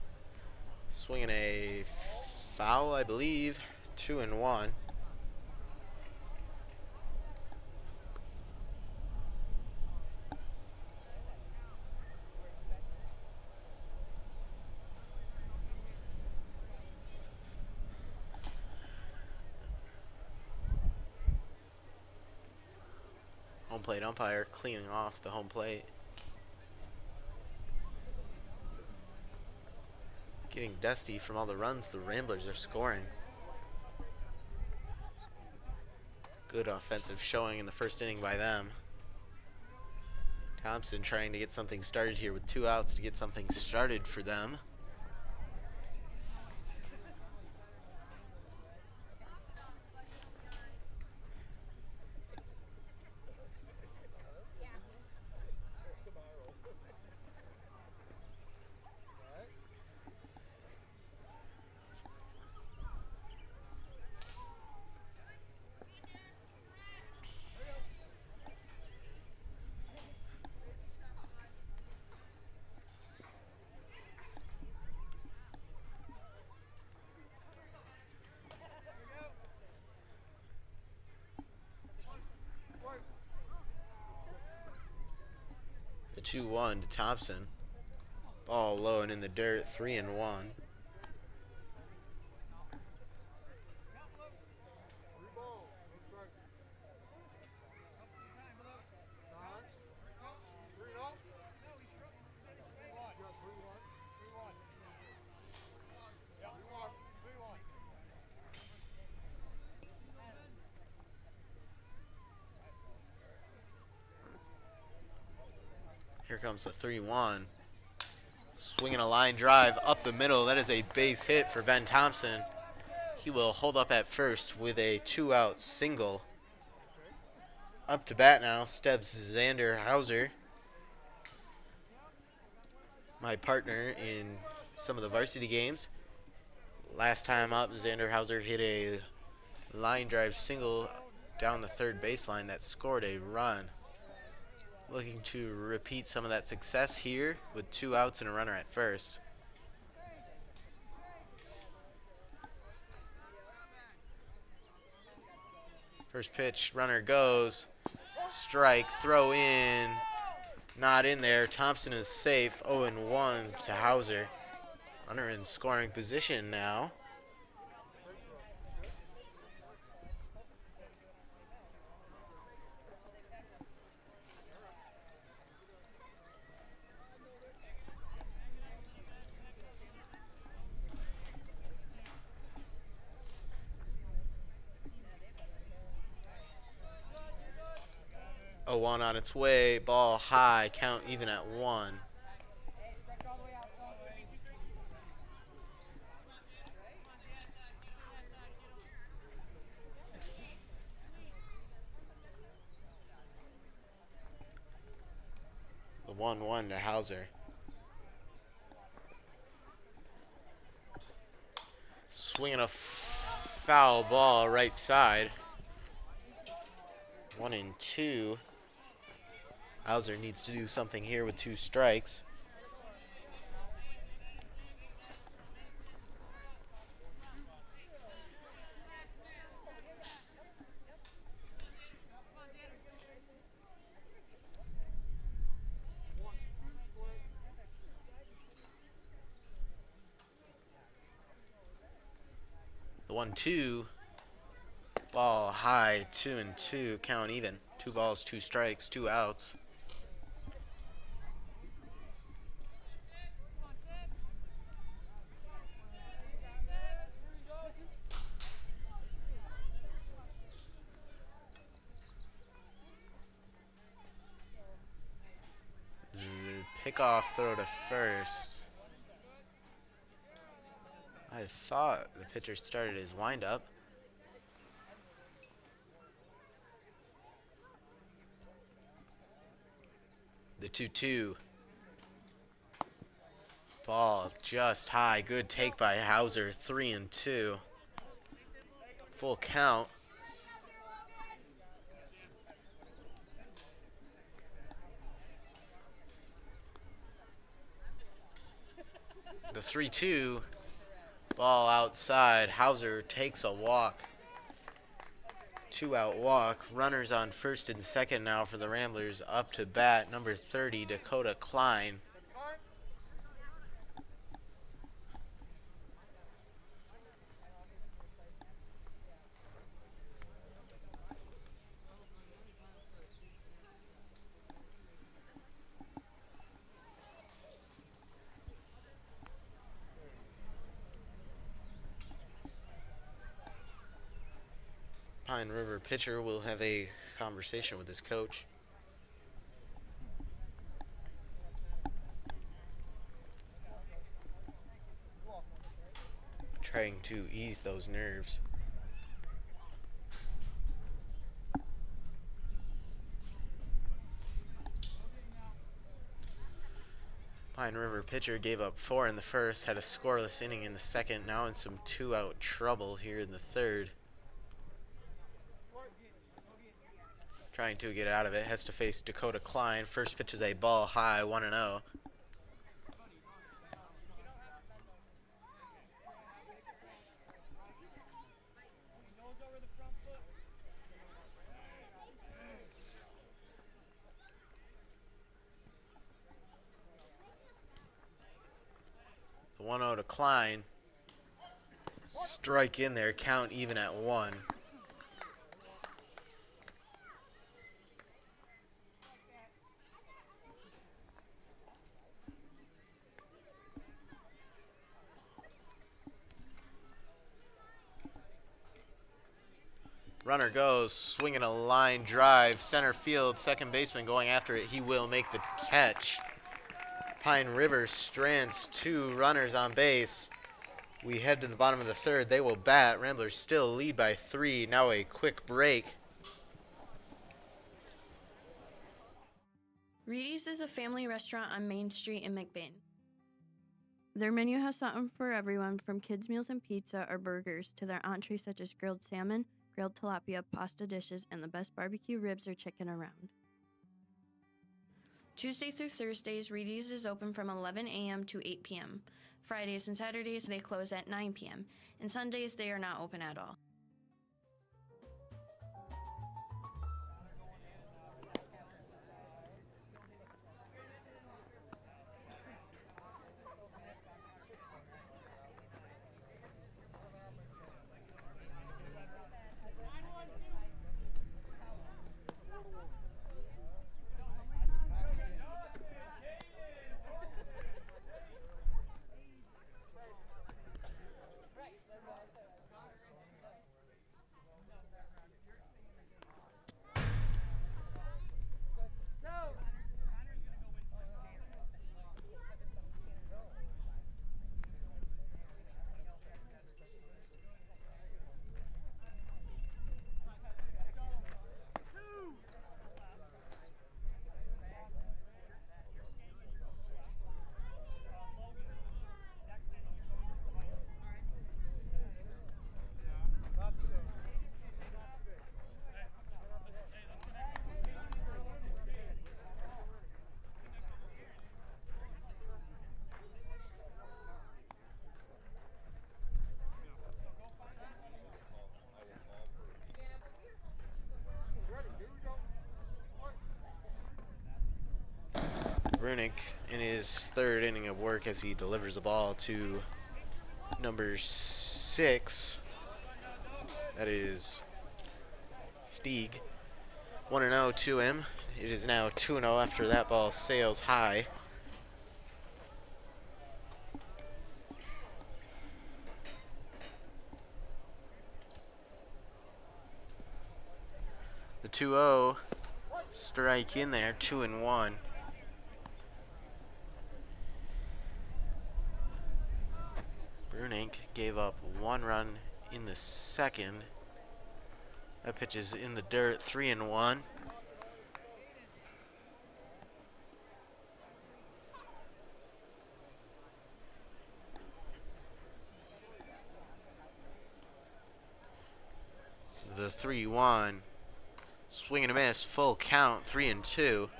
Swinging a foul, I believe. 2-1. Home plate umpire cleaning off the home plate. Getting dusty from all the runs the Ramblers are scoring. Good offensive showing in the first inning by them. Thompson trying to get something started here with 2 outs to get something started for them. The 2-1 to Thompson. Ball low and in the dirt, 3-1. Here comes the 3-1. Swinging a line drive up the middle. That is a base hit for Ben Thompson. He will hold up at first with a 2-out single. Up to bat now steps Xander Hauser. My partner in some of the varsity games. Last time up, Xander Hauser hit a line drive single down the third baseline that scored a run. Looking to repeat some of that success here with 2 outs and a runner at first. First pitch, runner goes. Strike, throw in. Not in there. Thompson is safe. 0-1 to Hauser. Runner in scoring position now. A 1 on its way, ball high, count even at 1. The 1-1 to Hauser. Swinging a foul ball right side. 1-2. Hauser needs to do something here with 2 strikes. The 1-2. Ball high, 2-2, count even. 2 balls, 2 strikes, 2 outs. Pickoff throw to first. I thought the pitcher started his windup. The 2-2. Ball just high. Good take by Hauser. 3-2. Full count. The 3-2. Ball outside. Hauser takes a walk. 2-out walk. Runners on first and second now for the Ramblers. Up to bat, number 30, Dakota Klein. Pine River pitcher will have a conversation with his coach. Trying to ease those nerves. Pine River pitcher gave up 4 in the first, had a scoreless inning in the second, now in some 2-out trouble here in the third. Trying to get out of it, has to face Dakota Klein. First pitch is a ball high, 1-0. The 1-0 to Klein. Strike in there, count even at 1. Runner goes, swinging a line drive, center field, second baseman going after it. He will make the catch. Pine River strands 2 runners on base. We head to the bottom of the 3rd. They will bat. Ramblers still lead by 3. Now a quick break. Reedy's is a family restaurant on Main Street in McBain. Their menu has something for everyone from kids' meals and pizza or burgers to their entrees such as grilled salmon, grilled tilapia, pasta dishes, and the best barbecue ribs or chicken around. Tuesday through Thursdays, Reedy's is open from 11 a.m. to 8 p.m. Fridays and Saturdays, they close at 9 p.m. And Sundays, they are not open at all. Brunick in his 3rd inning of work as he delivers the ball to number 6. That is Stieg. 1-0 to him. It is now 2-0 after that ball sails high. The 2-0 strike in there, 2-1. Brunick gave up 1 run in the 2nd. That pitch is in the dirt, 3-1. The 3-1. Swing and a miss, full count, 3-2.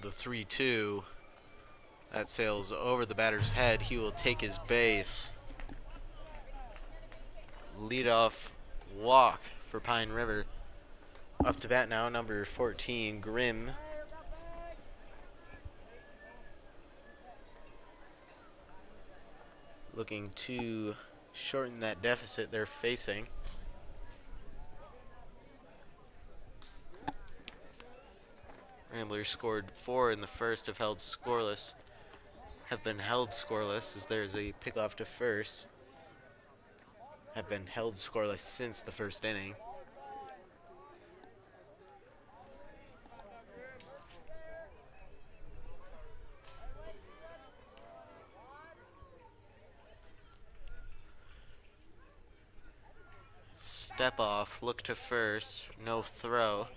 The 3-2, that sails over the batter's head. He will take his base. Leadoff walk for Pine River. Up to bat now, number 14, Grimm. Looking to shorten that deficit they're facing. Ramblers scored 4 in the 1st, have been held scoreless as there's a pickoff to 1st. Have been held scoreless since the 1st inning. Step off, look to 1st, no throw.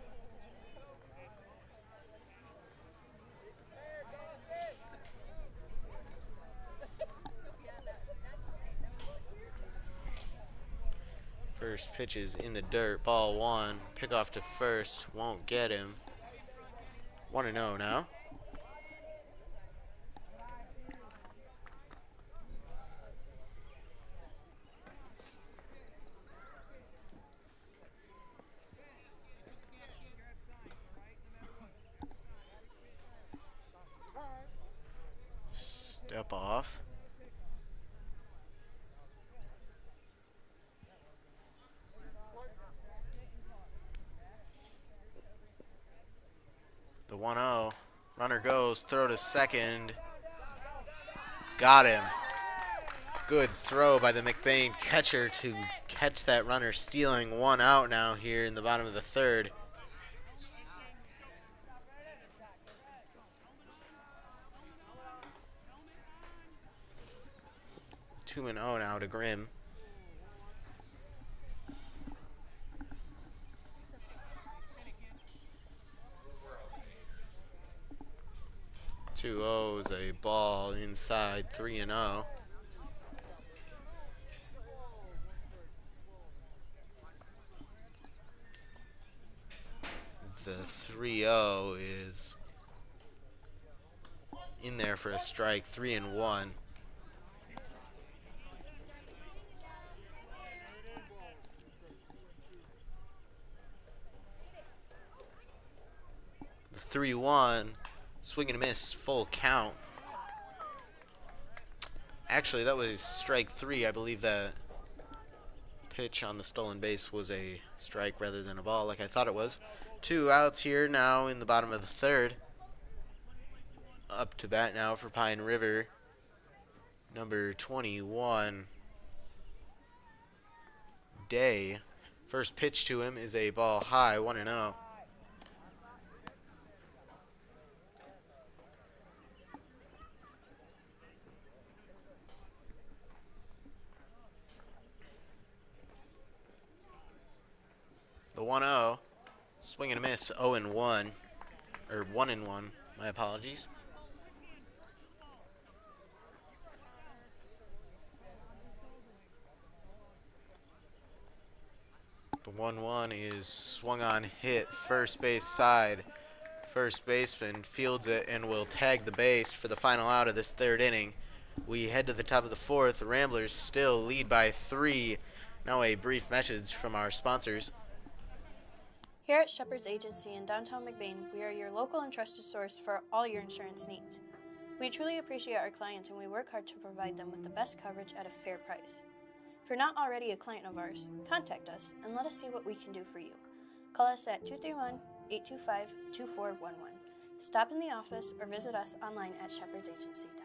First pitch is in the dirt, ball 1. Pick off to 1st, won't get him. 1-0 now. Post throw to second. Got him. Good throw by the McBain catcher to catch that runner, stealing one out now here in the bottom of the third. Two and 0 now to Grimm. 2-0 is a ball inside 3-0. The 3-0 is in there for a strike, 3-1. The 3-1, swing and a miss, full count. Actually, that was strike 3. I believe that pitch on the stolen base was a strike rather than a ball, like I thought it was. 2 outs here now in the bottom of the third. Up to bat now for Pine River, number 21, Day. First pitch to him is a ball high, 1-0. The 1-0, swing and a miss, 0-1, or 1-1, my apologies. The 1-1 is swung on, hit, first base side. First baseman fields it and will tag the base for the final out of this third inning. We head to the top of the fourth. The Ramblers still lead by 3. Now a brief message from our sponsors. Here at Shepherd's Agency in downtown McBain, we are your local and trusted source for all your insurance needs. We truly appreciate our clients and we work hard to provide them with the best coverage at a fair price. If you're not already a client of ours, contact us and let us see what we can do for you. Call us at 231-825-2411. Stop in the office or visit us online at shepherdsagency.com.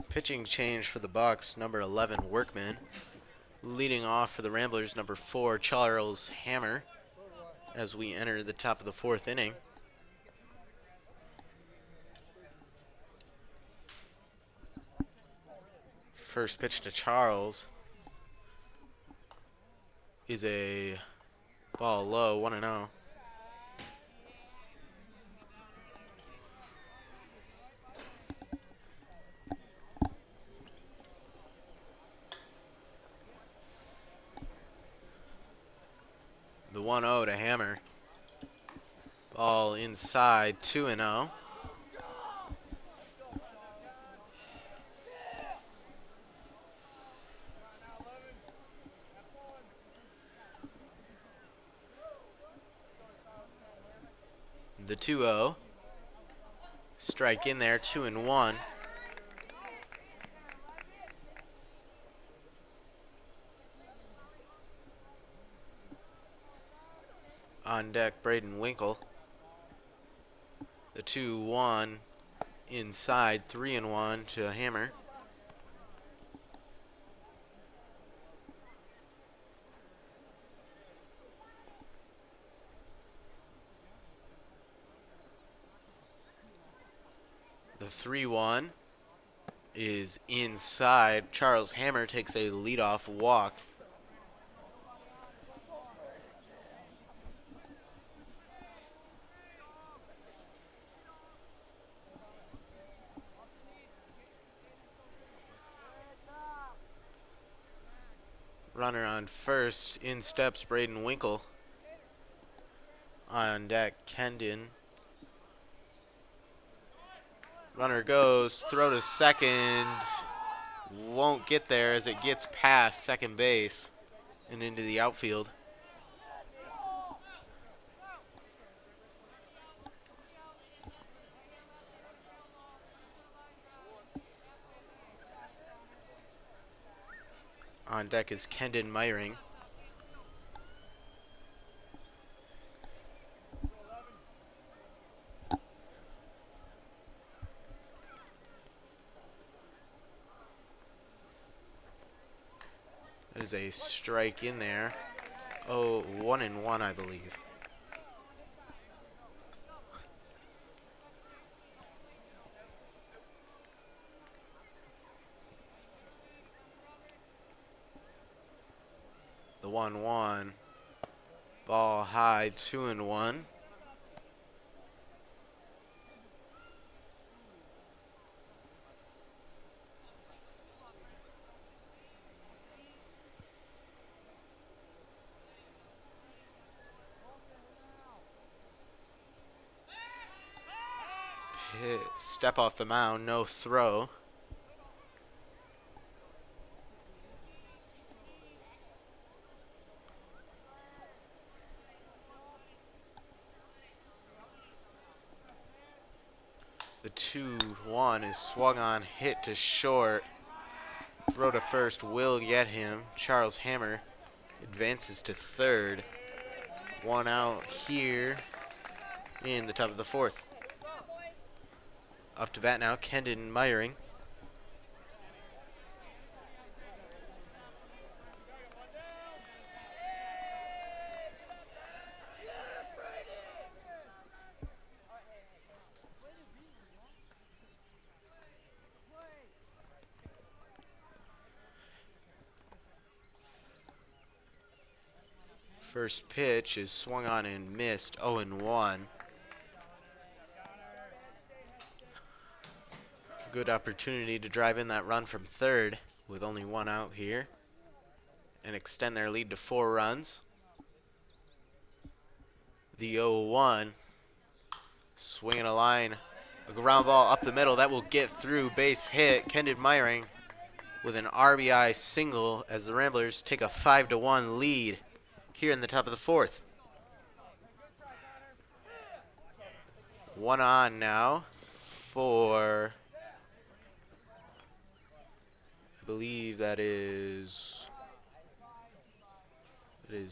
Pitching change for the Bucks, number 11, Workman. Leading off for the Ramblers, number 4, Charles Hammer, as we enter the top of the fourth inning. First pitch to Charles is a ball low, 1-0. The 1-0 to Hammer. Ball inside, 2-0. The 2-0. Strike in there, 2-1. On deck, Braden Winkle. The 2-1 inside, 3-1 to Hammer. The 3-1 is inside. Charles Hammer takes a leadoff walk. Runner on first. In steps Braden Winkle. On deck, Kendon. Runner goes, throw to second. Won't get there as it gets past second base and into the outfield. On deck is Kendon Meyering. That is a strike in there. Oh, 1-1, I believe. The 1-1. Ball high, 2-1. Step off the mound, no throw. The 2-1 is swung on, hit to short. Throw to first will get him. Charles Hammer advances to third. One out here in the top of the fourth. Up to bat now, Kendon Meyering. First pitch is swung on and missed, 0-1. Good opportunity to drive in that run from third with only one out here and extend their lead to 4 runs. The 0-1, swinging a line, a ground ball up the middle. That will get through, base hit. Kendon Meyering with an RBI single as the Ramblers take a 5-1 lead here in the top of the fourth. One on now for, I believe that is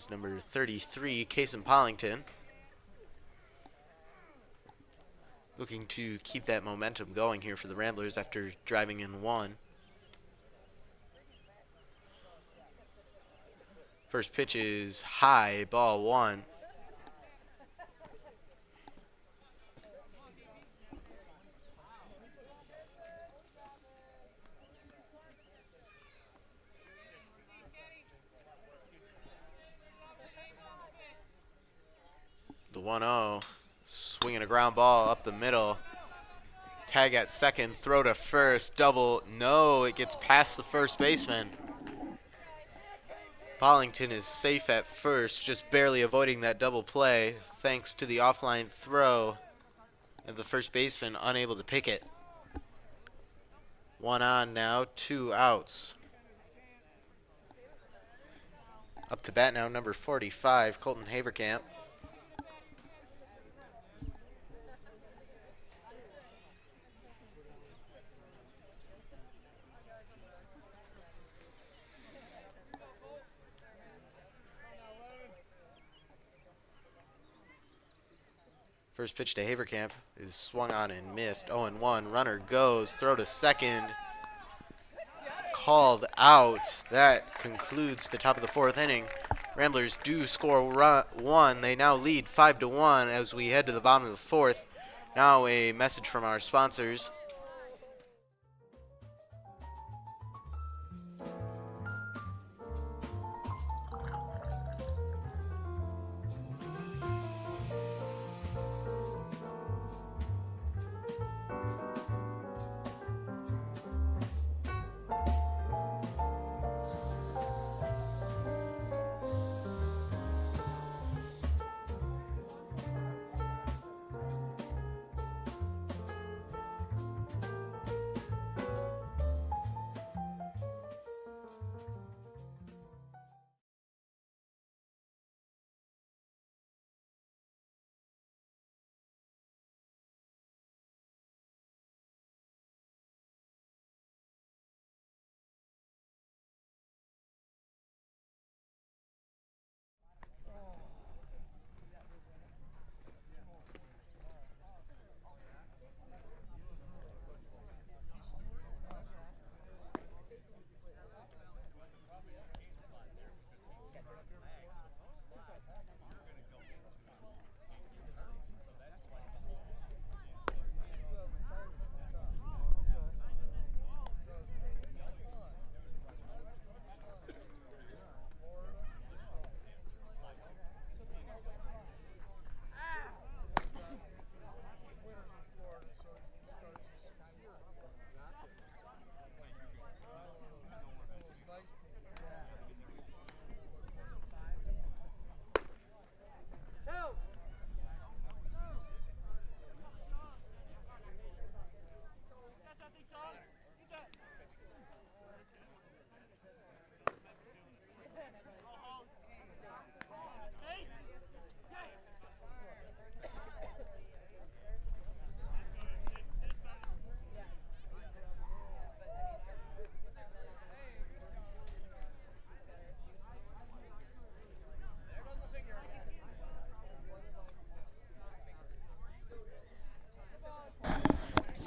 number 33, Cason Pollington. Looking to keep that momentum going here for the Ramblers after driving in 1. First pitch is high, ball 1. the 1-0. Swinging a ground ball up the middle. Tag at second, throw to first, double. No, it gets past the first baseman. Bollington is safe at first, just barely avoiding that double play thanks to the offline throw of the first baseman unable to pick it. 1 on now, 2 outs. Up to bat now, number 45, Colton Haverkamp. First pitch to Haverkamp is swung on and missed. 0-1. Runner goes. Throw to second. Called out. That concludes the top of the 4th inning. Ramblers do score one. They now lead 5-1 as we head to the bottom of the 4th. Now a message from our sponsors.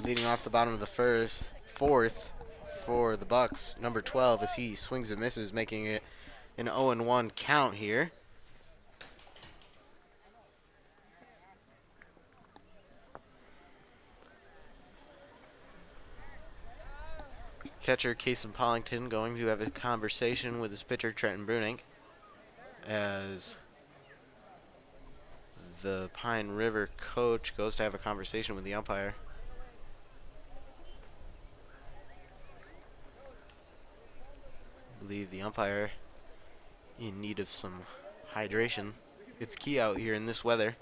Leading off the bottom of the 4th for the Bucks, number 12, as he swings and misses, making it an 0-1 count here. Catcher Kason Pollington going to have a conversation with his pitcher Trenton Brunink as the Pine River coach goes to have a conversation with the umpire. I believe the umpire in need of some hydration. It's key out here in this weather.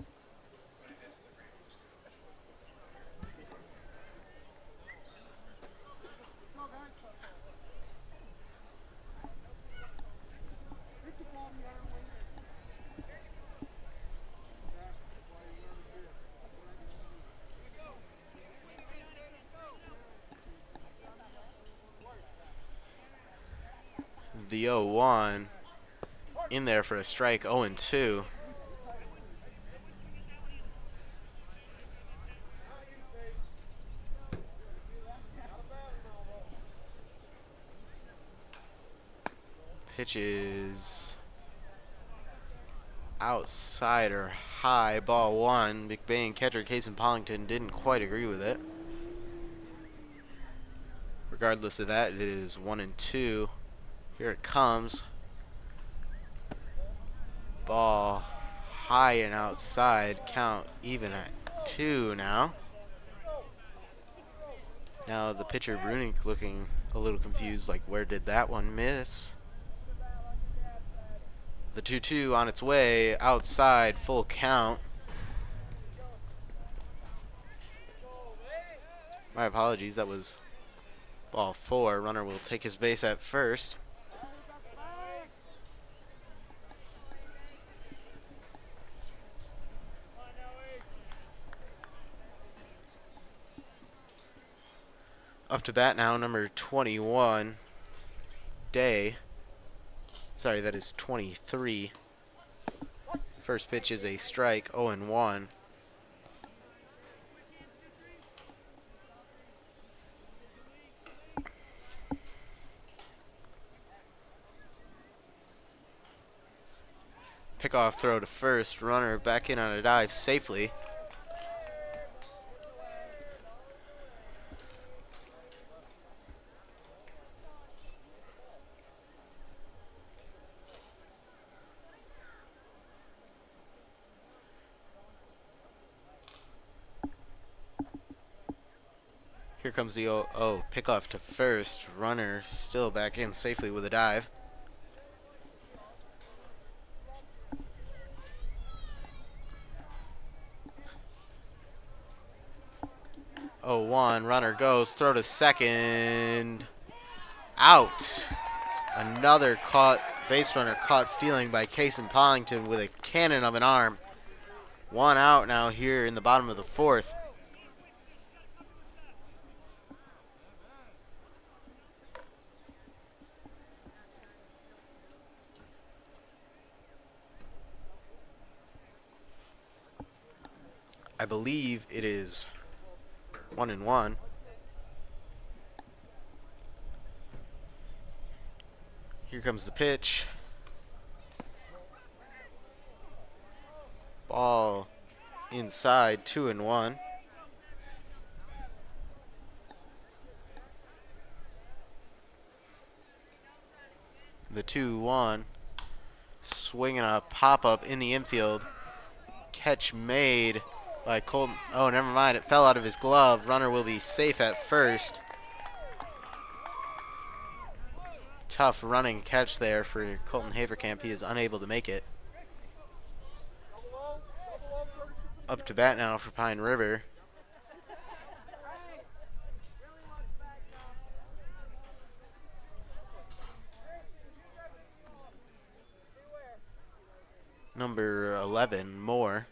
The 0-1 in there for a strike. 0-2. Pitch is outside or high. Ball 1. McBain, catcher Kason Pollington didn't quite agree with it. Regardless of that, it is 1-2. Here it comes. Ball high and outside. Count even at 2 now. Now the pitcher Brunick looking a little confused, like where did that one miss? The 2-2 on its way, outside, full count. My apologies, that was ball 4. Runner will take his base at first. Up to bat now, number 21, Day. Sorry, that is 23. First pitch is a strike, 0-1. Pickoff throw to first. Runner back in on a dive safely. Here comes the pickoff to first. Runner still back in safely with a dive. Oh, 1. Runner goes. Throw to second. Out. Another base runner caught stealing by Cason Pollington with a cannon of an arm. 1 out now here in the bottom of the 4th. I believe it is 1-1. Here comes the pitch. Ball inside, 2-1. The 2-1. Swinging a pop-up in the infield. Catch made by Colton. Oh, never mind. It fell out of his glove. Runner will be safe at first. Tough running catch there for Colton Haverkamp. He is unable to make it. Up to bat now for Pine River. Number 11, Moore.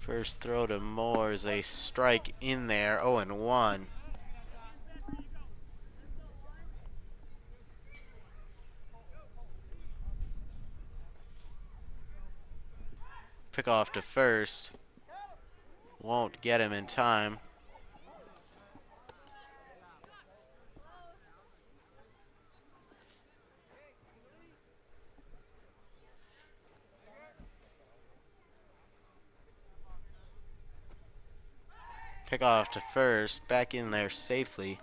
First throw to Moore is a strike in there, 0-1. Pick off to first. Won't get him in time. Pick off to first, back in there safely.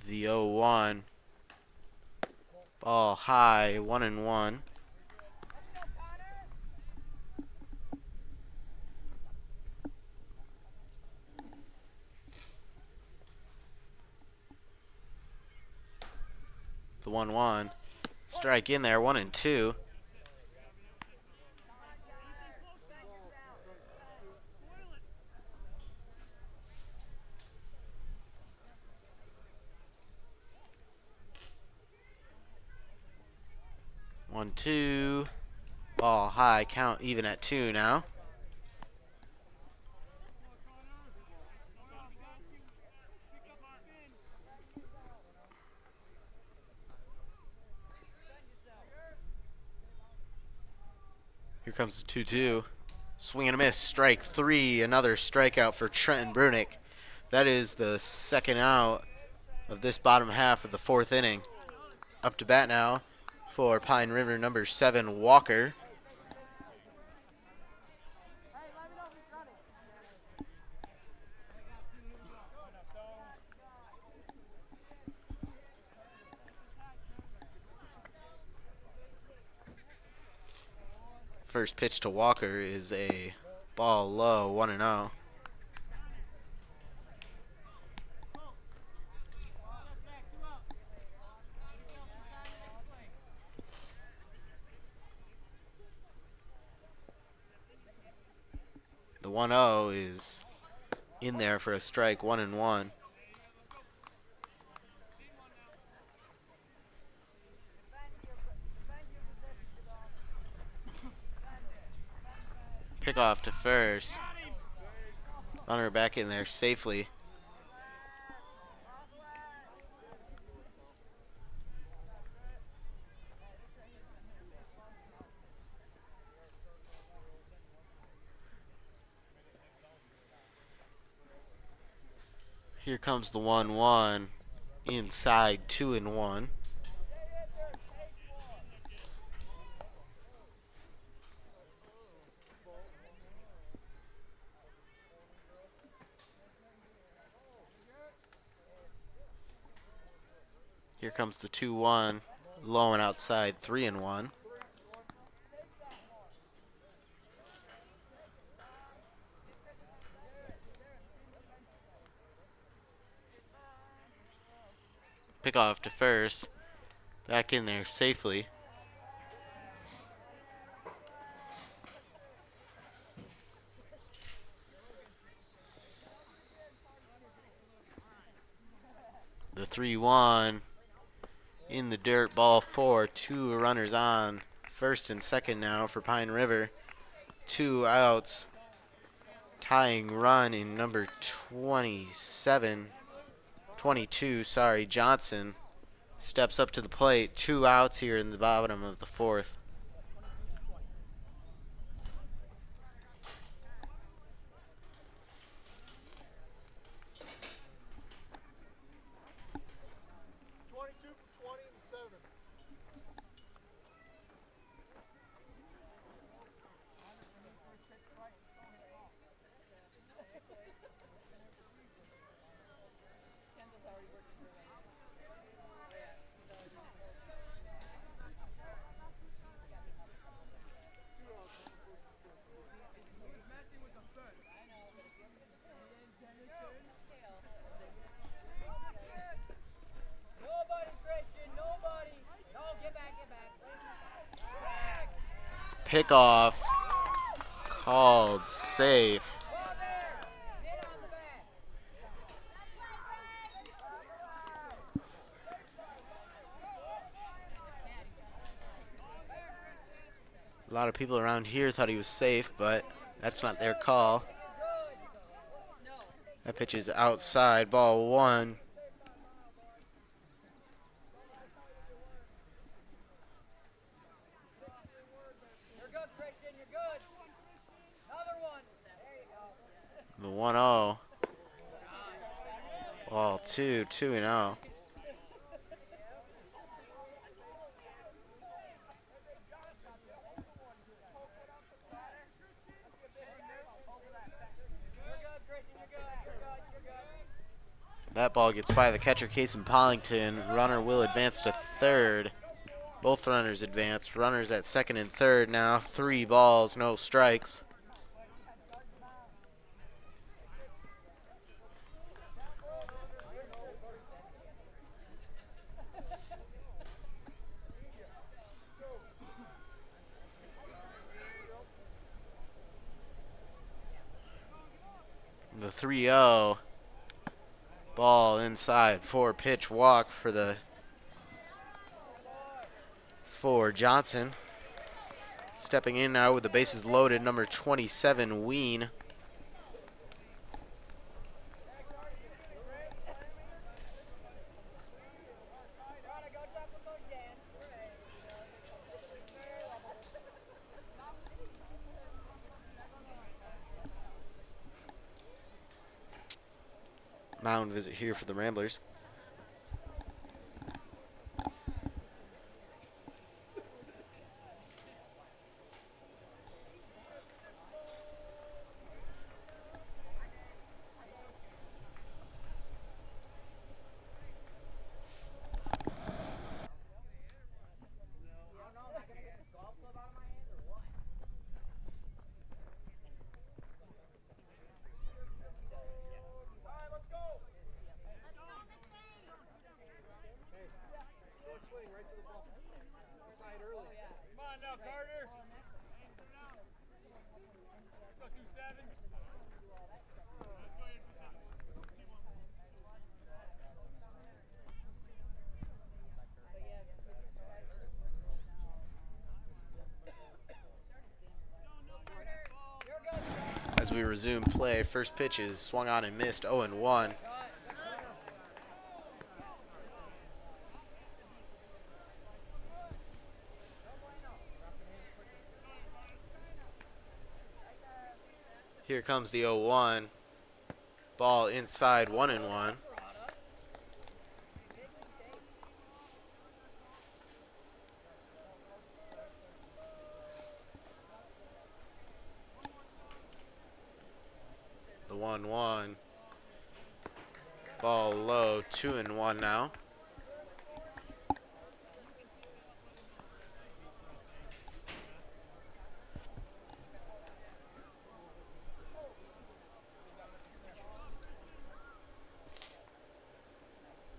The 0-1. Ball high, 1-1. The 1-1. Strike in there, 1-2. One, 2. Ball high, count even at 2 now. Here comes the 2-2. Swing and a miss. Strike 3. Another strikeout for Trenton Brunick. That is the second out of this bottom half of the 4th inning. Up to bat now for Pine River, number 7, Walker. First pitch to Walker is a ball low, 1-0. The 1-0 is in there for a strike, 1-1. Pick off to first. Runner back in there safely. Here comes the 1-1. Inside, 2-1. Here comes the 2-1, low and outside, 3-1. Pick off to first, back in there safely. The 3-1. In the dirt, ball 4, 2 runners on. First and second now for Pine River. 2 outs. Tying run in number 22, Johnson steps up to the plate. 2 outs here in the bottom of the 4th. Pickoff called safe. A lot of people around here thought he was safe, but that's not their call. That pitch is outside, ball 1. The 1-0. Ball 2, 2-0. That ball gets by the catcher, Casey Pollington. Runner will advance to third. Both runners advance. Runners at second and third now. 3 balls, no strikes. The 3-0. Ball inside, 4-pitch walk for Johnson. Stepping in now with the bases loaded, number 27, Ween. mound visit here for the Ramblers. As we resume play, first pitch is swung on and missed, 0-1. Here comes the 0-1. Ball inside, 1-1. The 1-1. Ball low, 2-1 now.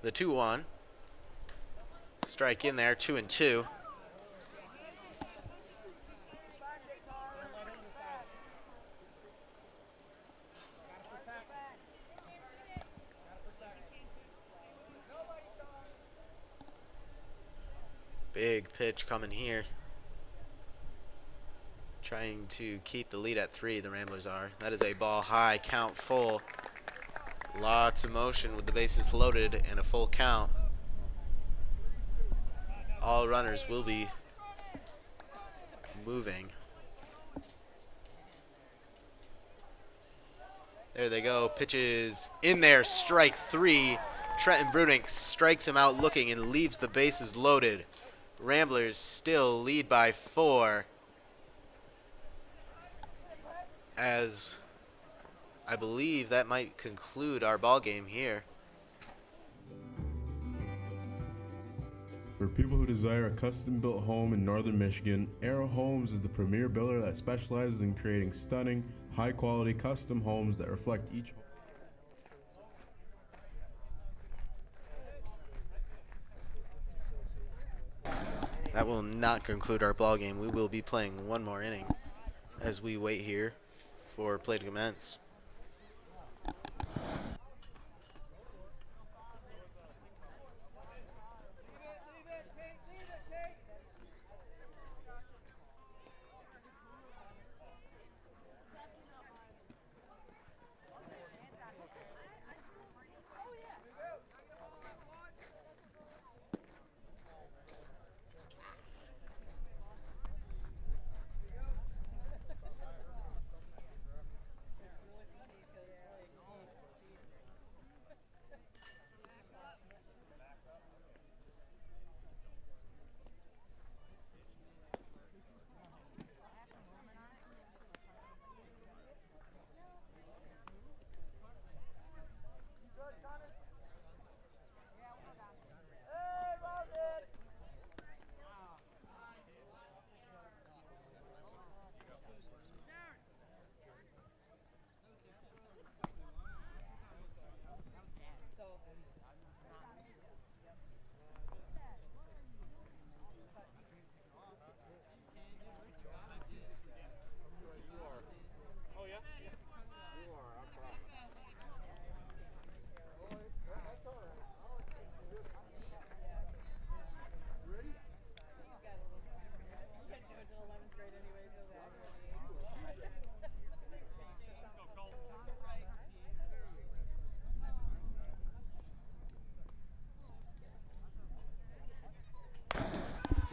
The 2-1. Strike in there, 2-2. Big pitch coming here. Trying to keep the lead at 3, the Ramblers are. That is a ball high, count full. Lots of motion with the bases loaded and a full count. All runners will be moving. There they go. Pitches in there. Strike 3. Trenton Brudink strikes him out looking and leaves the bases loaded. Ramblers still lead by 4. As I believe that might conclude our ball game here. For people who desire a custom-built home in northern Michigan, Arrow Homes is the premier builder that specializes in creating stunning, high-quality custom homes that reflect each home. That will not conclude our ball game. We will be playing one more inning as we wait here for play to commence.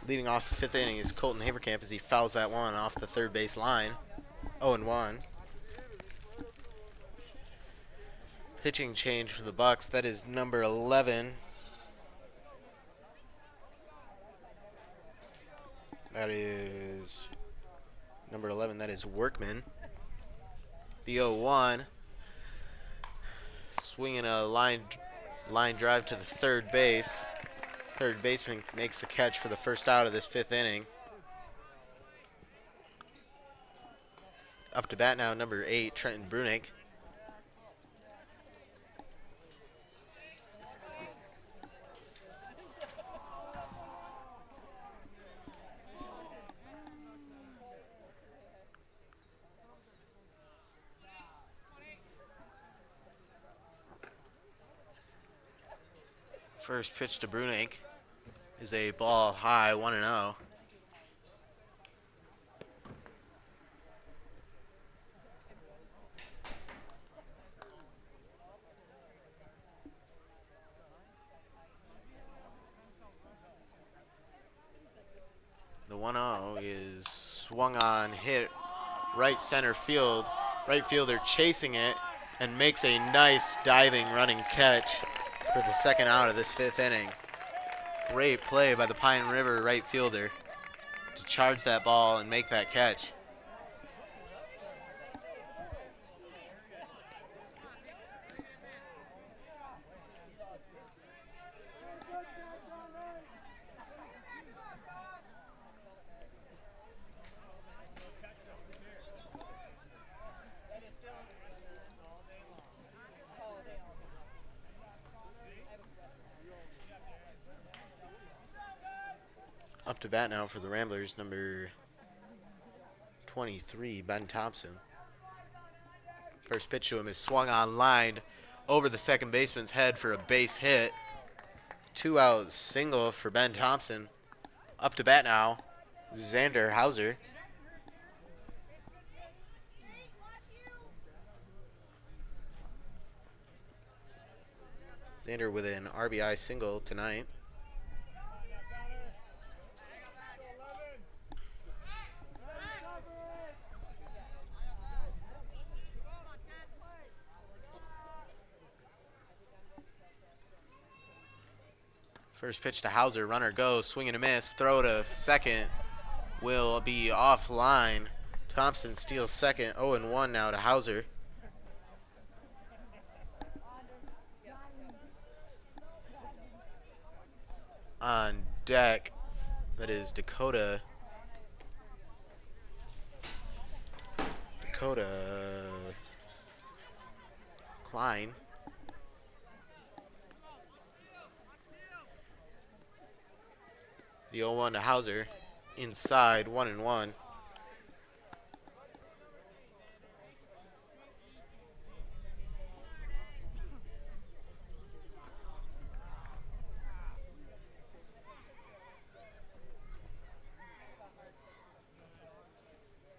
Leading off the 5th inning is Colton Haverkamp as he fouls that one off the third base line. 0-1. Pitching change for the Bucks. That is number 11. That is number 11. That is Workman. The 0-1. Swinging a line drive to the third base. Third baseman makes the catch for the first out of this 5th inning. Up to bat now, number 8, Trenton Brunick. First pitch to Brunick is a ball high, 1-0. The 1-0 is swung on, hit right center field. Right fielder chasing it and makes a nice diving running catch for the second out of this 5th inning. Great play by the Pine River right fielder to charge that ball and make that catch. Up to bat now for the Ramblers, number 23, Ben Thompson. First pitch to him is swung on line over the second baseman's head for a base hit. 2-out single for Ben Thompson. Up to bat now, Xander Hauser. Xander with an RBI single tonight. First pitch to Hauser, runner goes, swing and a miss, throw to second, will be offline. Thompson steals second, 0-1 now to Hauser. On deck, that is Dakota Klein. The 0-1 to Hauser, inside, 1-1.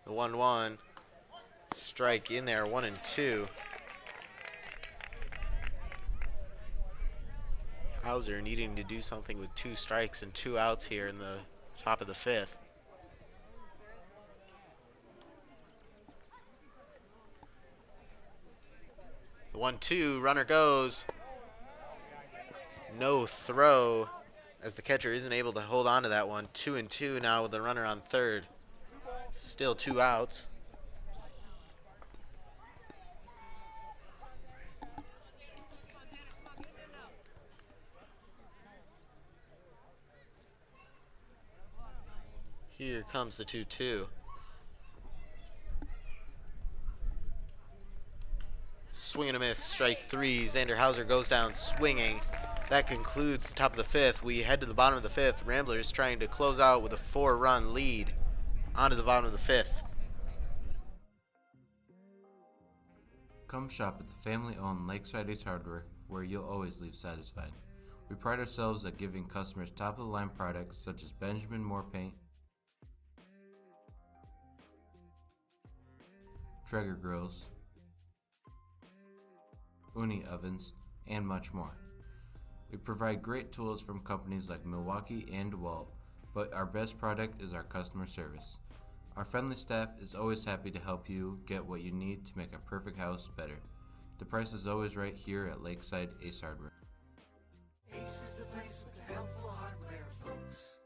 The 1-1, strike in there, 1-2. Hauser needing to do something with 2 strikes and 2 outs here in the top of the 5th. The 1-2, runner goes. No throw as the catcher isn't able to hold on to that one. 2-2 now with the runner on third. Still 2 outs. Here comes the 2-2. Swing and a miss, strike 3. Xander Hauser goes down swinging. That concludes the top of the 5th. We head to the bottom of the 5th. Ramblers trying to close out with a 4-run lead onto the bottom of the 5th. Come shop at the family-owned Lakeside Ace Hardware, where you'll always leave satisfied. We pride ourselves at giving customers top-of-the-line products such as Benjamin Moore paint, Traeger grills, Uni ovens, and much more. We provide great tools from companies like Milwaukee and DeWalt, but our best product is our customer service. Our friendly staff is always happy to help you get what you need to make a perfect house better. The price is always right here at Lakeside Ace Hardware. Ace is the place with the helpful hardware, folks.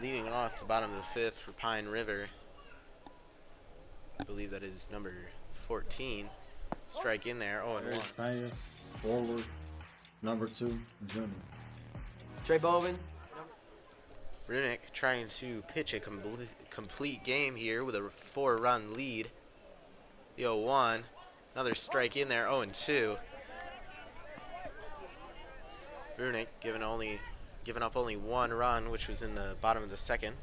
Leading off the bottom of the fifth for Pine River. I believe that is number 14. Strike in there. Oh, and one. Payne, forward, number 2, junior. Trey Bowman. Runick trying to pitch a complete game here with a 4-run lead. The 0-1. Another strike in there. 0-2. Runick giving up only 1 run, which was in the bottom of the second.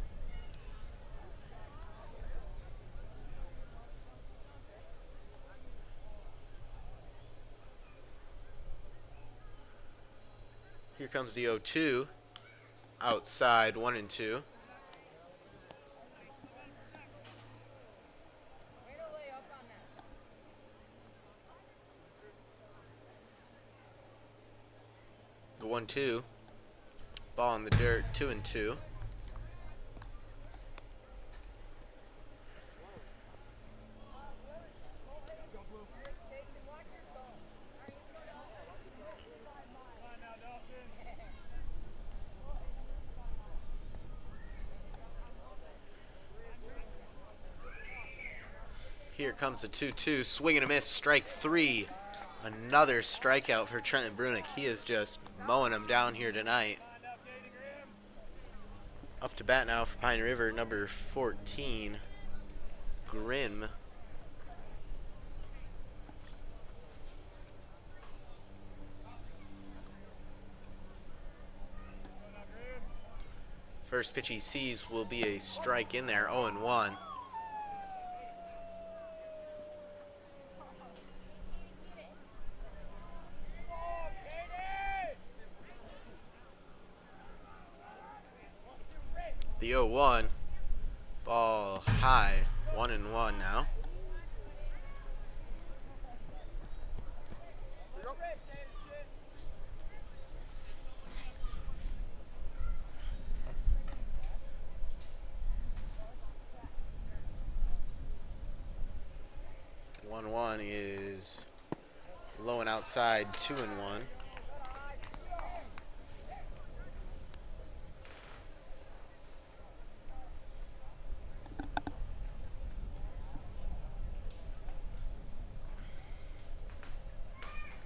Here comes the 0-2. Outside, 1-2. The 1-2. Ball in the dirt, 2-2. Here comes the 2-2, swing and a miss, strike 3. Another strikeout for Trenton Brunick. He is just mowing them down here tonight. Up to bat now for Pine River, number 14, Grimm. First pitch he sees will be a strike in there, 0-1. The 0-1, ball high, 1-1 now. One is low and outside, 2-1.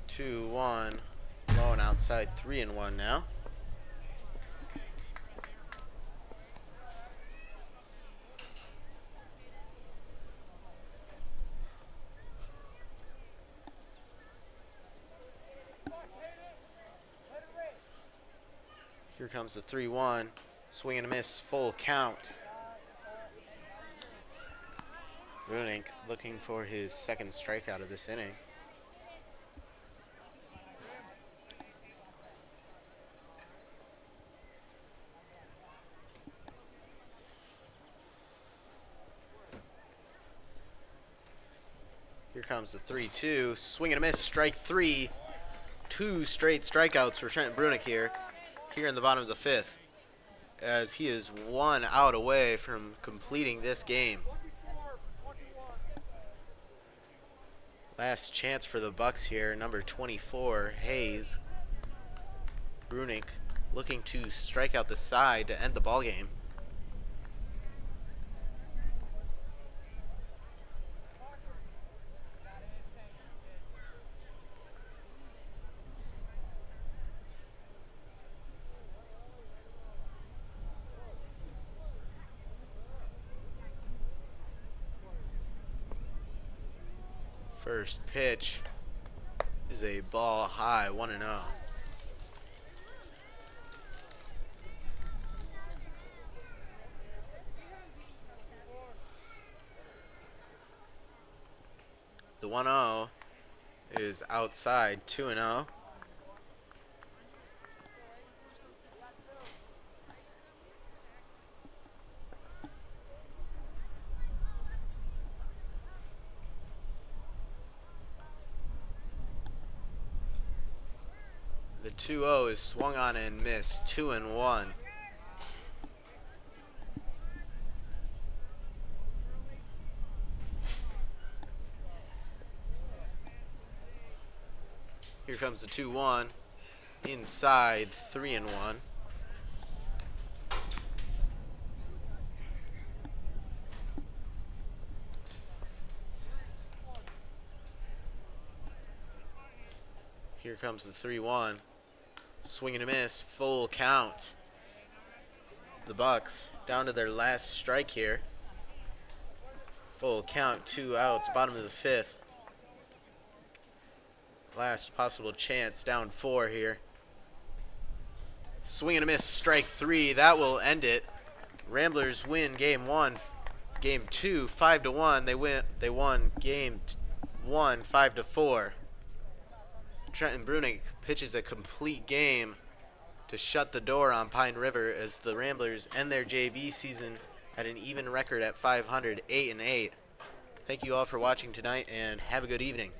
Two, one, low and outside, 3-1 now. Here comes the 3-1, swing and a miss, full count. Runick looking for his second strikeout of this inning. Here comes the 3-2, swing and a miss, strike 3. 2 straight strikeouts for Trenton Brunick here in the bottom of the fifth, as he is 1 out away from completing this game. Last chance for the Bucks here. Number 24, Hayes. Brunick looking to strike out the side to end the ball game. First pitch is a ball high, 1-0. The 1-0 is outside, 2-0. The 2-0 is swung on and missed, 2-1. Here comes the 2-1, inside, 3-1. Here comes the 3-1. Swing and a miss, full count. The Bucks down to their last strike here. Full count, 2 outs, bottom of the 5th. Last possible chance, down 4 here. Swing and a miss, strike 3. That will end it. Ramblers win game 1. Game 2, 5-1. They won game 1, 5-4. Trenton Brunick pitches a complete game to shut the door on Pine River as the Ramblers end their JV season at an even record at 500, 8-8. Thank you all for watching tonight and have a good evening.